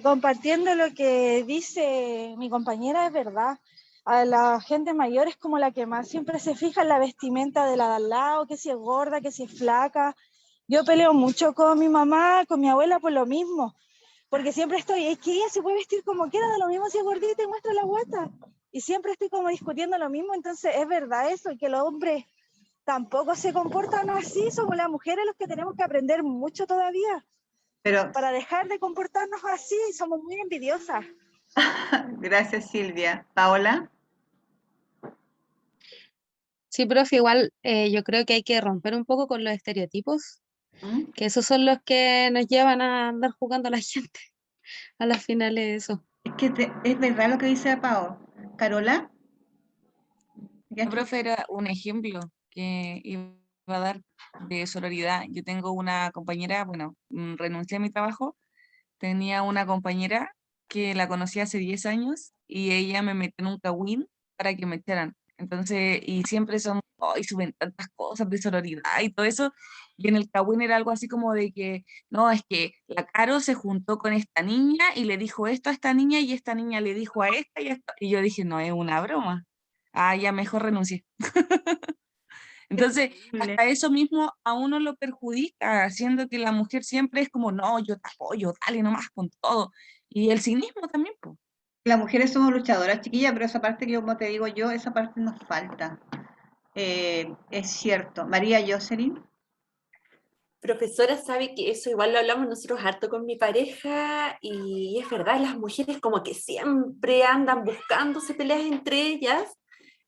Compartiendo lo que dice mi compañera, es verdad. A la gente mayor es como la que más siempre se fija en la vestimenta de la de al lado, que si es gorda, que si es flaca. Yo peleo mucho con mi mamá, con mi abuela por lo mismo, porque siempre es que ella se puede vestir como quiera, da lo mismo si es gordita y muestra la guata. Y siempre estoy como discutiendo lo mismo, entonces es verdad eso, que los hombres tampoco se comportan así, somos las mujeres los que tenemos que aprender mucho todavía. Pero para dejar de comportarnos así, somos muy envidiosas. Gracias, Silvia. Paola. Sí, profe, igual yo creo que hay que romper un poco con los estereotipos, que esos son los que nos llevan a andar jugando a la gente, a las finales eso. Es que es verdad lo que dice Pao. Carola. El profe era un ejemplo que iba va a dar de sororidad. Yo tengo una compañera, bueno, renuncié a mi trabajo, tenía una compañera que la conocí hace 10 años y ella me metió en un cagüín para que me echaran. Entonces, y siempre son, y suben tantas cosas de sororidad y todo eso, y en el cagüín era algo así como de que, no, es que la Caro se juntó con esta niña y le dijo esto a esta niña y esta niña le dijo a esta y a esta, y yo dije, no, es una broma. Ah, ya mejor renuncié. Entonces, hasta eso mismo a uno lo perjudica, haciendo que la mujer siempre es como, no, yo te apoyo, dale nomás con todo. Y el cinismo también, pues. Las mujeres somos luchadoras, chiquillas, pero esa parte que, como te digo yo, esa parte nos falta. Es cierto. María Jocelyn. Profesora, sabe que eso igual lo hablamos nosotros harto con mi pareja y es verdad, las mujeres como que siempre andan buscándose peleas entre ellas,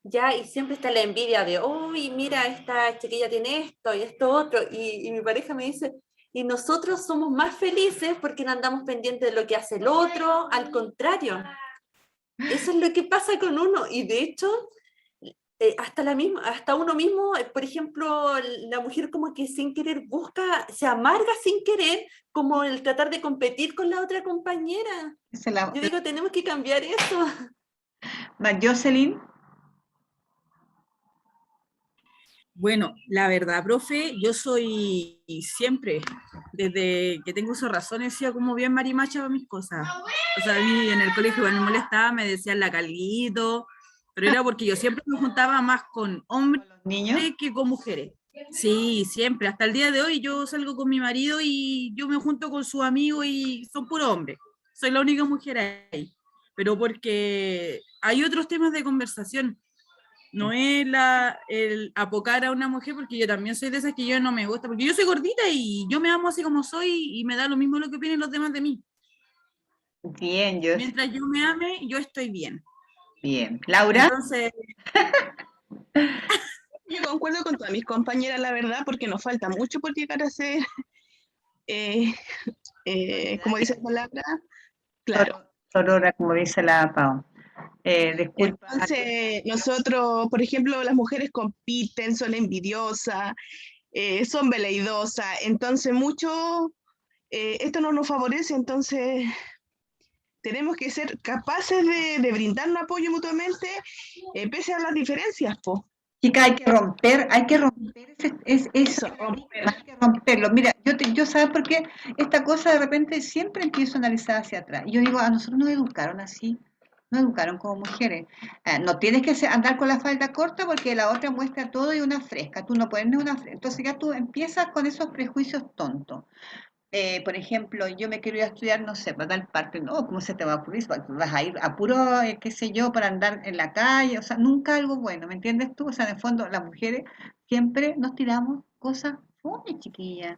ya, y siempre está la envidia de, uy, mira, esta chiquilla tiene esto y esto otro, y mi pareja me dice, y nosotros somos más felices porque no andamos pendientes de lo que hace el otro, al contrario, eso es lo que pasa con uno, y de hecho, hasta uno mismo, por ejemplo, la mujer como que sin querer busca, se amarga sin querer, como el tratar de competir con la otra compañera. Yo digo, tenemos que cambiar eso. Jocelyn. Bueno, la verdad, profe, yo soy siempre, desde que tengo uso razón, he sido como bien marimacha para mis cosas. O sea, a mí en el colegio igual me molestaba, me decían la Calguito, pero era porque yo siempre me juntaba más con hombres que con mujeres. Sí, siempre. Hasta el día de hoy yo salgo con mi marido y yo me junto con sus amigos y son puros hombres. Soy la única mujer ahí. Pero porque hay otros temas de conversación. No es el apocar a una mujer, porque yo también soy de esas que yo no me gusta, porque yo soy gordita y yo me amo así como soy y me da lo mismo lo que opinen los demás de mí. Bien, yo. Mientras yo me ame, yo estoy bien. Bien. ¿Laura? Entonces, yo concuerdo con todas mis compañeras, la verdad, porque nos falta mucho por llegar a ser, como dice la palabra, claro. Sorora, como dice la Pau. Disculpa. Entonces, nosotros, por ejemplo, las mujeres compiten, son envidiosas, son veleidosas, entonces mucho, esto no nos favorece, entonces tenemos que ser capaces de brindarnos apoyo mutuamente, pese a las diferencias, po. Chica, hay que romper hay que romperlo. Mira, yo ¿sabes por qué? Esta cosa de repente siempre empiezo a analizar hacia atrás. Y yo digo, a nosotros nos educaron así, nos educaron como mujeres. No tienes que andar con la falda corta porque la otra muestra todo y una fresca. Tú no puedes ni una fresca. Entonces ya tú empiezas con esos prejuicios tontos. Por ejemplo, yo me quiero ir a estudiar, no sé, para tal parte, no, ¿cómo se te va a ocurrir? Vas a ir a puro, qué sé yo, para andar en la calle, o sea, nunca algo bueno, ¿me entiendes tú? O sea, en el fondo, las mujeres siempre nos tiramos cosas fome, chiquillas.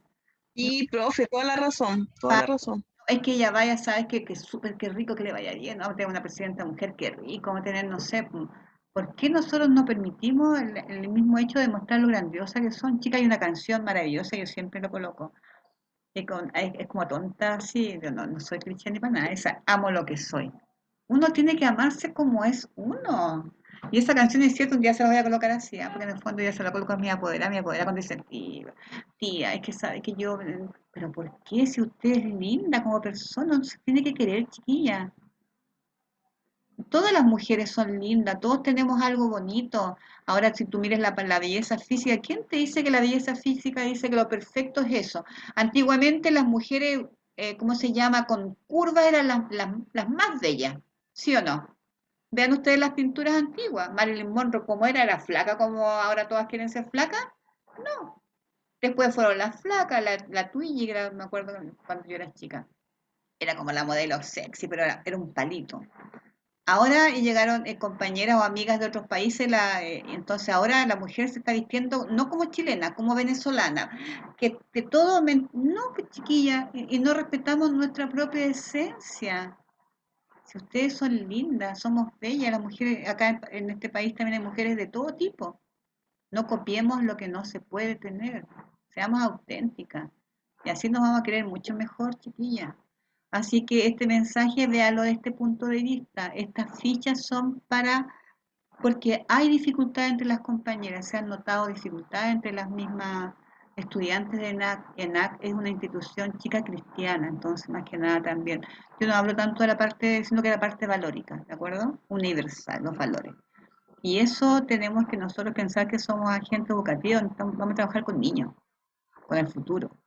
Y, profe, toda la razón, toda la razón. Es que ella vaya, sabes que súper, qué rico que le vaya bien, ¿no? Tener una presidenta mujer, qué rico, vamos a tener, no sé, ¿por qué nosotros no permitimos el mismo hecho de mostrar lo grandiosa que son? Chica, hay una canción maravillosa, yo siempre lo coloco. Es como tonta, sí, yo no soy cristiana ni para nada, esa amo lo que soy. Uno tiene que amarse como es uno. Y esa canción es cierto, un día se la voy a colocar así, porque en el fondo ya se la coloco a mi apoderada con dice, tía, es que sabe que yo, pero ¿por qué si usted es linda como persona? No se tiene que querer, chiquilla. Todas las mujeres son lindas, todos tenemos algo bonito. Ahora, si tú miras la belleza física, ¿quién te dice que la belleza física dice que lo perfecto es eso? Antiguamente las mujeres, ¿cómo se llama? Con curvas eran las más bellas, ¿sí o no? Vean ustedes las pinturas antiguas. Marilyn Monroe, ¿cómo era? ¿Era flaca como ahora todas quieren ser flacas? No. Después fueron las flacas, la Twiggy, me acuerdo cuando yo era chica. Era como la modelo sexy, pero era un palito. Ahora llegaron compañeras o amigas de otros países, entonces ahora la mujer se está vistiendo no como chilena, como venezolana, que todo, no, pues, chiquilla, y no respetamos nuestra propia esencia. Si ustedes son lindas, somos bellas, las mujeres, acá en este país también hay mujeres de todo tipo. No copiemos lo que no se puede tener, seamos auténticas, y así nos vamos a querer mucho mejor, chiquilla. Así que este mensaje, véalo de este punto de vista. Estas fichas son para Porque hay dificultades entre las compañeras, se han notado dificultades entre las mismas estudiantes de ENAC. ENAC es una institución chica cristiana, entonces más que nada también. Yo no hablo tanto de la parte, sino que de la parte valórica, ¿de acuerdo? Universal, los valores. Y eso tenemos que nosotros pensar que somos agentes educativos, vamos a trabajar con niños, con el futuro.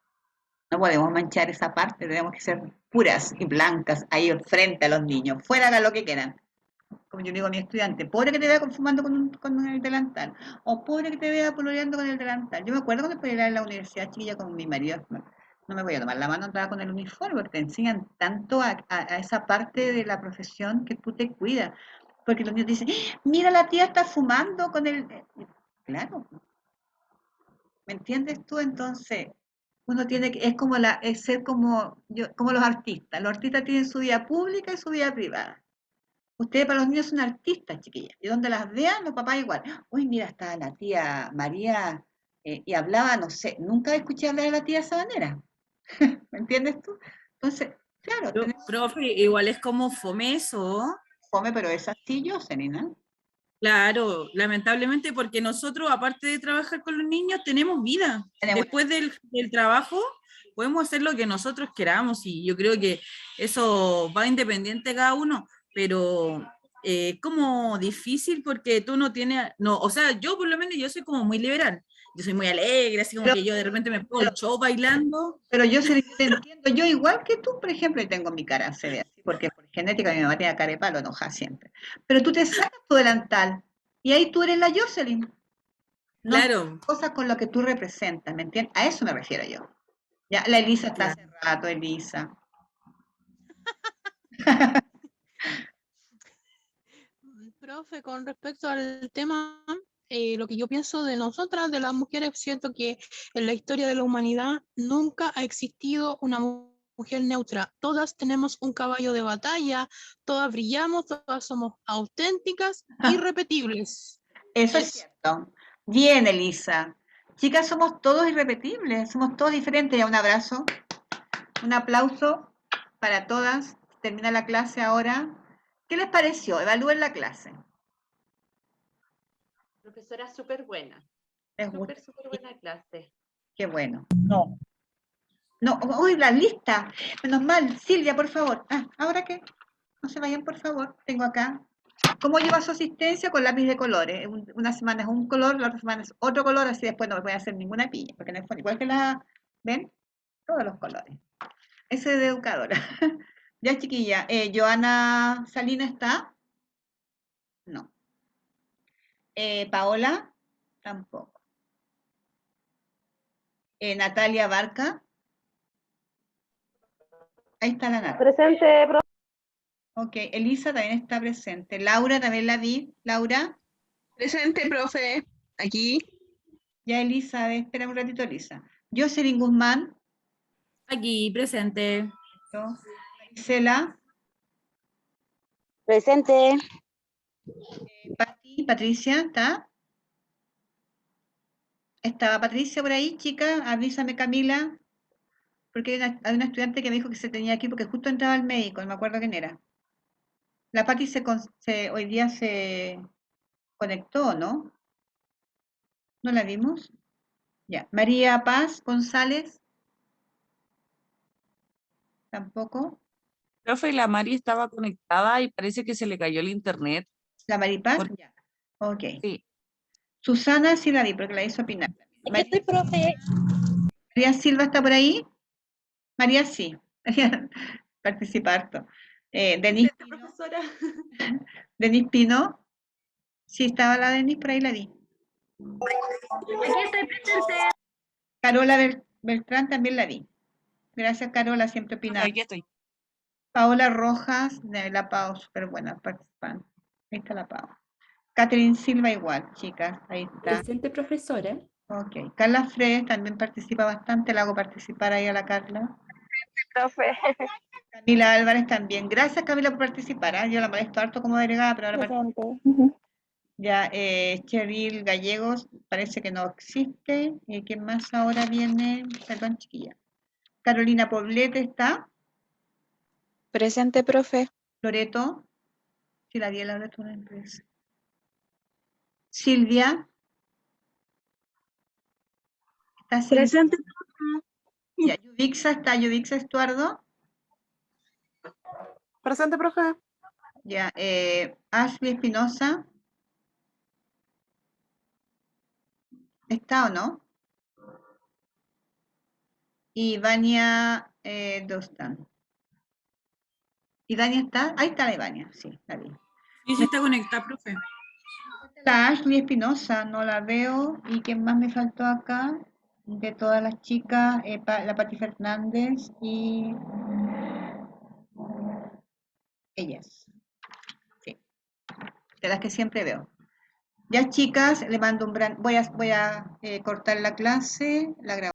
No podemos manchar esa parte, tenemos que ser puras y blancas ahí frente a los niños, fuera hagan lo que quieran. Como yo digo a mi estudiante, pobre que te vea fumando con el delantal, o pobre que te vea pololeando con el delantal. Yo me acuerdo cuando pololeaba en la universidad chiquilla con mi marido, no me voy a tomar la mano, andaba con el uniforme, porque te enseñan tanto a esa parte de la profesión que tú te cuidas. Porque los niños dicen, mira la tía está fumando con el... Claro, ¿me entiendes tú? Entonces, uno tiene que, es como es ser como, como los artistas. Los artistas tienen su vida pública y su vida privada. Ustedes para los niños son artistas, chiquillas. Y donde las vean, los papás igual. Uy, mira, está la tía María y hablaba, no sé, nunca escuché hablar a la tía Sabanera. ¿Me entiendes tú? Entonces, claro, tenemos Profe, igual es como fome eso. fome, pero es así, Jocelyn, Claro, lamentablemente porque nosotros, aparte de trabajar con los niños, tenemos vida. Después del trabajo, podemos hacer lo que nosotros queramos y yo creo que eso va independiente de cada uno, pero como difícil porque tú no tienes, no, o sea, yo por lo menos yo soy como muy liberal, yo soy muy alegre, así como que yo de repente me pongo el show bailando. Pero yo te entiendo, yo igual que tú, por ejemplo, y tengo mi cara, se ve así, porque por genética mi mamá tiene cara de palo, enoja siempre. Pero tú te sacas tu delantal y ahí tú eres la Jocelyn. No Claro. cosas con lo que tú representas, ¿me entiendes? A eso me refiero yo. Ya, la Elisa está hace rato, Elisa. Profe, con respecto al tema, lo que yo pienso de nosotras, de las mujeres, siento que en la historia de la humanidad nunca ha existido una mujer neutra. Todas tenemos un caballo de batalla, todas brillamos, todas somos auténticas, irrepetibles. Eso es cierto. Bien, Elisa. Chicas, somos todos irrepetibles, somos todos diferentes. Ya un abrazo, un aplauso para todas. Termina la clase ahora. ¿Qué les pareció? Evalúen la clase. Profesora súper buena. ¿Les gusta? Súper buena clase. Qué bueno. No. No, uy, la lista. Menos mal. Silvia, por favor. Ah, ¿ahora qué? No se vayan, por favor. Tengo acá. ¿Cómo lleva su asistencia? Con lápiz de colores. Una semana es un color, la otra semana es otro color, así después no me voy a hacer ninguna piña, porque en el fondo, igual que la, ¿ven? Todos los colores. Ese es de educadora. Ya, chiquilla. ¿Joana Salina está? No. ¿Paola? Tampoco. ¿Natalia Barca? Ahí está la Natalia. Presente, profe. Ok, Elisa también está presente. Laura también la vi. Laura. Presente, profe. Aquí. Ya, Elisa, espera un ratito, Elisa. Jocelyn Guzmán. Aquí, presente. Marisela. Presente. Patricia, ¿está? ¿Estaba Patricia por ahí, chica? Avísame, Camila. Porque hay una estudiante que me dijo que se tenía aquí porque justo entraba al médico, no me acuerdo quién era. La Pati hoy día se conectó, ¿no? ¿No la vimos? Ya. María Paz González. Tampoco. Profe, la Mari estaba conectada y parece que se le cayó el internet. ¿La Maripaz? Ya. Ok. Sí. Susana sí la vi porque la hizo opinar. Aquí estoy, profe. María Silva está por ahí. María sí. Participa harto. Denis Pino. Profesora. Denis Pino. Sí, estaba la Denis, por ahí la vi. Aquí estoy presente. Carola Beltrán también la vi. Gracias, Carola, siempre opinando. Aquí estoy. Paola Rojas, de la Pau, súper buena participante. Ahí está la Pau. Catherine Silva igual, chicas, ahí está. Presente, profesora. Ok. Carla Fred también participa bastante, la hago participar ahí a la Carla. Profe. Camila Álvarez también. Gracias, Camila, por participar. Yo la molesto harto como delegada, pero ahora Presente. ya, Cheryl Gallegos parece que no existe. ¿Quién más ahora viene? Perdón, chiquilla. Carolina Poblete está. Presente, profe. Loreto. Si la vi a la Loreto, una empresa. Silvia. ¿Está Silvia? Presente. Ya, Yudixa, ¿está Yudixa Estuardo? Presente, profe. Ya, Ashley Espinosa. ¿Está o no? Y Vania Dostan. ¿Y Dania está? Ahí está la Vania, sí, la vi. Sí, sí está conectada, profe. La Ashley Espinosa, no la veo. ¿Y quién más me faltó acá? De todas las chicas, la Pati Fernández y ellas. Sí, de las que siempre veo. Ya chicas, le mando un gran... Voy a cortar la clase, la grabación.